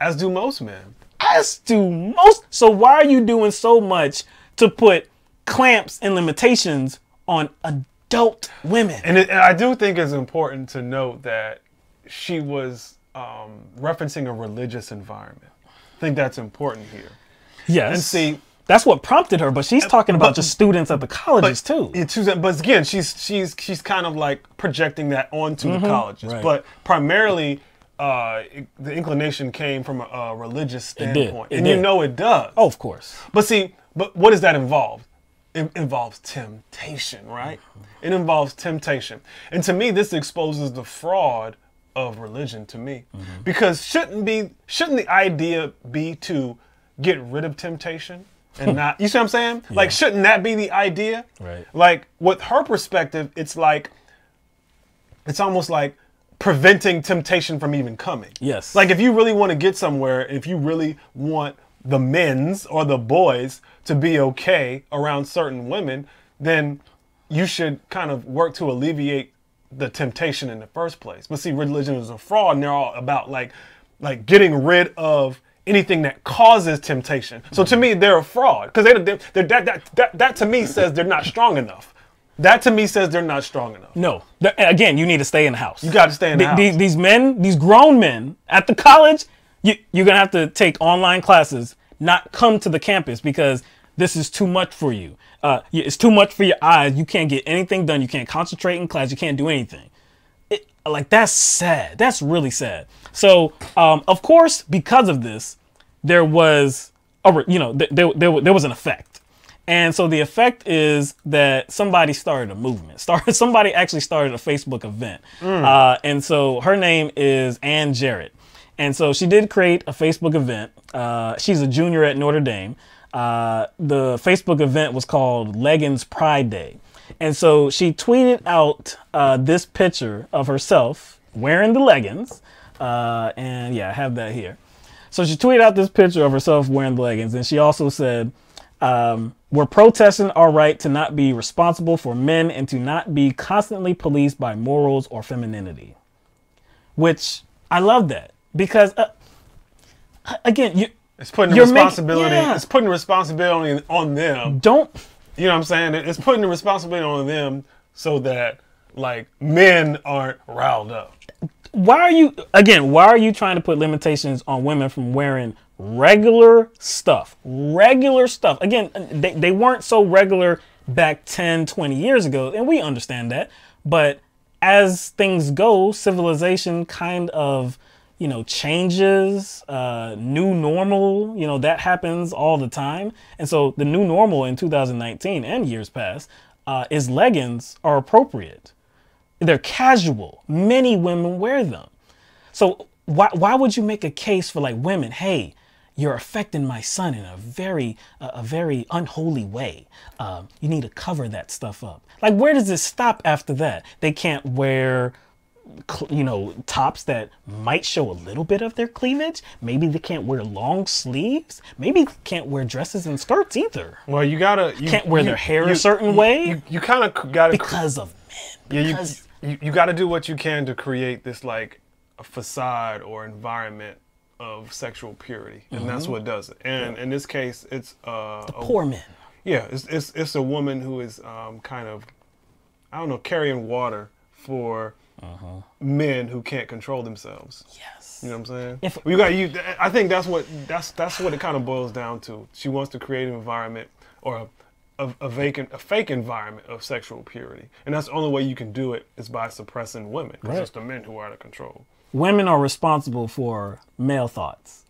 As do most men. As do most. So why are you doing so much to put clamps and limitations on adult women? And I do think it's important to note that she was referencing a religious environment. I think that's important here. Yes. And see, that's what prompted her, but she's talking about just students at the colleges too. But again, she's kind of projecting that onto the colleges. Right. But primarily, the inclination came from a religious standpoint. It did. It does. Oh, of course. But what does that involve? It involves temptation, right? It involves temptation. And to me, this exposes the fraud of religion to me. Because shouldn't the idea be to get rid of temptation and not, you see what I'm saying? Yeah. Shouldn't that be the idea? Right. With her perspective, it's almost like preventing temptation from even coming. Yes. If you really want to get somewhere, if you really want the men's or the boys to be okay around certain women, then you should kind of work to alleviate the temptation in the first place. But see, religion is a fraud, and they're all about getting rid of anything that causes temptation. So to me, they're a fraud because that to me says they're not strong enough. That to me says they're not strong enough. No. Again, you need to stay in the house. You got to stay in the house. These men, these grown men at the college, you're going to have to take online classes, not come to the campus because this is too much for you. It's too much for your eyes. You can't get anything done. You can't concentrate in class. You can't do anything. That's sad. That's really sad. So, of course, because of this, there was there was an effect. And so the effect is that somebody started a movement. Somebody actually started a Facebook event. And so her name is Ann Jarrett. And so she did create a Facebook event. She's a junior at Notre Dame. The Facebook event was called Leggings Pride Day. And so she tweeted out this picture of herself wearing the leggings. And yeah, I have that here. So she tweeted out this picture of herself wearing the leggings. And she also said, we're protesting our right to not be responsible for men and to not be constantly policed by morals or femininity. Which I love that because, again, it's putting the responsibility. It's putting responsibility on them. You know what I'm saying? It's putting the responsibility on them so that men aren't riled up. Why are you trying to put limitations on women from wearing regular stuff? Again, they weren't so regular back 10, 20 years ago, and we understand that. But as things go, civilization kind of, changes, new normal, that happens all the time. And so the new normal in 2019 and years past is leggings are appropriate. They're casual. Many women wear them. So why would you make a case for women? Hey, you're affecting my son in a very unholy way. You need to cover that stuff up. Like, where does it stop after that? They can't wear, you know, tops that might show a little bit of their cleavage. Maybe they can't wear long sleeves. Maybe they can't wear dresses and skirts either. Well, you can't wear their hair a certain way. You kind of gotta, because of men. Yeah, you got to do what you can to create this like a facade or environment of sexual purity, and that's what does it. And in this case, it's the poor men. Yeah, it's a woman who is kind of, I don't know, carrying water for men who can't control themselves. Yes, you know what I'm saying. I think that's what it kind of boils down to. She wants to create an environment or a fake environment of sexual purity, and that's the only way you can do it is by suppressing women, because it's the men who are out of control. Women are responsible for male thoughts.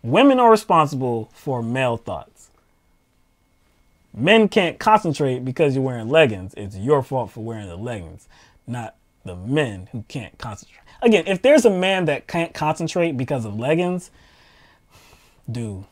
Women are responsible for male thoughts. Men can't concentrate because you're wearing leggings. It's your fault for wearing the leggings, not the men who can't concentrate. Again, if there's a man that can't concentrate because of leggings, dude,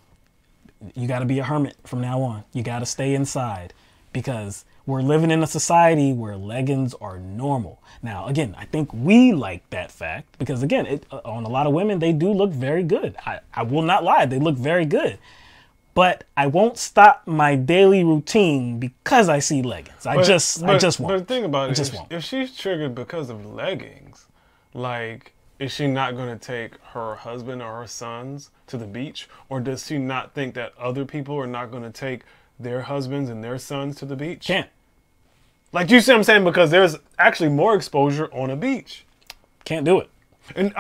you got to be a hermit from now on. You got to stay inside, because we're living in a society where leggings are normal. Now, again, I think we like that fact because, again, on a lot of women, they do look very good. I will not lie. They look very good. But I won't stop my daily routine because I see leggings. I just won't. But the thing about it, if she's triggered because of leggings, like, is she not going to take her husband or her sons to the beach? Or does she not think that other people are not going to take their husbands and their sons to the beach? Can't. Like, you see what I'm saying? Because there's actually more exposure on a beach. Can't do it. And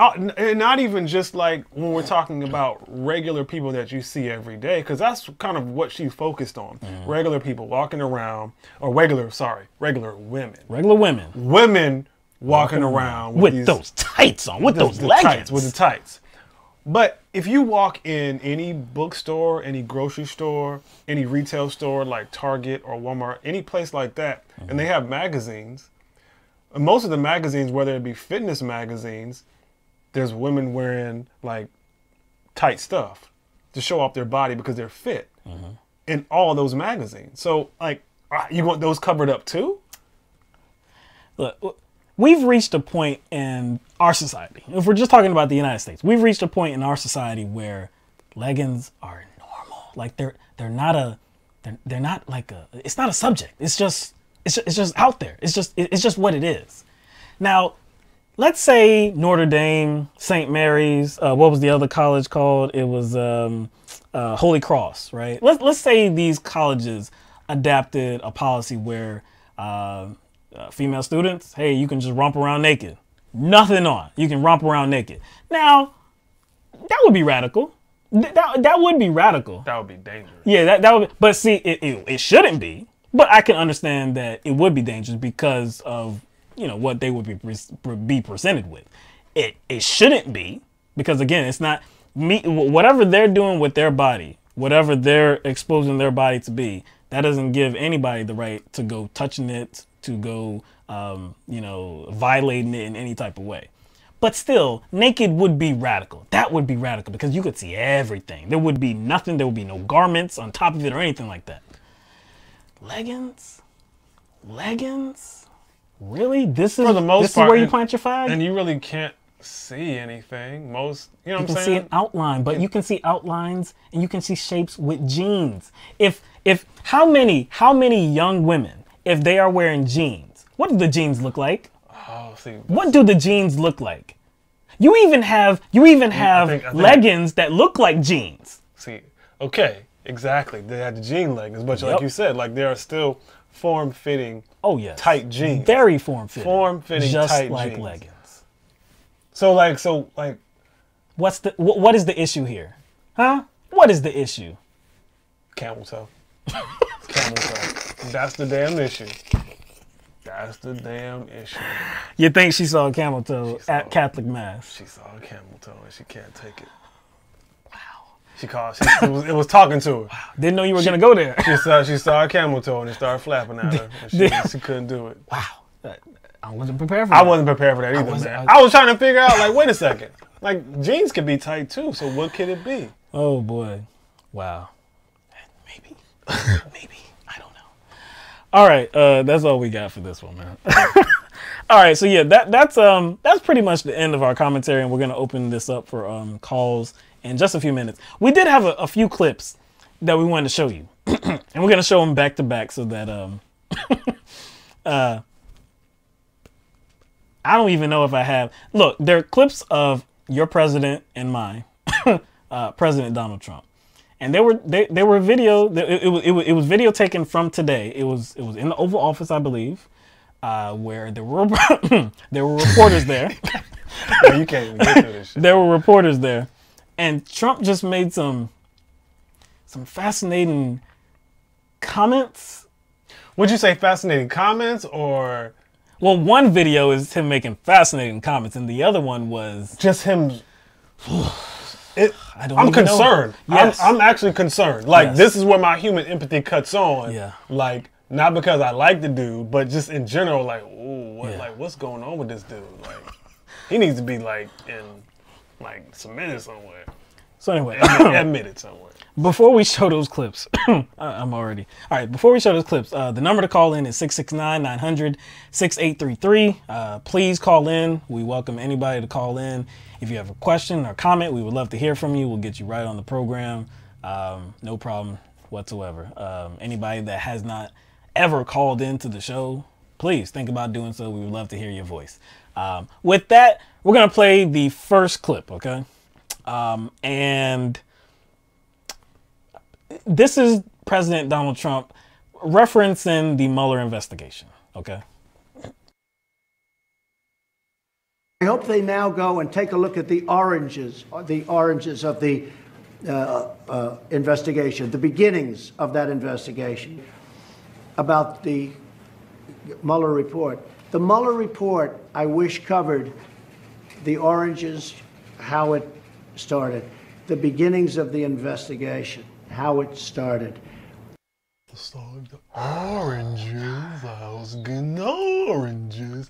not even just like when we're talking about regular people that you see every day, because that's kind of what she's focused on. Regular people walking around, or regular women. Regular women. Women walking around with those tights on, with those leggings. With the tights. But if you walk in any bookstore, any grocery store, any retail store like Target or Walmart, any place like that, and they have magazines, and most of the magazines, whether it be fitness magazines, there's women wearing like tight stuff to show off their body because they're fit in all those magazines. So, like, you want those covered up too? Look, we've reached a point in our society, if we're just talking about the United States, we've reached a point in our society where leggings are normal. Like, they're not like it's not a subject. It's just out there. It's just what it is. Now, let's say Notre Dame, St. Mary's, what was the other college called? It was Holy Cross, right? Let's say these colleges adapted a policy where female students, hey, you can just romp around naked. Nothing on. You can romp around naked. Now, that would be radical. That would be radical. That would be dangerous. Yeah, that would be, but see, it shouldn't be. But I can understand that it would be dangerous because of, you know, what they would be presented with. It shouldn't be, because again, it's not whatever they're doing with their body, whatever they're exposing their body to be, that doesn't give anybody the right to go touching it, to go, you know, violating it in any type of way. But still, naked would be radical. That would be radical because you could see everything. There would be nothing. There would be no garments on top of it or anything like that. Leggings? Really? This is for the most this part, is where you plant your flag? And you really can't see anything. You know what I'm saying? You can see an outline, but you can see outlines and you can see shapes with jeans. If how many young women, if they are wearing jeans, what do the jeans look like? Oh, see. What do the jeans look like? You even have I think leggings that look like jeans. See, okay, exactly. They had the jean leggings, but like you said, like there are still form-fitting, tight jeans. Very form-fitting. Form-fitting, just tight like jeans. leggings. So what is the issue here? Huh? What is the issue? Camel toe. Camel toe. That's the damn issue. That's the damn issue. You think she saw a camel toe at Catholic Mass? She saw a camel toe and she can't take it. Wow. It was talking to her. Wow. Didn't know you were going to go there. She saw a camel toe and it started flapping at her. And she couldn't do it. Wow. I wasn't prepared for that. I wasn't prepared for that either, man. I was trying to figure out, like, wait a second. Like, jeans could be tight, too, so what could it be? Oh, boy. Wow. Maybe. Maybe. I don't know. All right. That's all we got for this one, man. All right. So, yeah, that's pretty much the end of our commentary, and we're going to open this up for calls in just a few minutes. We did have a few clips that we wanted to show you, and we're going to show them back to back so that I don't even know if I have. Look, they're clips of your president and mine, President Donald Trump, and they were video. It was video taken from today. It was in the Oval Office, I believe, where there were reporters there. No, you can't even get to this shit. There were reporters there, and Trump just made some fascinating comments. Would you say fascinating comments or? Well, one video is him making fascinating comments, and the other one was just him. I'm concerned. Yes. I'm actually concerned. Like, Yes. this is where my human empathy cuts on. Yeah. Like, not because I like the dude, but just in general, like, ooh, what's going on with this dude? Like, he needs to be like submitted somewhere. So anyway, admitted somewhere. Before we show those clips, I'm already. All right, before we show those clips, the number to call in is 669-900-6833. Please call in. We welcome anybody to call in. If you have a question or comment, we would love to hear from you. We'll get you right on the program. No problem whatsoever. Anybody that has not ever called into the show, please think about doing so. We would love to hear your voice. With that, we're going to play the first clip, okay? And this is President Donald Trump referencing the Mueller investigation, okay? I hope they now go and take a look at the oranges of the investigation, the beginnings of that investigation about the Mueller report. The Mueller report, I wish, covered the oranges, how it started, the beginnings of the investigation, how it started. The oranges, I was getting oranges.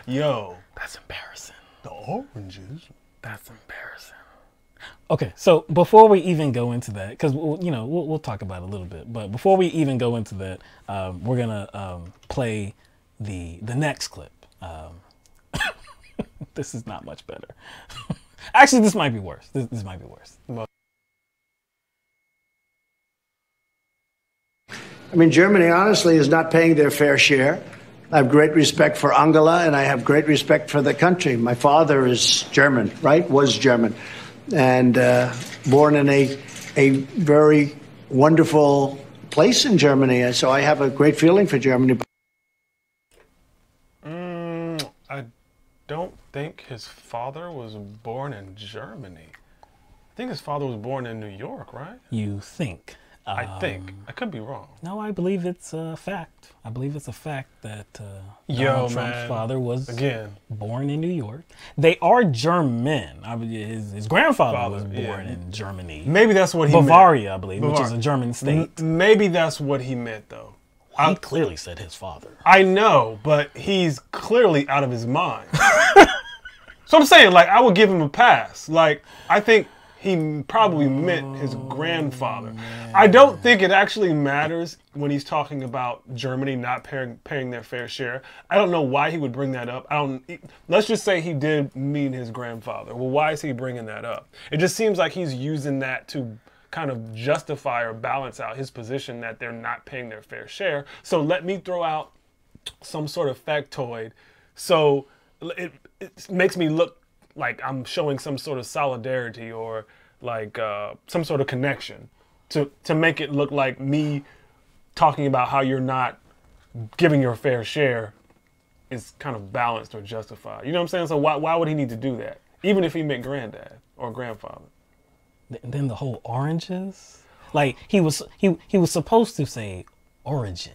Yo, that's embarrassing. The oranges. That's embarrassing. Okay, so before we even go into that, because we'll talk about it a little bit, but before we even go into that, we're gonna play the next clip. This is not much better. Actually, this might be worse. This might be worse. I mean, Germany, honestly, is not paying their fair share. I have great respect for Angela, and I have great respect for the country. My father is German, right? Was German. And born in a very wonderful place in Germany. So I have a great feeling for Germany. I don't think his father was born in Germany. I think his father was born in New York, right? You think? I think. I could be wrong. No, I believe it's a fact. I believe it's a fact that Donald Trump's father was born in New York. They are German. His grandfather was born in Germany. Maybe that's what he Bavaria, meant. I believe, which is a German state. Maybe that's what he meant, though. He clearly said his father. I know, but he's clearly out of his mind. So I'm saying, like, I would give him a pass. Like, I think he probably meant his grandfather. I don't think it actually matters when he's talking about Germany not paying their fair share. I don't know why he would bring that up. Let's just say he did mean his grandfather. Well, why is he bringing that up? It just seems like he's using that to kind of justify or balance out his position that they're not paying their fair share. So let me throw out some sort of factoid. So it makes me look like I'm showing some sort of solidarity or like some sort of connection to make it look like me talking about how you're not giving your fair share is kind of balanced or justified. You know what I'm saying? So why would he need to do that? Even if he meant granddad or grandfather. And then the whole oranges, like he was supposed to say origin.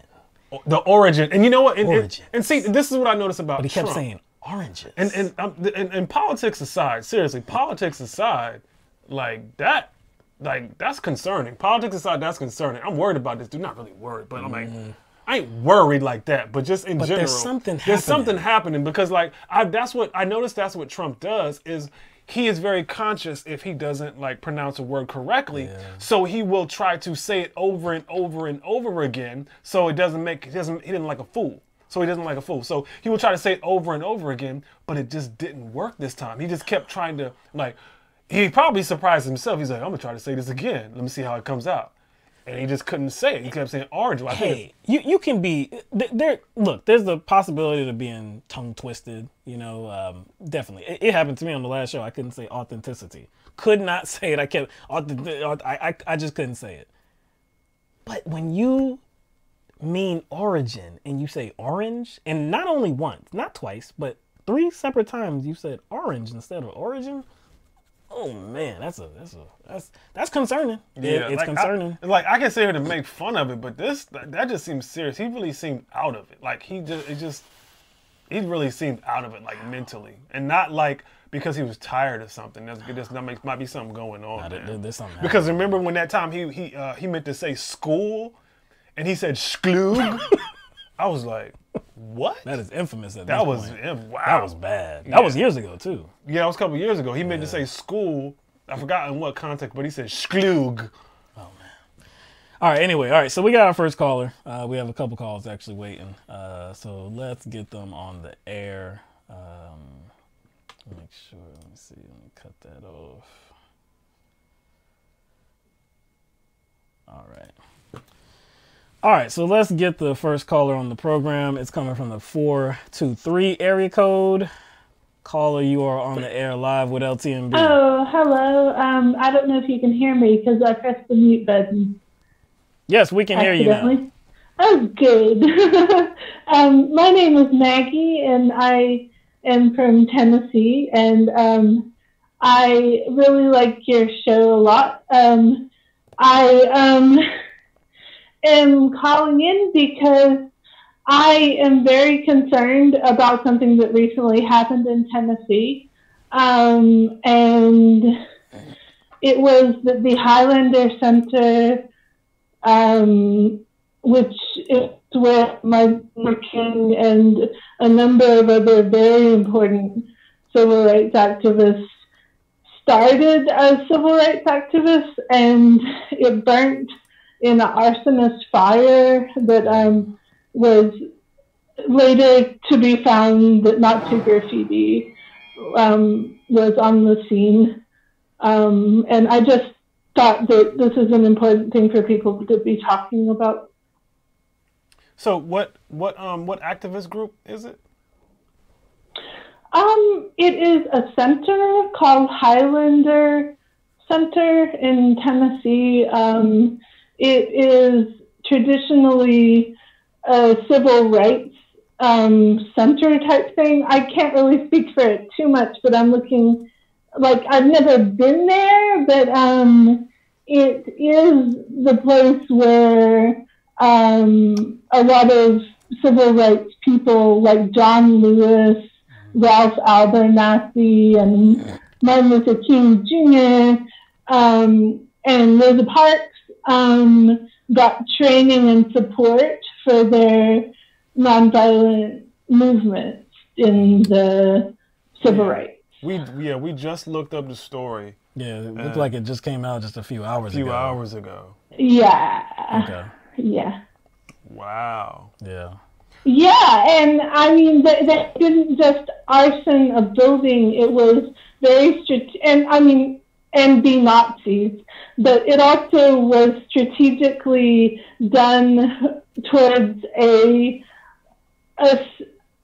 The origin, and you know what? And see, this is what I noticed about Trump. But he kept saying oranges. And politics aside, seriously, politics aside, that's concerning. Politics aside, that's concerning. I'm worried about this dude. Not really worried, but I'm like, I ain't worried like that, but just in general, there's something happening because like that's what I noticed. That's what Trump does is he is very conscious if he doesn't like pronounce a word correctly, so he will try to say it over and over and over again, so he doesn't like a fool. So he doesn't like a fool. So he will try to say it over and over again, but it just didn't work this time. He just kept trying to like. He probably surprised himself. He's like, I'm gonna try to say this again. Let me see how it comes out. And he just couldn't say it. He kept saying orange. Well, hey, you can be there. Look, there's the possibility of being tongue twisted. You know, definitely. It happened to me on the last show. I couldn't say authenticity. Could not say it. I kept. I just couldn't say it. But when you mean origin and you say orange, and not only once, not twice, but 3 separate times you said orange instead of origin. Oh man, that's concerning. Yeah, it's concerning. I can sit here to make fun of it, but that just seems serious. He really seemed out of it. Like he really seemed out of it, like mentally, and not like because he was tired or something. That might be something going on. There's something. Because remember when that time he meant to say school, and he said sklug. I was like, what? That is infamous at this that point. Wow. That was bad. That was years ago, too. Yeah, it was a couple years ago. He meant to say school. I forgot in what context, but he said sklug. Oh, man. All right, anyway. All right, so we got our first caller. We have a couple calls actually waiting. So let's get them on the air. Make sure. Let me see. Let me cut that off. All right. All right, so let's get the first caller on the program. It's coming from the 423 area code. Caller, you are on the air live with LTMB. Oh, hello. I don't know if you can hear me because I pressed the mute button. Yes, we can hear you now. Oh, good. My name is Maggie, and I am from Tennessee, and I really like your show a lot. I am calling in because I am very concerned about something that recently happened in Tennessee. And it was the Highlander Center, which is where Martin Luther King and a number of other very important civil rights activists started as civil rights activists, and it burnt in an arsonist fire that was later to be found that Nazi graffiti was on the scene. And I just thought that this is an important thing for people to be talking about. So what activist group is it? It is a center called Highlander Center in Tennessee. It is traditionally a civil rights center type thing. I can't really speak for it too much, but I'm looking, like, I've never been there, but it is the place where a lot of civil rights people like John Lewis, Ralph Abernathy, and Martin Luther King Jr., and Rosa Parks got training and support for their nonviolent movements in the civil rights. We just looked up the story. Yeah, it looked like it just came out just a few hours ago. Yeah. Okay. Yeah. Wow. Yeah. Yeah, and I mean, they didn't just arson a building. It was very and be Nazis, but it also was strategically done towards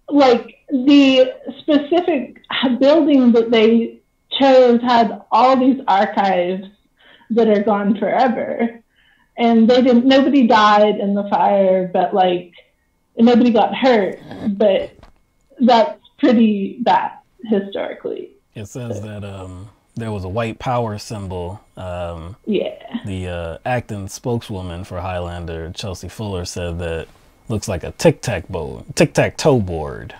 like the specific building that they chose had all these archives that are gone forever, and nobody died in the fire, but like nobody got hurt, but that's pretty bad historically. It says that there was a white power symbol. The acting spokeswoman for Highlander, Chelsea Fuller, said that looks like a tic-tac-toe board,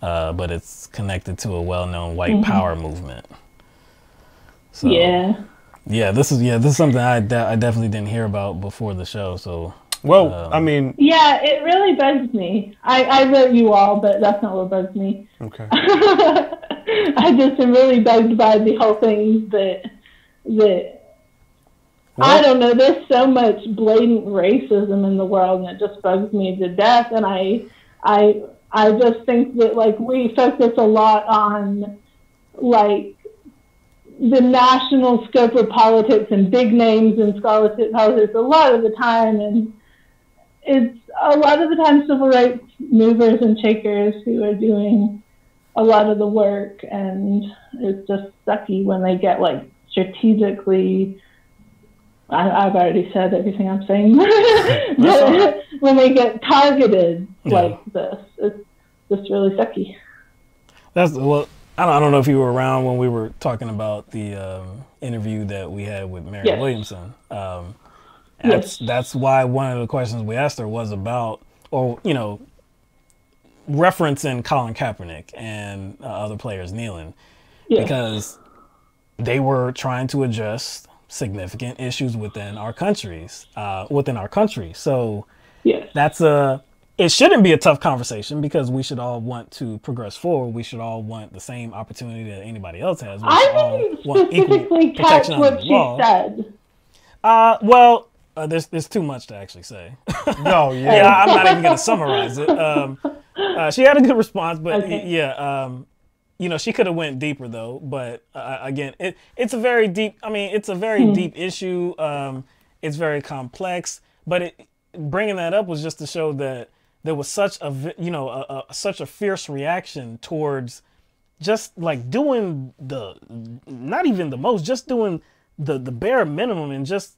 but it's connected to a well-known white power movement. So, this is something I definitely didn't hear about before the show. So Well, I mean, yeah, it really bugs me. I wrote you all, but that's not what bugs me. Okay. I just am really bugged by the whole thing that I don't know. There's so much blatant racism in the world, and it just bugs me to death. And I just think that like we focus a lot on like the national scope of politics and big names in scholarship politics a lot of the time, and it's a lot of the time civil rights movers and shakers who are doing a lot of the work, and it's just sucky when they get like strategically. I've already said everything I'm saying. When they get targeted like this, it's just really sucky. Well, I don't know if you were around when we were talking about the interview that we had with Mary Williamson. That's why one of the questions we asked her was about, or referencing Colin Kaepernick and other players kneeling, because they were trying to address significant issues within our countries, So it shouldn't be a tough conversation because we should all want to progress forward. We should all want the same opportunity that anybody else has. I didn't specifically catch what she said. Well, there's too much to actually say. No, I'm not even going to summarize it. She had a good response, but she could have went deeper though. But again, it's a very deep. I mean, it's a very deep issue. It's very complex. But bringing that up was just to show that there was such such a fierce reaction towards just like doing not even the most, just doing the bare minimum and just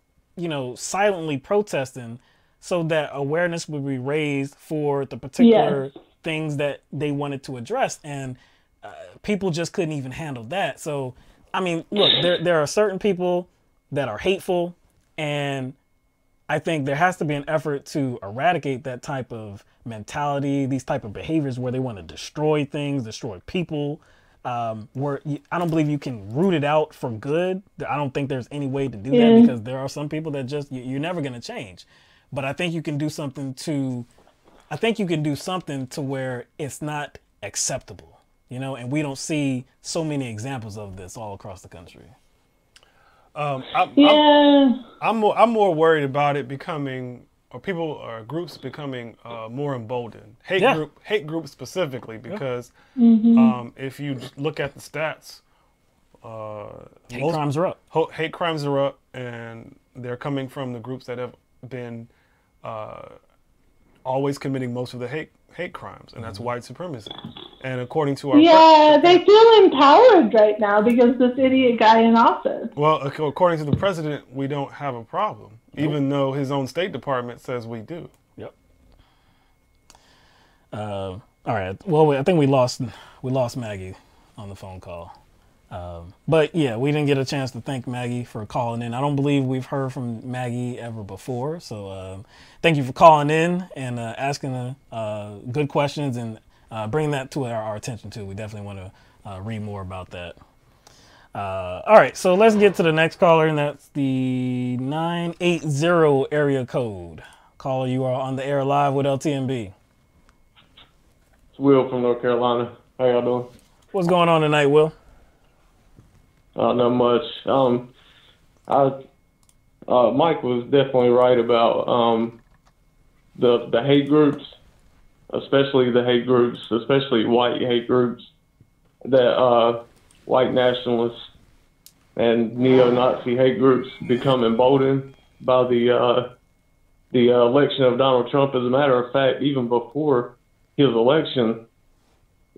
silently protesting so that awareness would be raised for the particular things that they wanted to address. And people just couldn't even handle that. So, I mean, look, there are certain people that are hateful, and I think there has to be an effort to eradicate that type of mentality, these type of behaviors where they want to destroy things, destroy people, where I don't believe you can root it out for good. I don't think there's any way to do that because there are some people that just, you're never going to change. But I think you can do something to where it's not acceptable, and we don't see so many examples of this all across the country. I'm more worried about it becoming, or people or groups becoming more emboldened. Hate groups specifically, because if you look at the stats, hate crimes are up. Hate crimes are up, and they're coming from the groups that have been always committing most of the hate crimes, and that's white supremacy. And according to our they feel empowered right now because this idiot guy in office. Well, according to the president, we don't have a problem, even though his own State Department says we do. Yep. All right. Well, I think we lost Maggie on the phone call. But yeah, we didn't get a chance to thank Maggie for calling in. I don't believe we've heard from Maggie ever before. So thank you for calling in and asking good questions and bringing that to our attention too. We definitely want to read more about that. All right, so let's get to the next caller, and that's the 980 area code. Caller, you are on the air live with LTMB. It's Will from North Carolina. How y'all doing? What's going on tonight, Will? Not much. Mike was definitely right about the hate groups, especially the hate groups, especially white hate groups, that white nationalists and neo-Nazi hate groups become emboldened by the election of Donald Trump. As a matter of fact, even before his election,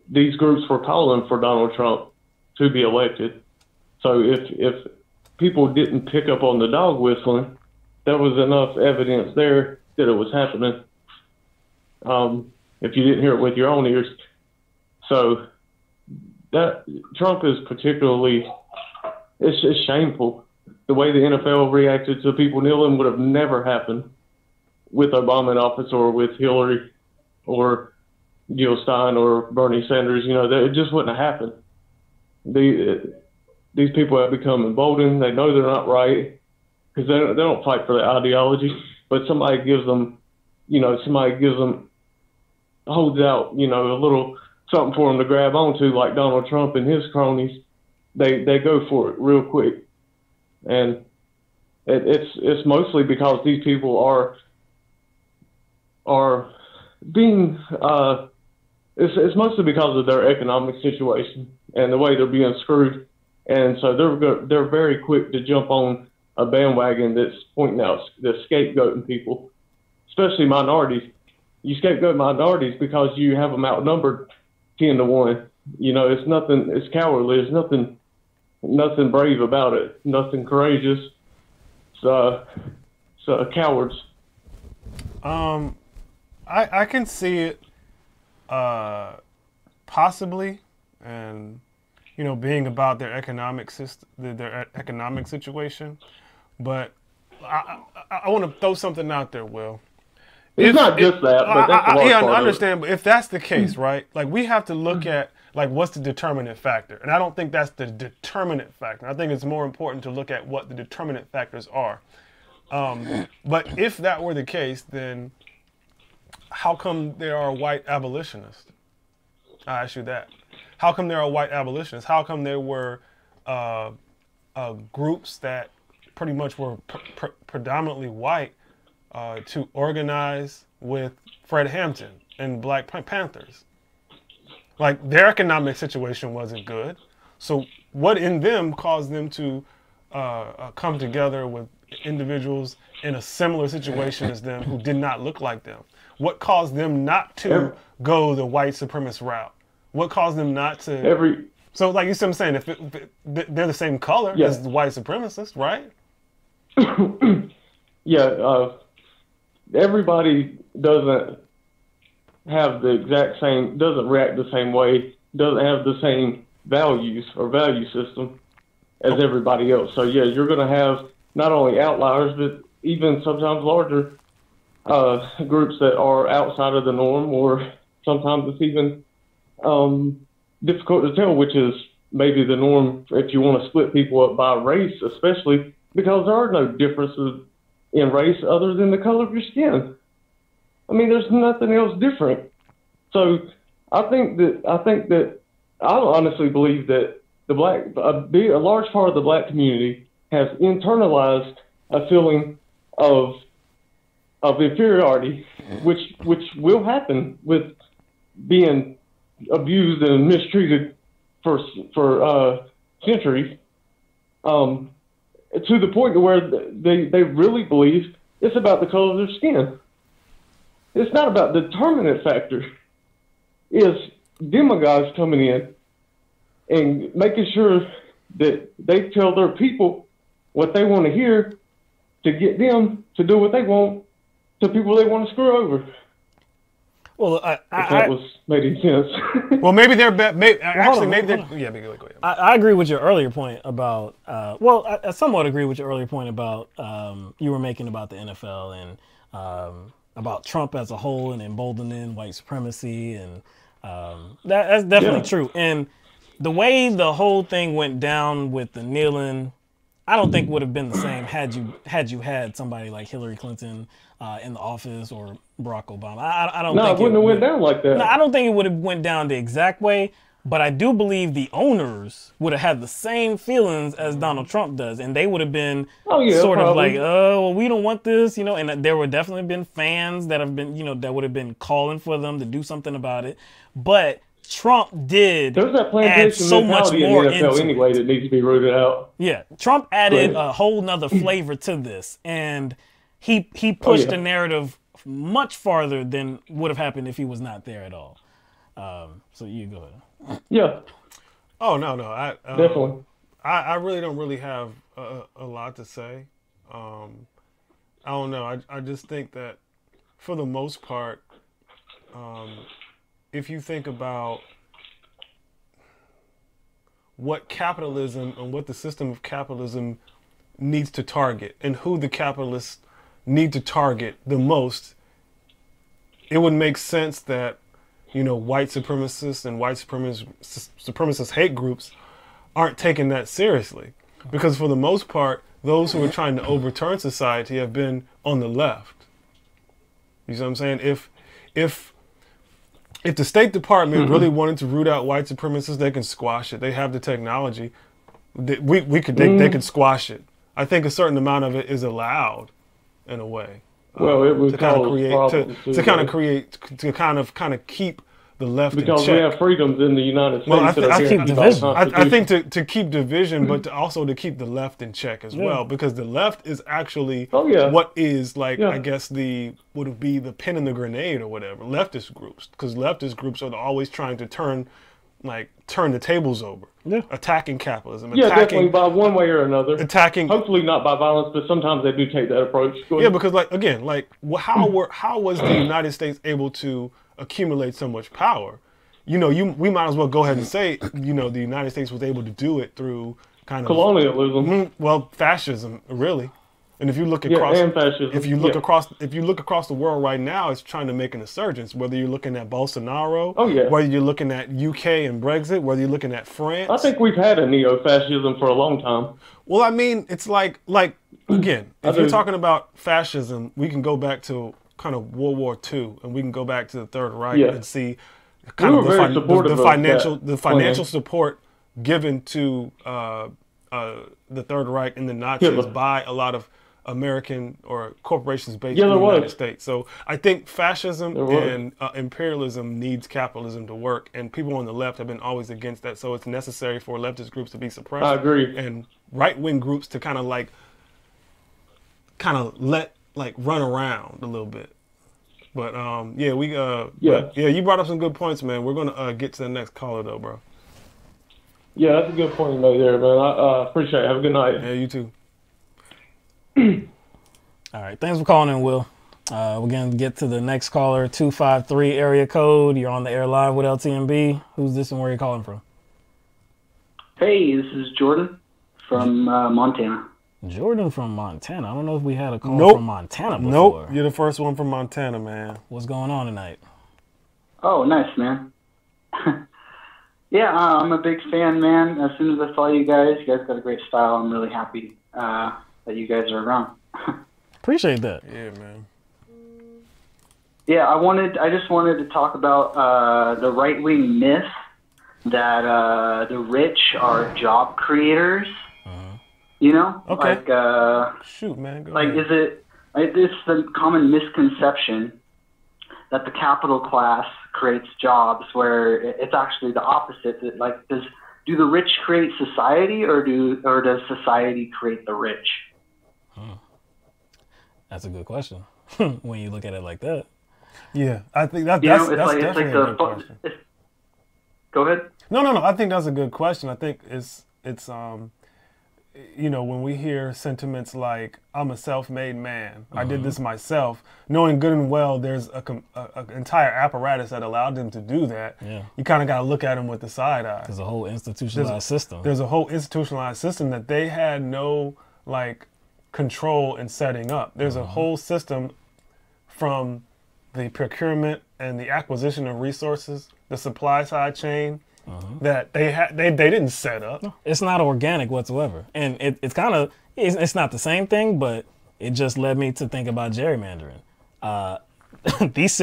these groups were calling for Donald Trump to be elected. So if people didn't pick up on the dog whistling, there was enough evidence there that it was happening. If you didn't hear it with your own ears. So that Trump is particularly, it's shameful. The way the NFL reacted to people kneeling would have never happened with Obama in office or with Hillary or Jill Stein or Bernie Sanders. It just wouldn't have happened. These people have become emboldened. They know they're not right because they don't fight for the ideology, but somebody gives them somebody holds out, a little something for them to grab onto, like Donald Trump and his cronies, they go for it real quick. And it's mostly because these people are being, it's mostly because of their economic situation and the way they're being screwed. And so they're very quick to jump on a bandwagon that's pointing out, that's scapegoating people, especially minorities. You scapegoat minorities because you have them outnumbered 10-1. It's nothing. It's cowardly. There's nothing brave about it. Nothing courageous. It's cowards. I can see it, possibly, and being about their economic economic situation, but I want to throw something out there, Will. It's not just that, but that's a large part I understand, but if that's the case, right? Like, we have to look at, like, what's the determinant factor? And I don't think that's the determinant factor. I think it's more important to look at what the determinant factors are. But if that were the case, then how come there are white abolitionists? I ask you that. How come there are white abolitionists? How come there were groups that pretty much were predominantly white to organize with Fred Hampton and Black Panthers? Like, their economic situation wasn't good. So what in them caused them to come together with individuals in a similar situation as them who did not look like them? What caused them not to go the white supremacist route? What caused them not to... So, like you see what I'm saying, if they're the same color as the white supremacists, right? Everybody doesn't have the exact same, doesn't react the same way, doesn't have the same values or value system as everybody else. So, you're going to have not only outliers, but even sometimes larger groups that are outside of the norm, or sometimes it's even difficult to tell which is maybe the norm if you want to split people up by race, especially because there are no differences in race other than the color of your skin. I mean, there's nothing else different. So I honestly believe that a large part of the black community has internalized a feeling of inferiority, which will happen with being abused and mistreated for centuries, to the point where they really believe it's about the color of their skin. It's not about the determinant factor. It's demagogues coming in and making sure that they tell their people what they want to hear to get them to do what they want to people they want to screw over. Well, that was making sense. Well, maybe they're I agree with your earlier point about. I somewhat agree with your earlier point about you were making about the NFL and about Trump as a whole and emboldening white supremacy, and that's definitely true. And the way the whole thing went down with the kneeling, I don't think would have been the same had you had somebody like Hillary Clinton in the office, or Barack Obama. I don't think it wouldn't have went down like that. No, I don't think it would have went down the exact way, but I do believe the owners would have had the same feelings as Donald Trump does, and they would have been sort of like, well, we don't want this, and there would definitely been fans that have been, that would have been calling for them to do something about it. But Trump did add so much more in the NFL anyway that needs to be rooted out. Yeah, Trump added a whole nother flavor to this, and he pushed the narrative much farther than would have happened if he was not there at all. So you go ahead. Yeah. Oh no, definitely. I really don't really have a lot to say. I don't know. I just think that for the most part, if you think about what capitalism and what the system of capitalism needs to target and who the capitalists need to target the most, it would make sense that, white supremacists and white supremacist hate groups aren't taking that seriously. Because for the most part, those who are trying to overturn society have been on the left. You see what I'm saying? If the State Department really wanted to root out white supremacists, they can squash it. They have the technology. They could squash it. I think a certain amount of it is allowed, in a way. Well, it would kind of keep the left in check. Because we have freedoms in the United States. Well, I think to keep division, but also to keep the left in check as well, because the left is actually what is I guess would be the pin in the grenade or whatever. Leftist groups, because leftist groups are always trying to turn the tables over, attacking capitalism. Definitely by one way or another. Hopefully not by violence, but sometimes they do take that approach. Because how was the United States able to accumulate so much power? We might as well go ahead and say, the United States was able to do it through kind of colonialism. Fascism, really. And if you look across, and fascism. if you look across the world right now, it's trying to make an insurgence. Whether you're looking at Bolsonaro, whether you're looking at UK and Brexit, whether you're looking at France. I think we've had a neo-fascism for a long time. Well, I mean, it's again, if you're talking about fascism, we can go back to kind of World War II, and we can go back to the Third Reich and see kind of the financial support given to the Third Reich and the Nazis by a lot of American or corporations based in the United States. So I think fascism and imperialism needs capitalism to work, and people on the left have been always against that. So it's necessary for leftist groups to be suppressed. I agree. And right-wing groups to kind of let run around a little bit. But you brought up some good points, man. We're gonna get to the next caller though, bro. Yeah, that's a good point you made there, man. I appreciate it. Have a good night. Yeah, you too. All right, thanks for calling in, Will. We're going to get to the next caller, 253 area code. You're on the air live with LTMB. Who's this and where are you calling from? Hey, this is Jordan from Montana. Jordan from Montana. I don't know if we had a call from Montana before. Nope, you're the first one from Montana, man. What's going on tonight? Oh, nice, man. Yeah, I'm a big fan, man. As soon as I saw you guys got a great style. I'm really happy that you guys are around. Appreciate that. Yeah, man. Yeah, I just wanted to talk about the right-wing myth that the rich are job creators. You know? Okay. Shoot, man. Go ahead. It's the common misconception that the capital class creates jobs, where it's actually the opposite. Do the rich create society, or does society create the rich? That's a good question when you look at it like that. Yeah, I think that's definitely a good question. Go ahead. No. I think that's a good question. I think it's when we hear sentiments like "I'm a self-made man," I did this myself, knowing good and well there's an entire apparatus that allowed them to do that. Yeah. You kind of got to look at them with the side eye. There's a whole institutionalized system. There's a whole institutionalized system that they had no control in setting up. There's a whole system from the procurement and the acquisition of resources, the supply side chain, that they didn't set up. No, it's not organic whatsoever, and it's it's not the same thing, but it just led me to think about gerrymandering. These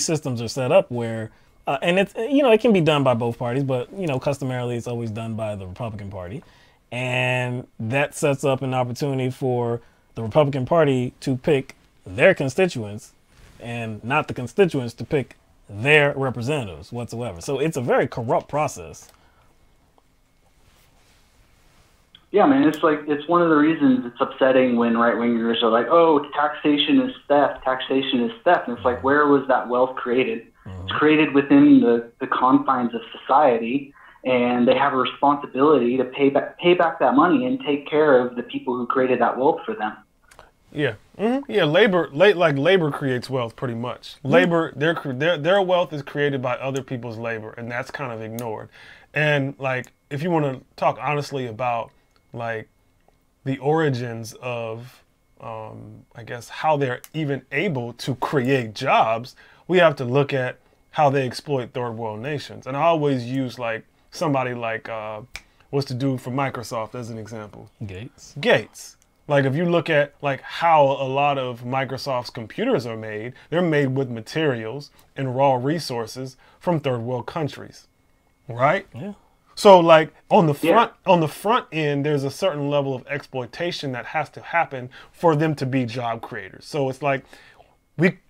systems are set up where, and it's it can be done by both parties, but customarily it's always done by the Republican Party, and that sets up an opportunity for the Republican Party to pick their constituents, and not the constituents to pick their representatives whatsoever. So it's a very corrupt process. Yeah, man, it's one of the reasons it's upsetting when right-wingers are like, oh, taxation is theft, and it's like, where was that wealth created? It's created within the confines of society, and they have a responsibility to pay back that money and take care of the people who created that wealth for them. Yeah, yeah. Labor creates wealth, pretty much. Labor, their wealth is created by other people's labor, and that's kind of ignored. And if you want to talk honestly about the origins of, I guess, how they're even able to create jobs, we have to look at how they exploit third world nations. And I always use somebody what's the dude from Microsoft as an example? Gates. Like if you look at like how a lot of Microsoft's computers are made, they're made with materials and raw resources from third world countries, right? Yeah. So like on the front end, there's a certain level of exploitation that has to happen for them to be job creators. So it's like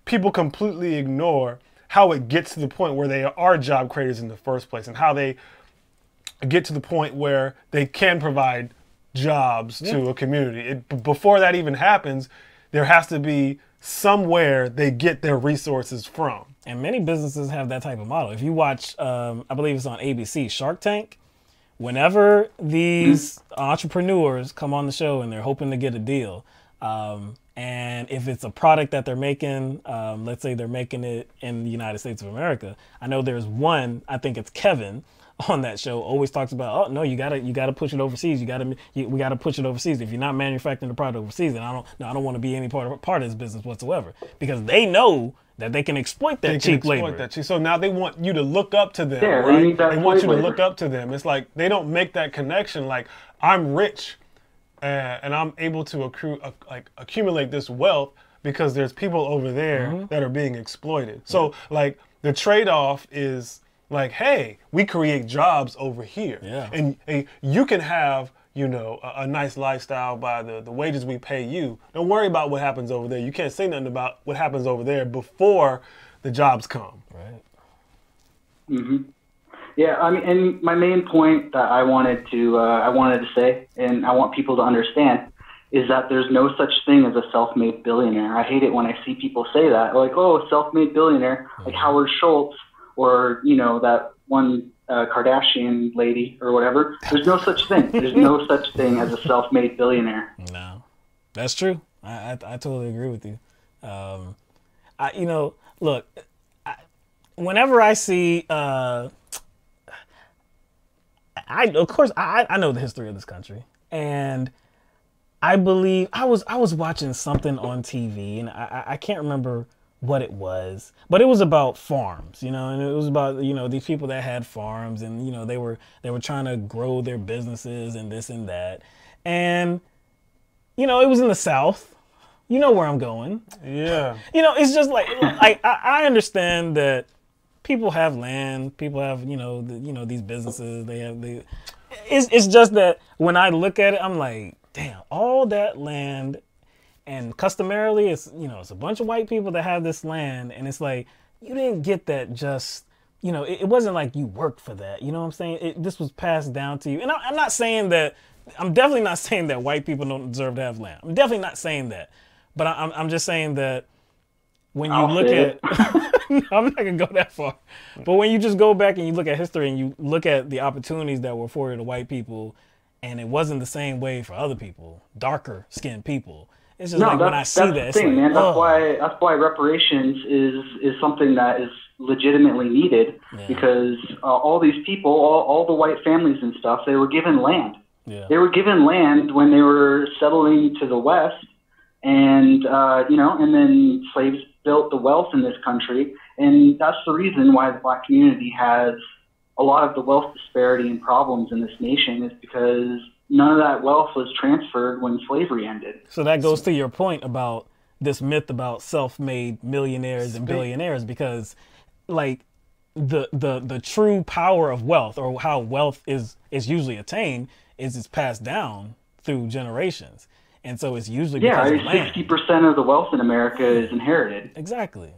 people completely ignore how it gets to the point where they are job creators in the first place and how they get to the point where they can provide jobs to a community. Before that even happens, there has to be somewhere they get their resources from. And many businesses have that type of model. If you watch, I believe it's on ABC, Shark Tank, whenever these entrepreneurs come on the show and they're hoping to get a deal, and if it's a product that they're making, let's say they're making it in the United States of America, I know there's one, I think it's Kevin, on that show always talks about, oh no, you gotta push it overseas. We gotta push it overseas. If you're not manufacturing the product overseas, then I don't want to be any part of this business whatsoever, because they know that they can exploit that cheap labor. So now they want you to look up to them, Yeah, right? they want you to labor. look up to them. It's like they don't make that connection. Like I'm rich, and I'm able to accumulate this wealth because there's people over there that are being exploited. So like the trade-off is like, hey, we create jobs over here, and you can have, you know, a nice lifestyle by the wages we pay you. Don't worry about what happens over there. You can't say nothing about what happens over there before the jobs come. Right. Yeah, I mean, and my main point that I wanted to say, and I want people to understand, is that there's no such thing as a self-made billionaire. I hate it when I see people say that, like, oh, self-made billionaire, like Howard Schultz, or, you know, that one Kardashian lady or whatever. There's no such thing. There's no such thing as a self-made billionaire. No, that's true. I totally agree with you. You know, look, whenever I see, of course, I know the history of this country, and I believe I was watching something on TV, and I can't remember what it was, but it was about farms, you know, and it was about, you know, these people that had farms, and, you know, they were trying to grow their businesses and this and that. And, you know, it was in the South. You know where I'm going. Yeah. You know, it's just like, I understand that people have land, people have, you know, these businesses, it's just that when I look at it, I'm like, damn, all that land. And customarily, it's, you know, it's a bunch of white people that have this land, and it's like, you didn't get that just, you know, it wasn't like you worked for that. You know what I'm saying? This was passed down to you. And I'm not saying that, I'm definitely not saying that white people don't deserve to have land. I'm definitely not saying that. But I'm just saying that when you look at, no, I'm not going to go that far. But when you just go back and you look at history and you look at the opportunities that were afforded to white people, and it wasn't the same way for other people, darker skinned people. It's just like when I see that, it's thing, like, man. That's why reparations is something that is legitimately needed, because all these people, all the white families and stuff, they were given land. Yeah. They were given land when they were settling to the West, and you know, and then slaves built the wealth in this country, and that's the reason why the Black community has a lot of the wealth disparity and problems in this nation, is because none of that wealth was transferred when slavery ended. So that goes to your point about this myth about self-made millionaires and billionaires, because like the true power of wealth, or how wealth is usually attained, is it's passed down through generations. And so it's usually because of land. 60% of the wealth in America is inherited. Exactly.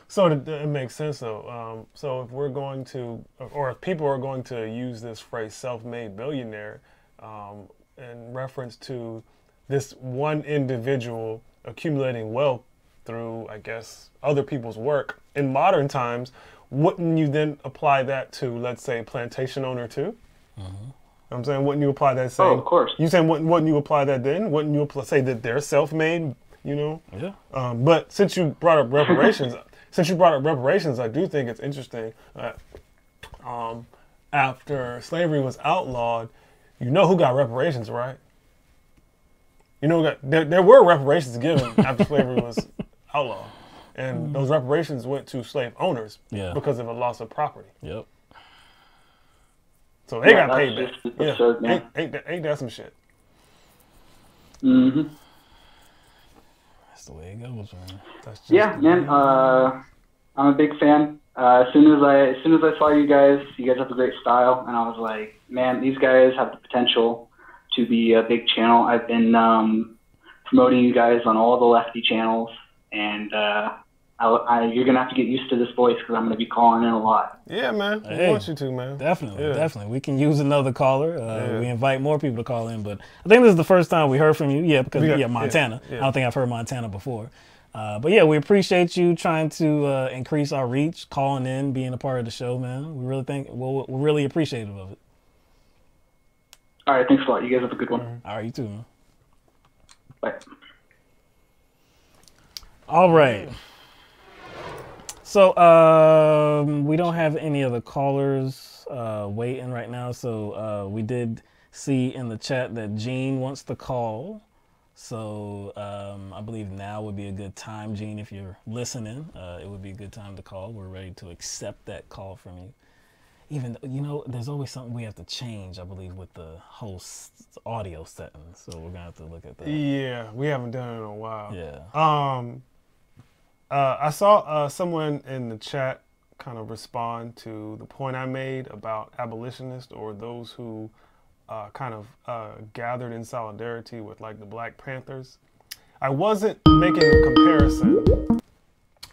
So it makes sense though. So if we're going to, or if people are going to use this phrase self-made billionaire, in reference to this one individual accumulating wealth through, I guess, other people's work in modern times, wouldn't you then apply that to, let's say, plantation owner too? I'm saying, wouldn't you apply that same? Oh, of course. You saying, wouldn't you apply that then? Wouldn't you say that they're self-made? You know? Yeah. But since you brought up reparations, I do think it's interesting that after slavery was outlawed, you know who got reparations, right? You know, there were reparations given after slavery was outlawed, and those reparations went to slave owners because of a loss of property. Yep. So they got paid back. Absurd, man. Ain't that some shit? That's the way it goes, man. Yeah, man. I'm a big fan. As soon as I saw you guys have a great style, and I was like, man, these guys have the potential to be a big channel. I've been promoting you guys on all the lefty channels, and you're gonna have to get used to this voice because I'm gonna be calling in a lot. Yeah, man. Hey, we want you to, man. Definitely. We can use another caller. We invite more people to call in, but I think this is the first time we heard from you. Yeah, because Montana. I don't think I've heard Montana before. But yeah, we appreciate you trying to increase our reach, calling in, being a part of the show, man. We really we're really appreciative of it. All right, thanks a lot. You guys have a good one. All right, you too, man. Bye. All right. So we don't have any other callers waiting right now. So we did see in the chat that Gene wants to call. So I believe now would be a good time, Gene, if you're listening. It would be a good time to call. We're ready to accept that call from you. Even though, there's always something we have to change, I believe, with the host audio settings. So we're gonna have to look at that. Yeah, we haven't done it in a while. Yeah. I saw someone in the chat kind of respond to the point I made about abolitionists or those who kind of gathered in solidarity with like the Black Panthers. I wasn't making a comparison.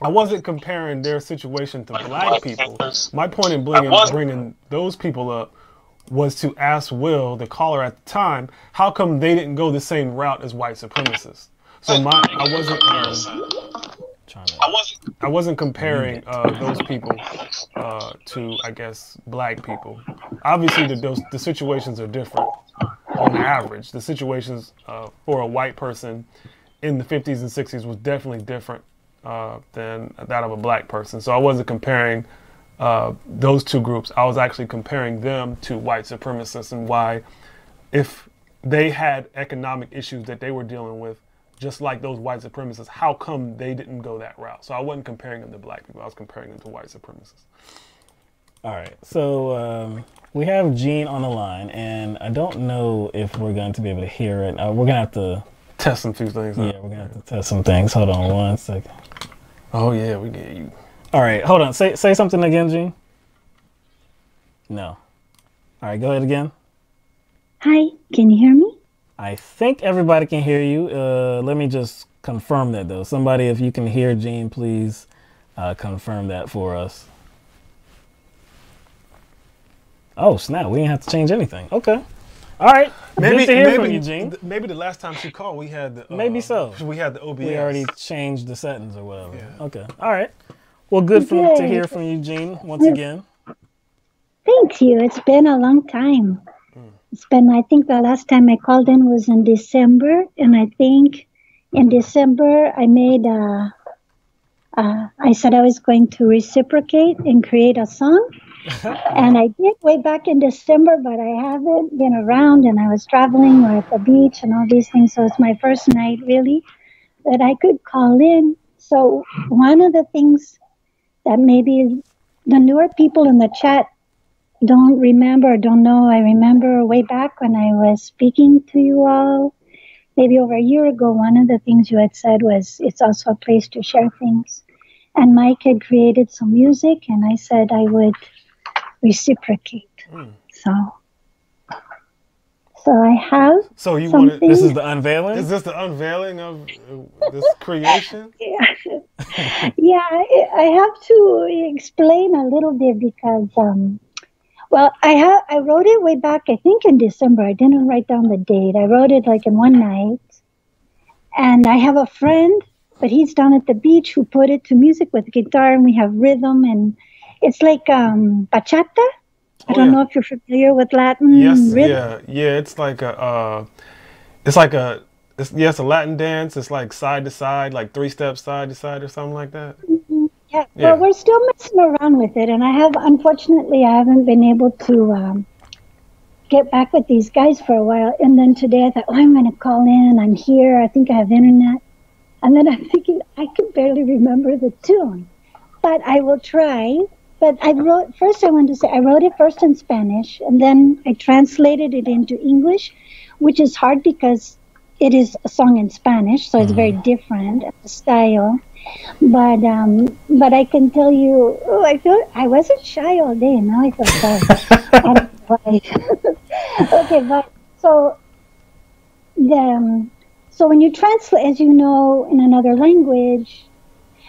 I wasn't comparing their situation to Black people. My point in bringing those people up was to ask Will, the caller at the time, how come they didn't go the same route as white supremacists? So I wasn't comparing those people to, I guess, Black people. Obviously, the situations are different on average. The situations for a white person in the 50s and 60s was definitely different than that of a Black person. So I wasn't comparing those two groups. I was actually comparing them to white supremacists and why, if they had economic issues that they were dealing with, just like those white supremacists, how come they didn't go that route? So I wasn't comparing them to Black people. I was comparing them to white supremacists. All right. So we have Gene on the line, and I don't know if we're going to be able to hear it. We're going to have to test some few things. Yeah, we're going to have to test some things. Hold on one second. Oh, yeah, we get you. All right. Hold on. Say something again, Gene. No. All right. Go ahead again. Hi. Can you hear me? I think everybody can hear you. Let me just confirm that, though. Somebody, if you can hear Gene, please confirm that for us. Oh, snap. We didn't have to change anything. Okay. All right. Good to hear from you, Gene. Maybe the last time she called, we had the... maybe so. We had the OBS. We already changed the settings or whatever. Yeah. Okay. All right. Well, good to hear from you, Gene, once again. Thank you. It's been a long time. It's been, I think the last time I called in was in December, and I think in December I made I said I was going to reciprocate and create a song, and I did way back in December, but I haven't been around, and I was traveling or at the beach and all these things, so it's my first night really that I could call in. So one of the things that maybe the newer people in the chat don't remember, don't know. I remember way back when I was speaking to you all, maybe over a year ago, one of the things you had said was it's also a place to share things. And Mike had created some music, and I said I would reciprocate. So I have. So you wanted, this is the unveiling? Is this the unveiling of this creation? Yeah, I have to explain a little bit because, well, I wrote it way back, I think in December. I didn't write down the date. I wrote it like in one night. And I have a friend, but he's down at the beach, who put it to music with guitar, and we have rhythm, and it's like bachata. I don't know if you're familiar with Latin rhythm. Yeah. It's like it's a Latin dance. It's like side to side, like 3 steps side to side or something like that. Yeah, well, we're still messing around with it, and unfortunately, I haven't been able to get back with these guys for a while. And then today I thought, I'm going to call in. I'm here. I think I have internet. And then I'm thinking, I can barely remember the tune, but I will try. But I wrote it first in Spanish, and then I translated it into English, which is hard because it is a song in Spanish, so it's very different the style. But I can tell you, I wasn't shy all day. Now I feel shy. I don't know why. Okay, but so when you translate, as you know, in another language,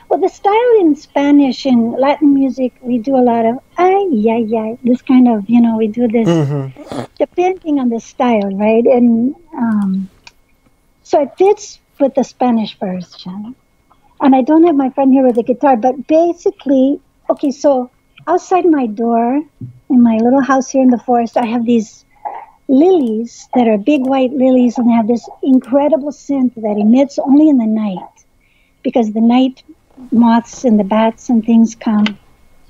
well, the style in Spanish and Latin music, we do a lot of this kind of, we do this depending on the style, right? And so it fits with the Spanish version. And I don't have my friend here with the guitar, but basically, okay, so outside my door, in my little house here in the forest, I have these lilies that are big white lilies, and they have this incredible scent that emits only in the night, because the night moths and the bats and things come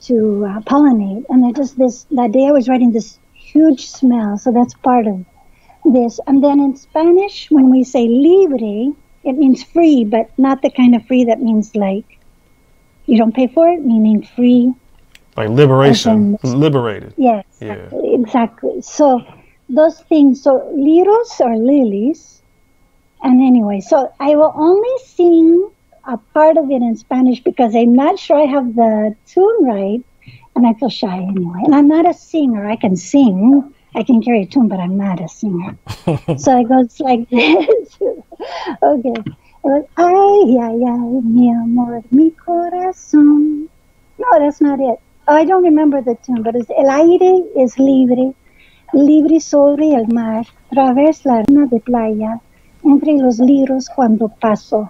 to pollinate. And they're just that day I was writing this huge smell, so that's part of this. And then in Spanish, when we say libre, it means free, but not the kind of free that means like you don't pay for it, meaning free. Like liberation, liberated. Yes, yeah, exactly. So those things, so liros are lilies. And anyway, so I will only sing a part of it in Spanish because I'm not sure I have the tune right, and I feel shy anyway. And I'm not a singer. I can sing. I can carry a tune, but I'm not a singer. So it goes like this. Okay. It was, ay, ay, ay, mi amor, mi corazón. No, that's not it. Oh, I don't remember the tune, but it's el aire es libre, libre sobre el mar, través la arena de playa, entre los liros cuando paso.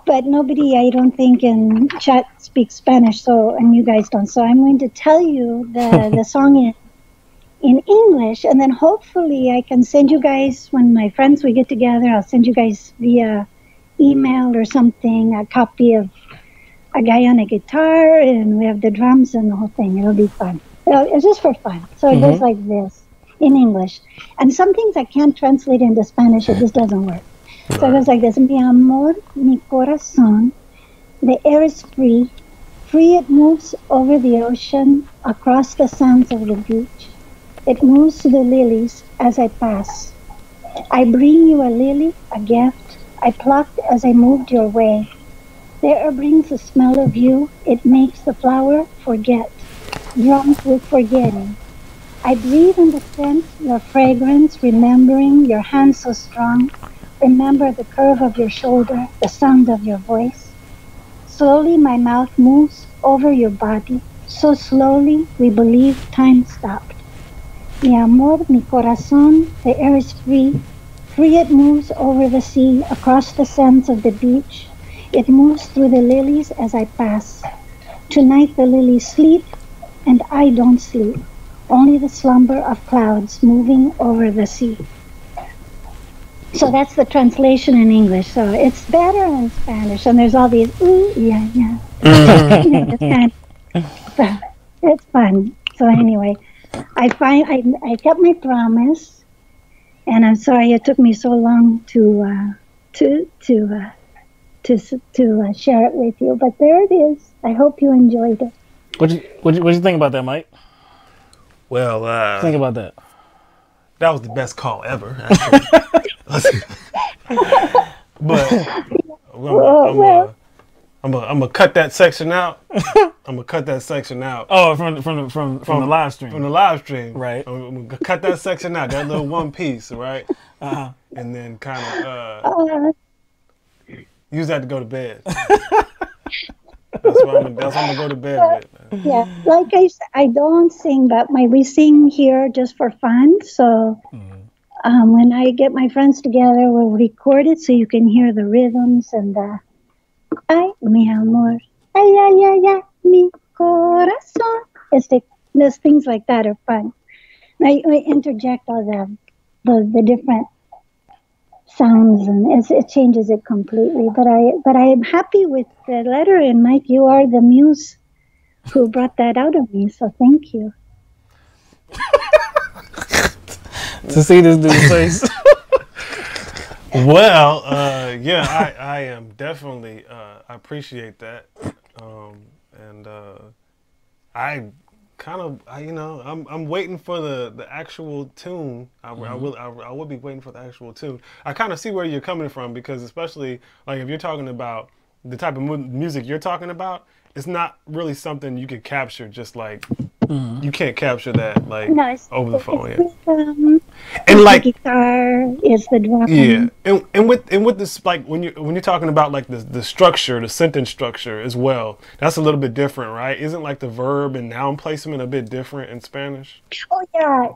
But nobody, I don't think, in chat speaks Spanish, so, and you guys don't. So I'm going to tell you the song in English, and then hopefully I can send you guys, when my friends we get together, I'll send you guys via email or something a copy of a guy on a guitar, and we have the drums and the whole thing. It'll be fun. It's just for fun. So it goes like this in English. And some things I can't translate into Spanish. It just doesn't work. So it goes like this. Mi amor, mi corazón. The air is free. Free, it moves over the ocean, across the sands of the beach. It moves to the lilies as I pass. I bring you a lily, a gift I plucked as I moved your way. The air brings the smell of you. It makes the flower forget, drunk with forgetting. I breathe in the scent, your fragrance, remembering your hand so strong. Remember the curve of your shoulder, the sound of your voice. Slowly my mouth moves over your body. So slowly we believe time stopped. Mi amor, mi corazón, the air is free. Free, it moves over the sea, across the sands of the beach. It moves through the lilies as I pass. Tonight the lilies sleep, and I don't sleep. Only the slumber of clouds moving over the sea. So that's the translation in English. So it's better in Spanish, and there's all these ooh, yeah, yeah. It's kind of, it's fun. So anyway, I kept my promise, and I'm sorry it took me so long to share it with you. But there it is. I hope you enjoyed it. What you think about that, Mike? Well, think about that. That was the best call ever, actually. But I'm gonna cut that section out. I'm gonna cut that section out. Oh, from the live stream. From the live stream, right? I'm gonna cut that section out. That little one piece, right? And then kind of use that to go to bed. That's what I'm gonna go to bed with. Yeah, like I said, I don't sing, but we sing here just for fun. So when I get my friends together, we'll record it so you can hear the rhythms and the ay, mi amor, ay, ay, ay, ay, mi corazón. There's things like that are fun. I interject all the different sounds, and it changes it completely. But I am happy with the letter, and Mike, you are the muse who brought that out of me. So thank you. To see this dude's face. Well, yeah, I am definitely. I appreciate that, and I kind of, I'm waiting for the actual tune. I will be waiting for the actual tune. I kind of see where you're coming from, because especially like if you're talking about the type of music you're talking about, it's not really something you can capture just like, you can't capture that like over the phone. And like the guitar is the drum. Yeah, and with this, like when you're talking about like the structure, the sentence structure as well, that's a little bit different, right? Isn't like the verb and noun placement a bit different in Spanish? Oh yeah.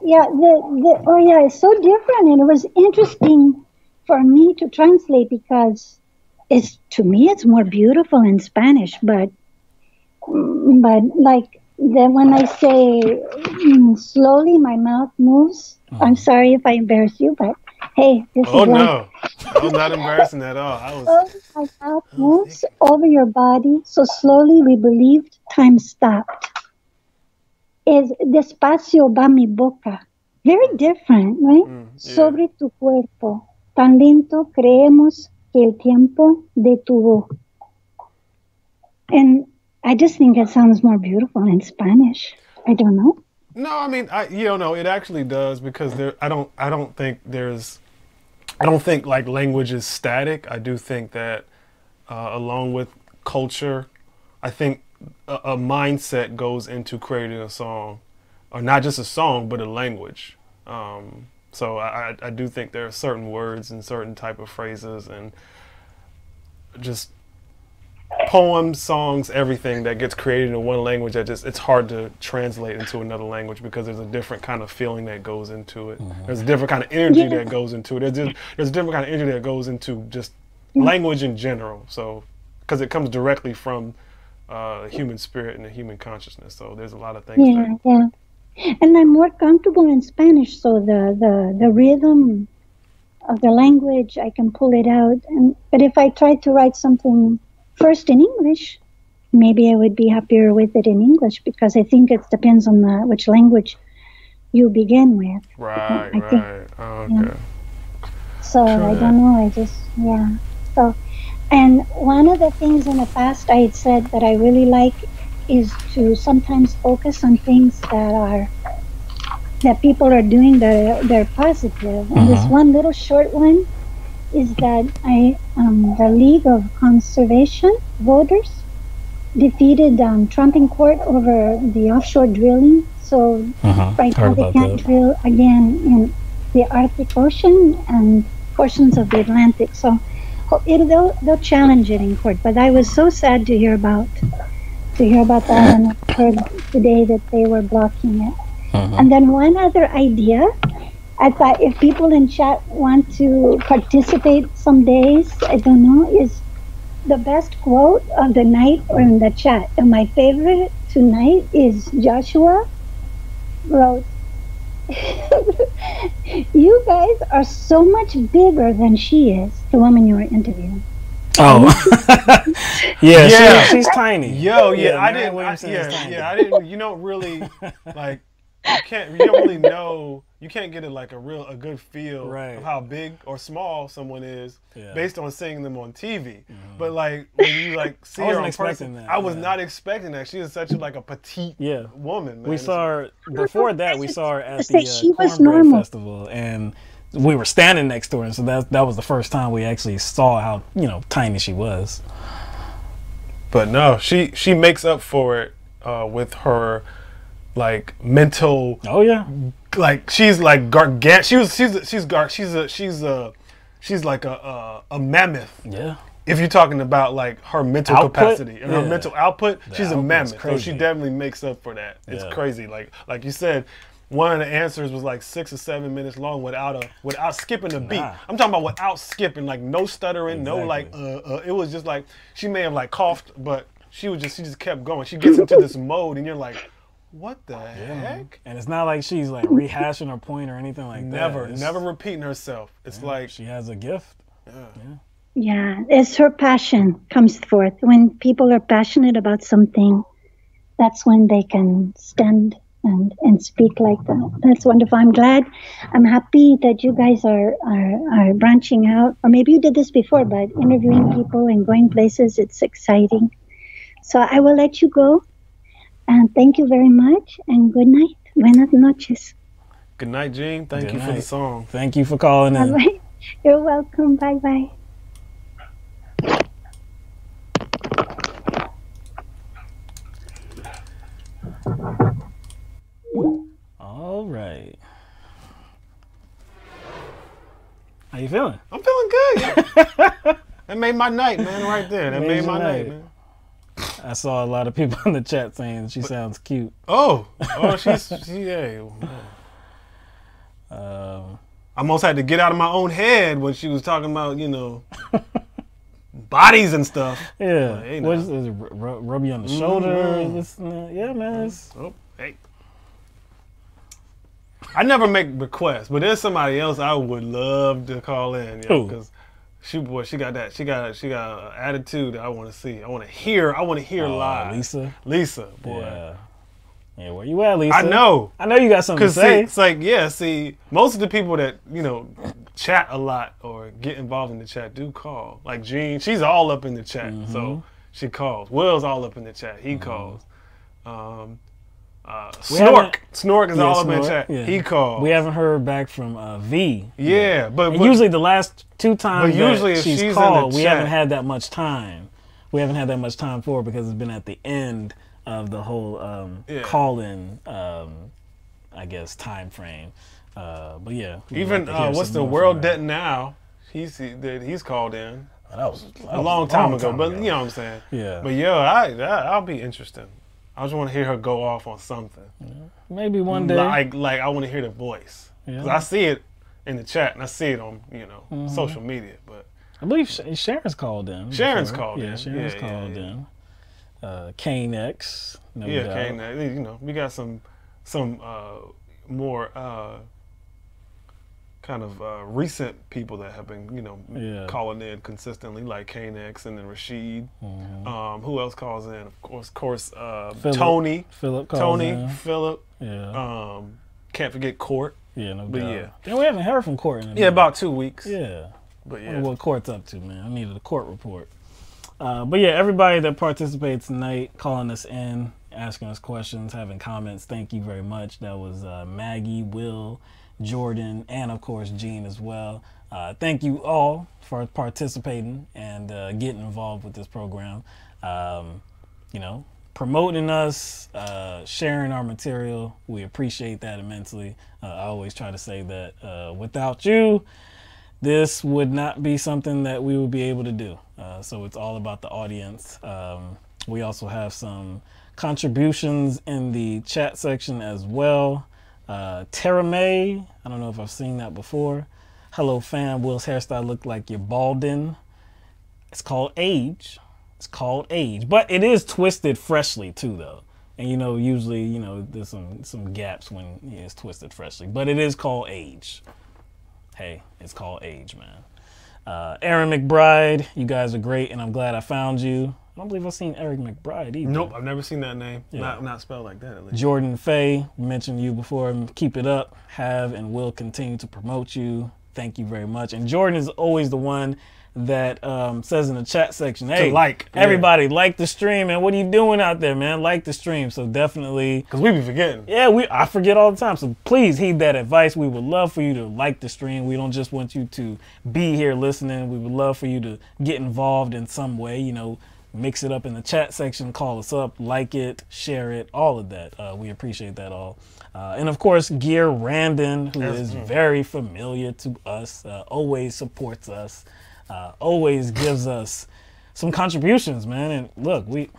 It's so different, and it was interesting for me to translate because to me it's more beautiful in Spanish, but like when I say slowly, my mouth moves. I'm sorry if I embarrass you, but hey, this is no, I was not embarrassing at all. My mouth moves over your body, so slowly we believed time stopped. Es despacio va mi boca. Very different, right? Sobre tu cuerpo, tan lento creemos que el tiempo detuvo. And I just think it sounds more beautiful in Spanish. I don't know. No, I mean, it actually does, because I don't think like language is static. I do think that along with culture, I think a mindset goes into creating a song, or not just a song, but a language. So I do think there are certain words and certain type of phrases and just poems, songs, everything that gets created in one language that it's hard to translate into another language, because there's a different kind of feeling that goes into it. There's a different kind of energy that goes into it. There's a different kind of energy that goes into just language in general. So, because it comes directly from the human spirit and the human consciousness. So there's a lot of things. And I'm more comfortable in Spanish, so the rhythm of the language, I can pull it out. But if I try to write something first in English, maybe I would be happier with it in English, because I think it depends on which language you begin with. Right. Okay. Yeah. So I don't know. So, and one of the things in the past I had said that I really like is to sometimes focus on things that people are doing that they're positive. And this one little short one is that the League of Conservation Voters defeated Trump in court over the offshore drilling. So right now they can't drill again in the Arctic Ocean and portions of the Atlantic. So they'll challenge it in court. But I was so sad to hear about that, and I heard today that they were blocking it. And then one other idea, I thought if people in chat want to participate some days, I don't know, is the best quote of the night or in the chat. And my favorite tonight is Joshua wrote, "You guys are so much bigger than she is," the woman you were interviewing. Oh, she's tiny. I didn't. You don't really like. You don't really know. You can't get a good feel of how big or small someone is based on seeing them on TV. But like when you see her in person, I was not expecting that. She is such a petite woman. Man. We saw her before that. We saw her at the Cornbread Festival, and we were standing next to her, and so that was the first time we actually saw how tiny she was. But no, she makes up for it with her mental. Oh yeah. She's like gargantuan. She's like a mammoth. Yeah. If you're talking about her mental capacity and her mental output, she's a mammoth. So she definitely makes up for that. It's crazy. Like you said, one of the answers was 6 or 7 minutes long without skipping a beat. I'm talking about without skipping, no stuttering, no it was just she may have coughed, but she just kept going. She gets into this mode, and you're like, what the heck? And it's not like she's rehashing her point or anything like that. Never repeating herself. It's she has a gift. Yeah, it's her passion comes forth. When people are passionate about something, that's when they can stand and speak like that. That's wonderful. I'm happy that you guys are branching out, or maybe you did this before, but interviewing people and going places, it's exciting. So I will let you go. And thank you very much, and good night. Buenas noches. Good night, Jean. Thank you for the song. Thank you for calling in. All right. You're welcome. Bye-bye. All right. How you feeling? I'm feeling good. That made my night, man, right there. That made my night, man. I saw a lot of people in the chat saying she sounds cute. Oh, yeah. I almost had to get out of my own head when she was talking about, bodies and stuff. Yeah. But, hey, what is it? Rub you on the shoulder? This and that. Yeah, man. Oh, hey. I never make requests, but there's somebody else I would love to call in, because she got that. She got an attitude that I want to see. I want to hear live. Lisa, boy. Yeah, where you at, Lisa? I know you got something to say. It's like, most of the people that, chat a lot or get involved in the chat do call. Like Jean, she's all up in the chat, so she calls. Will's all up in the chat. He calls. Snork is all up in the chat. Yeah. He called. We haven't heard back from V. Yeah, but usually the last 2 times usually that she's called, we haven't had that much time. We haven't had that much time for her because it's been at the end of the whole call-in, I guess, time frame. But yeah. Even what's the World Debt Now? He's called in. That was a long time ago, but you know what I'm saying. Yeah. But I'll be interesting. I just want to hear her go off on something. Yeah. Maybe one day. Like I want to hear the voice. Yeah. 'Cause I see it in the chat and I see it on social media. But I believe Sharon's called in. Sharon's called in. Sharon's called in. Kane X. No doubt. Kane X. We got some more kind of recent people that have been calling in consistently, like Kane X and then Rashid. Who else calls in? Of course, Tony. Philip calls in. Philip. Yeah. Can't forget Court. Yeah, no but doubt. Yeah, we haven't heard from Court in a minute. Yeah, about 2 weeks. Yeah. But I wonder what Court's up to, man. I needed a Court report. But yeah, everybody that participates tonight, calling us in, asking us questions, having comments, thank you very much. That was Maggie, Will, Jordan, and of course Jean as well. Thank you all for participating and getting involved with this program. Promoting us, sharing our material. We appreciate that immensely. I always try to say that without you, this would not be something that we would be able to do. So it's all about the audience. We also have some contributions in the chat section as well. Tara May, I don't know if I've seen that before. Hello fam, Will's hairstyle look like you're balding. It's called age. It's called age, but it is twisted freshly too though. And usually, there's some gaps when it's twisted freshly, but it is called age. Hey, it's called age, man. Aaron McBride, you guys are great and I'm glad I found you. I don't believe I've seen Eric McBride either. Nope, I've never seen that name. Yeah. Not spelled like that, at least. Jordan Fay, mentioned you before. Keep it up. Have and will continue to promote you. Thank you very much. And Jordan is always the one that says in the chat section, hey, everybody like the stream, and what are you doing out there, man? Like the stream. So definitely, because we be forgetting. Yeah, I forget all the time. So please heed that advice. We would love for you to like the stream. We don't just want you to be here listening. We would love for you to get involved in some way, mix it up in the chat section, call us up, like it, share it, all of that. We appreciate that all. And of course, Gear Randon, who is very familiar to us, always supports us, always gives us some contributions, man. And look, we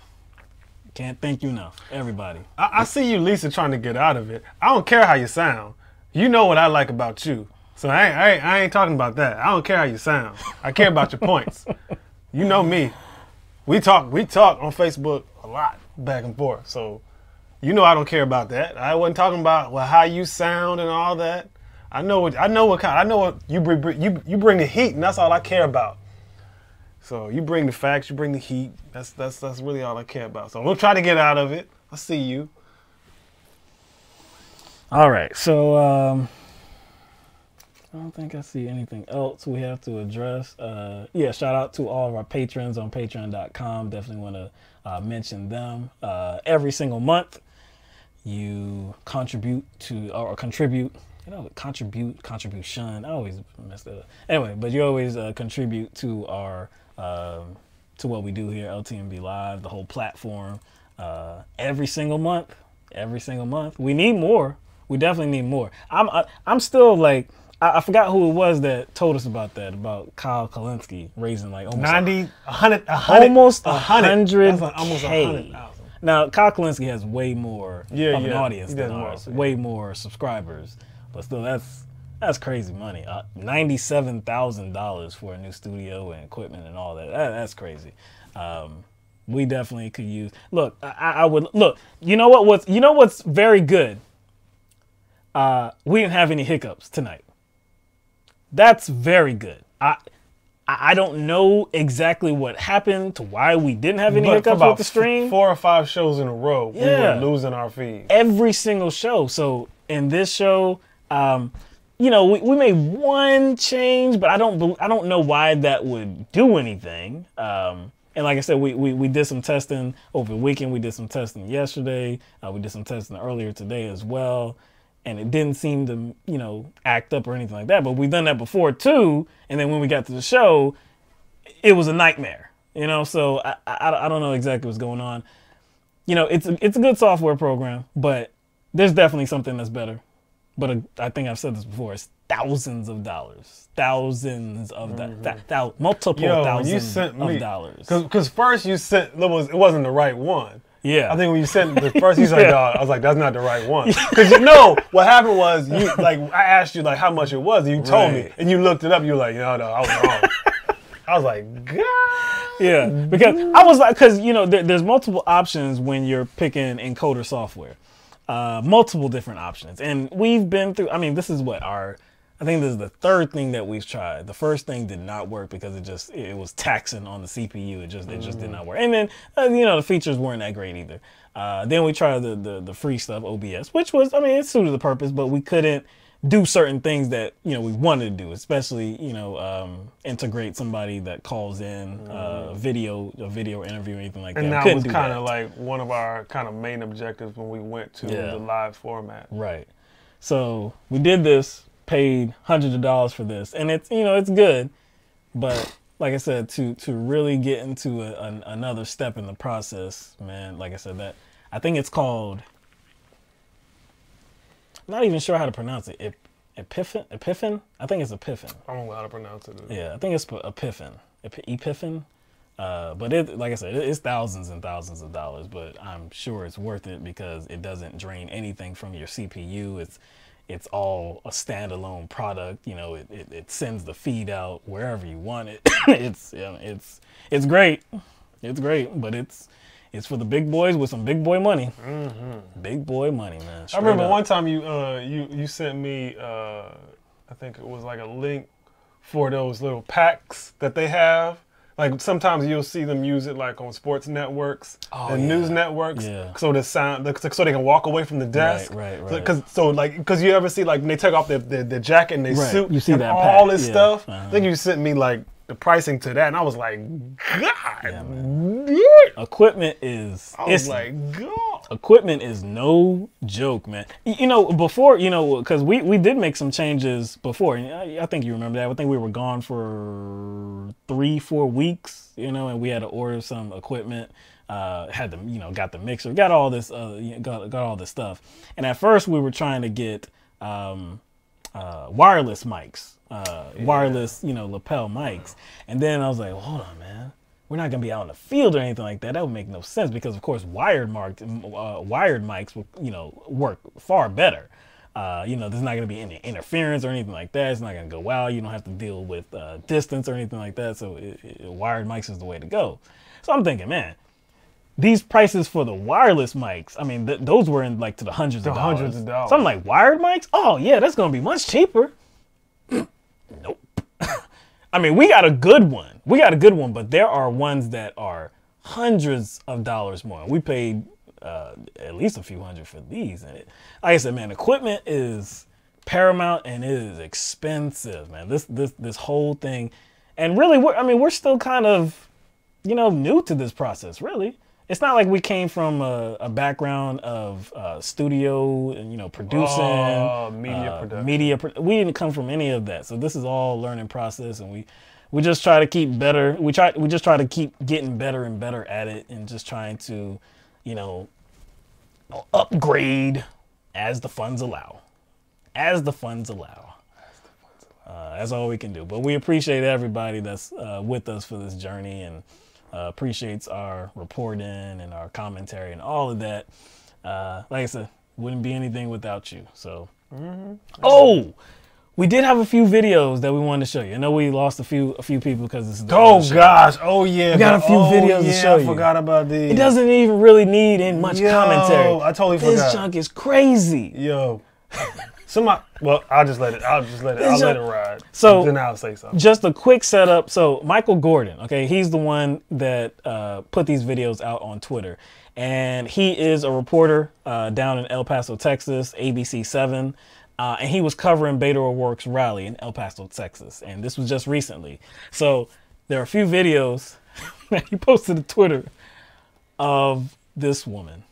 can't thank you enough, everybody. I see you, Lisa, trying to get out of it. I don't care how you sound. You know what I like about you. So I ain't talking about that. I don't care how you sound. I care about your points. You know me. We talk on Facebook a lot, back and forth. So, I don't care about that. I wasn't talking about how you sound and all that. I know what you bring the heat, and that's all I care about. So you bring the facts, you bring the heat. That's really all I care about. So I'm gonna try to get out of it. I see you. All right. So I don't think I see anything else we have to address. Yeah, shout out to all of our patrons on patreon.com. Definitely want to mention them. Every single month, you contribute to, or contribute, contribution. I always mess that up. Anyway, but you always contribute to our, to what we do here, LTMB Live, the whole platform. Every single month. We need more. We definitely need more. I'm still like, I forgot who it was that told us about that, about Kyle Kalinske raising like almost 100. Almost 100,000. Now, Kyle Kalinske has way more of an audience than more, ours, way more subscribers, but still, that's crazy money. $97,000 for a new studio and equipment and all that. That's crazy. We definitely could use. Look, I would look. You know what's very good. We didn't have any hiccups tonight. That's very good. I don't know exactly what happened to why we didn't have any hiccups with the stream. 4 or 5 shows in a row, we were losing our feed. Every single show. So in this show, we made one change, but I don't know why that would do anything. And like I said, we did some testing over the weekend. We did some testing yesterday. We did some testing earlier today as well. And it didn't seem to, act up or anything like that. But we've done that before too. And then when we got to the show, it was a nightmare, So I don't know exactly what's going on. It's a good software program, but there's definitely something that's better. But I think I've said this before. It's thousands of dollars, multiple thousands of dollars. Because first you sent it wasn't the right one. Yeah, I think when you sent the first, you said, I was like, that's not the right one. Because what happened was, I asked you how much it was, and you told me, and you looked it up. You were like, no, I was wrong. I was like, God. Yeah, because I was like, there's multiple options when you're picking encoder software, multiple different options, and we've been through. I mean, this is I think this is the third thing that we've tried. The first thing did not work because it was taxing on the CPU. It just did not work. And then the features weren't that great either. Then we tried the free stuff, OBS, which was, it suited the purpose, but we couldn't do certain things that we wanted to do, especially integrate somebody that calls in a video interview or anything like that. And that was kind of like one of our kind of main objectives when we went to the live format. Right. So we did this. Paid hundreds of dollars for this, and it's it's good, but like I said, to really get into another step in the process, man, like I said, that I think it's called, I'm not even sure how to pronounce it. Epiphany? I think it's Epiphany. I don't know how to pronounce it. Yeah, I think it's Epiphany. But like I said, it's thousands and thousands of dollars, but I'm sure it's worth it because it doesn't drain anything from your CPU. It's all a standalone product. It sends the feed out wherever you want it. It's great. It's great, but it's for the big boys with some big boy money. Mm-hmm. Big boy money, man. I remember one time you sent me I think it was like a link for those little packs that they have. Like sometimes you'll see them use it like on sports networks and news networks, so the sound, so they can walk away from the desk. Right. Because you ever see when they take off their jacket and their suit, you see and that all pack. this stuff. I think you sent me the pricing to that, and I was like, God. Equipment is. God. Equipment is no joke, man. Before, because we did make some changes before. I think you remember that. I think we were gone for 3-4 weeks, and we had to order some equipment. Had to, got the mixer, got all this, got all this stuff. And at first we were trying to get wireless mics, wireless, lapel mics. And then I was like, well, hold on, man. We're not going to be out in the field or anything like that. That would make no sense because, of course, wired mics will, work far better. There's not going to be any interference or anything like that. It's not going to go out. You don't have to deal with distance or anything like that. So wired mics is the way to go. So I'm thinking, man, these prices for the wireless mics, those were in to the hundreds of dollars. So I'm like, wired mics? Oh, yeah, that's going to be much cheaper. Nope. We got a good one. But there are ones that are hundreds of dollars more. We paid at least a few hundred for these. And like I said, man, equipment is paramount, and it is expensive, man. This whole thing, and really, we're still kind of, new to this process. Really, it's not like we came from a background of studio and producing, media production. We didn't come from any of that, so this is all a learning process, and we just try to keep better. We just try to keep getting better and better at it, and just trying to, upgrade as the funds allow. As the funds allow. That's all we can do. But we appreciate everybody that's with us for this journey, and appreciates our reporting and our commentary and all of that. Like I said, wouldn't be anything without you. So, oh, we did have a few videos that we wanted to show you. I know we lost a few people because this is the gosh, oh yeah, we got a few videos to show you. I forgot about these. It doesn't even really need much commentary. I totally forgot. This junk is crazy. Yo. Well, I'll let it ride. So then I'll say something. Just a quick setup. So Michael Gordon, okay, he's the one that put these videos out on Twitter, and he is a reporter down in El Paso, Texas, ABC 7, and he was covering Beto O'Rourke's rally in El Paso, Texas, and this was just recently. So there are a few videos that he posted to Twitter of this woman.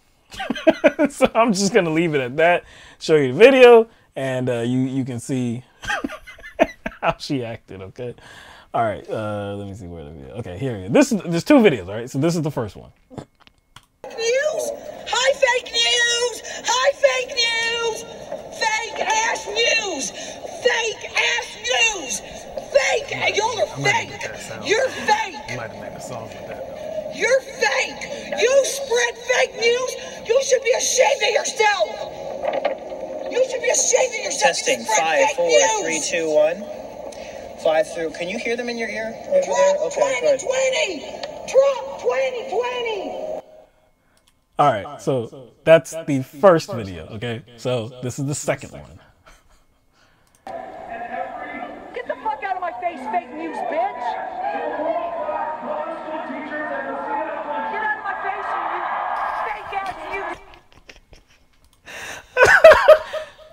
So I'm just gonna leave it at that. Show you the video, and you can see how she acted. Okay, all right. Let me see where the video. Okay, here it is. There's two videos. All right, so this is the first one. News, hi fake news, hi fake news, fake ass news, fake ass news, fake. Y'all are fake. You're fake. I might have to make a song with that. You're fake. You spread fake news. You should be ashamed of yourself. You should be ashamed of yourself. Testing 5, 4, 3, 2, 1. 5 through. Can you hear them in your ear over there? Okay, 2020. Trump 2020. All right, so that's the first video. Okay, so this is the second one. Get the fuck out of my face, fake news, bitch.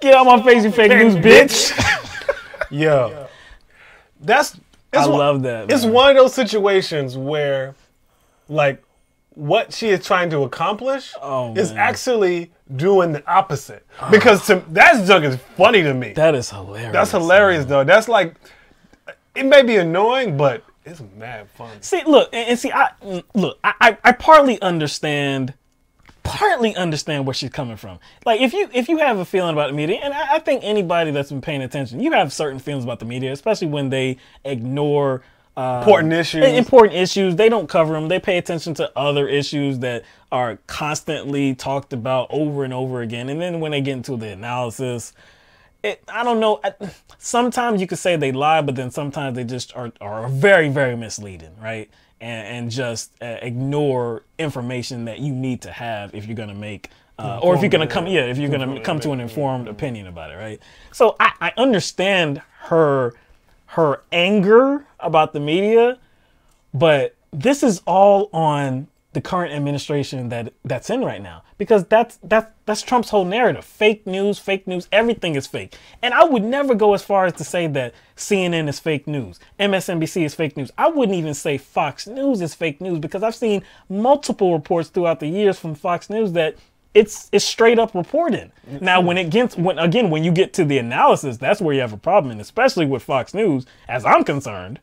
Get out my face, you fake news, bitch. Yo. I love that. It's one of those situations where, like, what she is trying to accomplish is actually doing the opposite. Because that junk is funny to me. That is hilarious. That's hilarious, though. That's like, it may be annoying, but it's mad fun. See, look, I partly understand where she's coming from. Like, if you have a feeling about the media, and I think anybody that's been paying attention, you have certain feelings about the media, especially when they ignore important issues. They don't cover them. They pay attention to other issues that are constantly talked about over and over again. And then when they get into the analysis, I don't know. Sometimes you could say they lie, but then sometimes they just are very, very misleading, right? And just ignore information that you need to have if you're going to make, or if you're going to come to an informed opinion about it, right? So I understand her anger about the media, but this is all on the current administration that's in right now, because that's Trump's whole narrative. Fake news, everything is fake. And I would never go as far as to say that CNN is fake news, MSNBC is fake news. I wouldn't even say Fox News is fake news, because I've seen multiple reports throughout the years from Fox News that it's straight up reporting. Now, when you get to the analysis, that's where you have a problem, and especially with Fox News, as I'm concerned,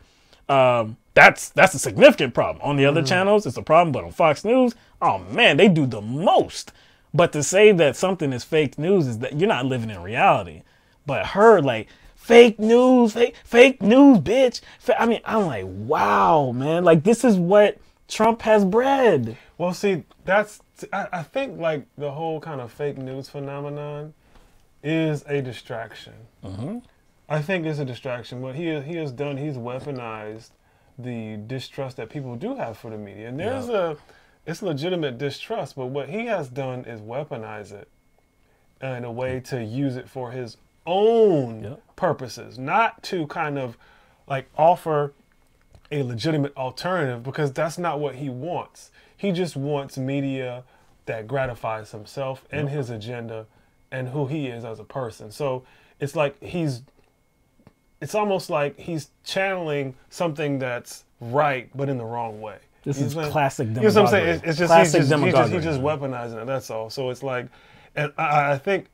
that's a significant problem. On the other channels, it's a problem, but on Fox News, oh man, they do the most. But to say that something is fake news is that you're not living in reality. But her, like, fake news, bitch. I mean, I'm like, wow, man. Like, this is what Trump has bred. Well, see, I think, like, the whole kind of fake news phenomenon is a distraction. I think it's a distraction. What he has done, he's weaponized the distrust that people do have for the media. And it's legitimate distrust, but what he has done is weaponize it in a way to use it for his own purposes, not to kind of like offer a legitimate alternative, because that's not what he wants. He just wants media that gratifies himself and his agenda and who he is as a person. So it's like it's almost like he's channeling something that's right, but in the wrong way. This is classic demagoguery. You know what I'm saying? It's just classic he's demagoguery. just weaponizing it. That's all. So it's like, and I think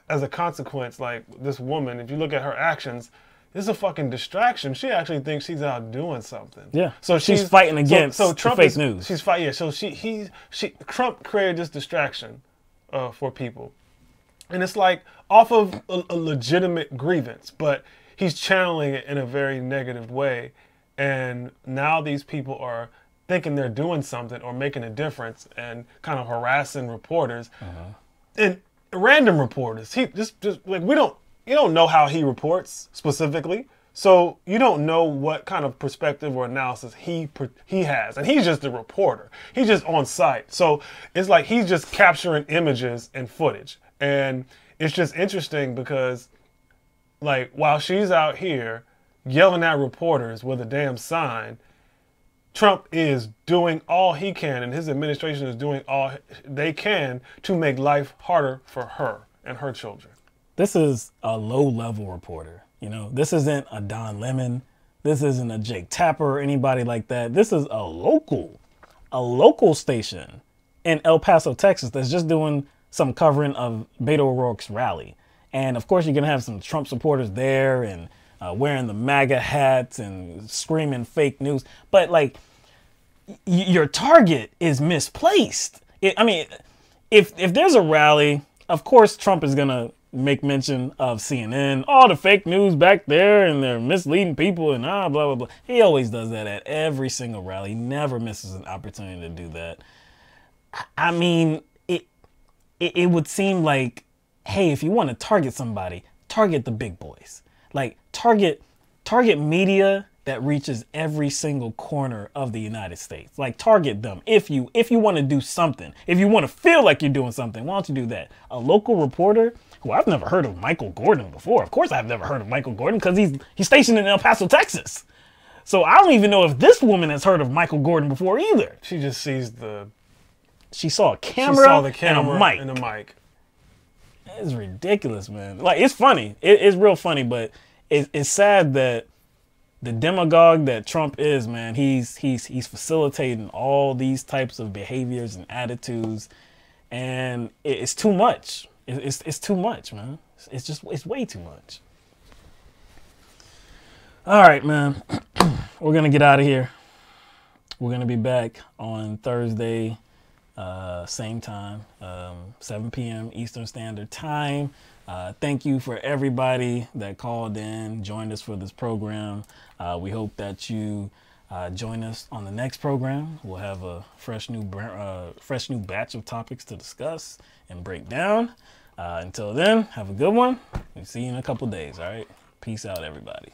as a consequence, like this woman, if you look at her actions, this is a fucking distraction. She actually thinks she's out doing something. Yeah. So she's fighting against Trump the fake news. She's fighting. Yeah. So Trump created this distraction for people, and it's like off of a legitimate grievance, but he's channeling it in a very negative way, and now these people are thinking they're doing something or making a difference, and kind of harassing reporters and random reporters. He just like you don't know how he reports specifically, so you don't know what kind of perspective or analysis he has, and he's just a reporter. He's just on site, so it's like he's just capturing images and footage, and it's just interesting because, like, while she's out here yelling at reporters with a damn sign, Trump is doing all he can, and his administration is doing all they can to make life harder for her and her children. This is a low-level reporter. You know, this isn't a Don Lemon. This isn't a Jake Tapper or anybody like that. This is a local station in El Paso, Texas, that's just doing some covering of Beto O'Rourke's rally. And of course, you're going to have some Trump supporters there and wearing the MAGA hats and screaming fake news. But like, your target is misplaced. I mean, if there's a rally, of course, Trump is going to make mention of CNN, all the fake news back there, and they're misleading people and blah, blah, blah. He always does that at every single rally. He never misses an opportunity to do that. I mean, it would seem like, hey, if you want to target somebody, target the big boys. Like, target media that reaches every single corner of the United States. Like, target them. If you want to do something, if you want to feel like you're doing something, why don't you do that? A local reporter, who I've never heard of Michael Gordon before. Of course I've never heard of Michael Gordon because he's stationed in El Paso, Texas. So I don't even know if this woman has heard of Michael Gordon before either. She just sees she saw a camera, and a mic. It's ridiculous, man. Like, it's funny. It's real funny, but it's sad that the demagogue that Trump is, man, he's facilitating all these types of behaviors and attitudes, and it's too much. It's too much, man. It's way too much. All right, man. We're gonna get out of here. We're gonna be back on Thursday, same time, 7 p.m. Eastern Standard Time. Thank you for everybody that called in, joined us for this program. We hope that you join us on the next program. We'll have a fresh new batch of topics to discuss and break down. Until then, have a good one. We'll see you in a couple days, all right? Peace out, everybody.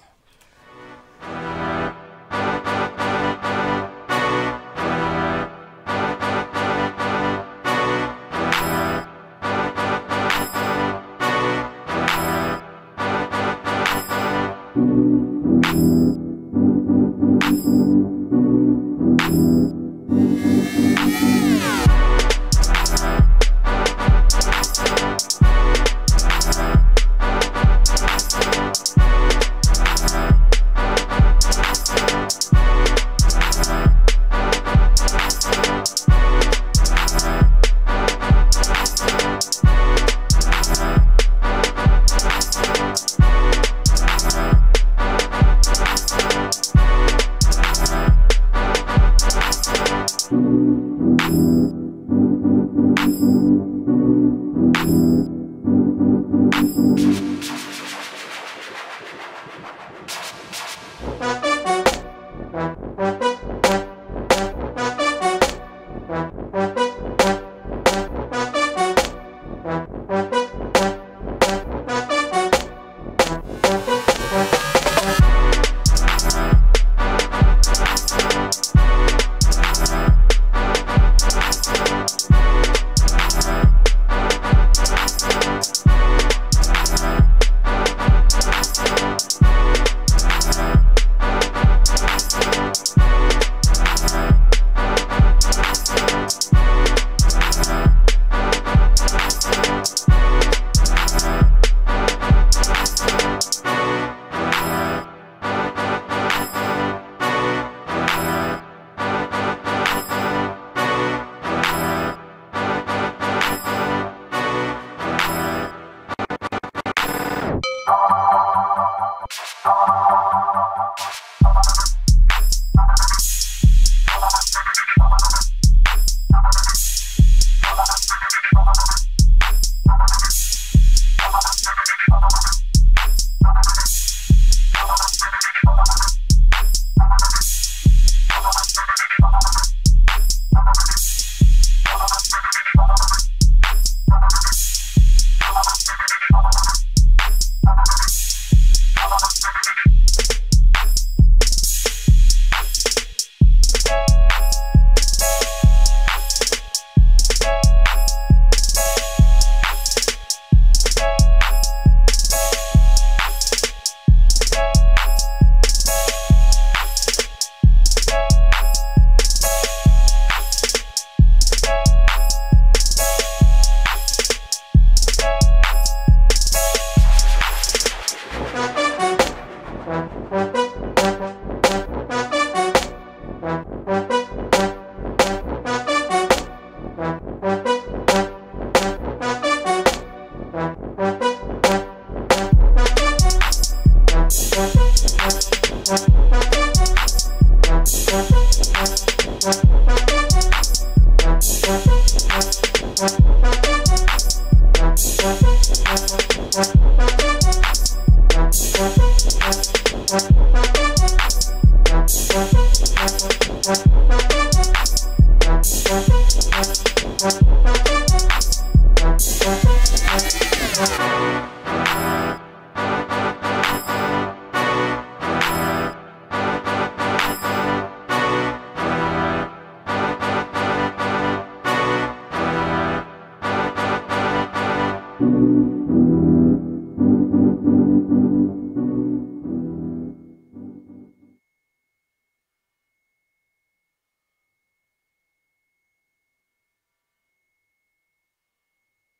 you.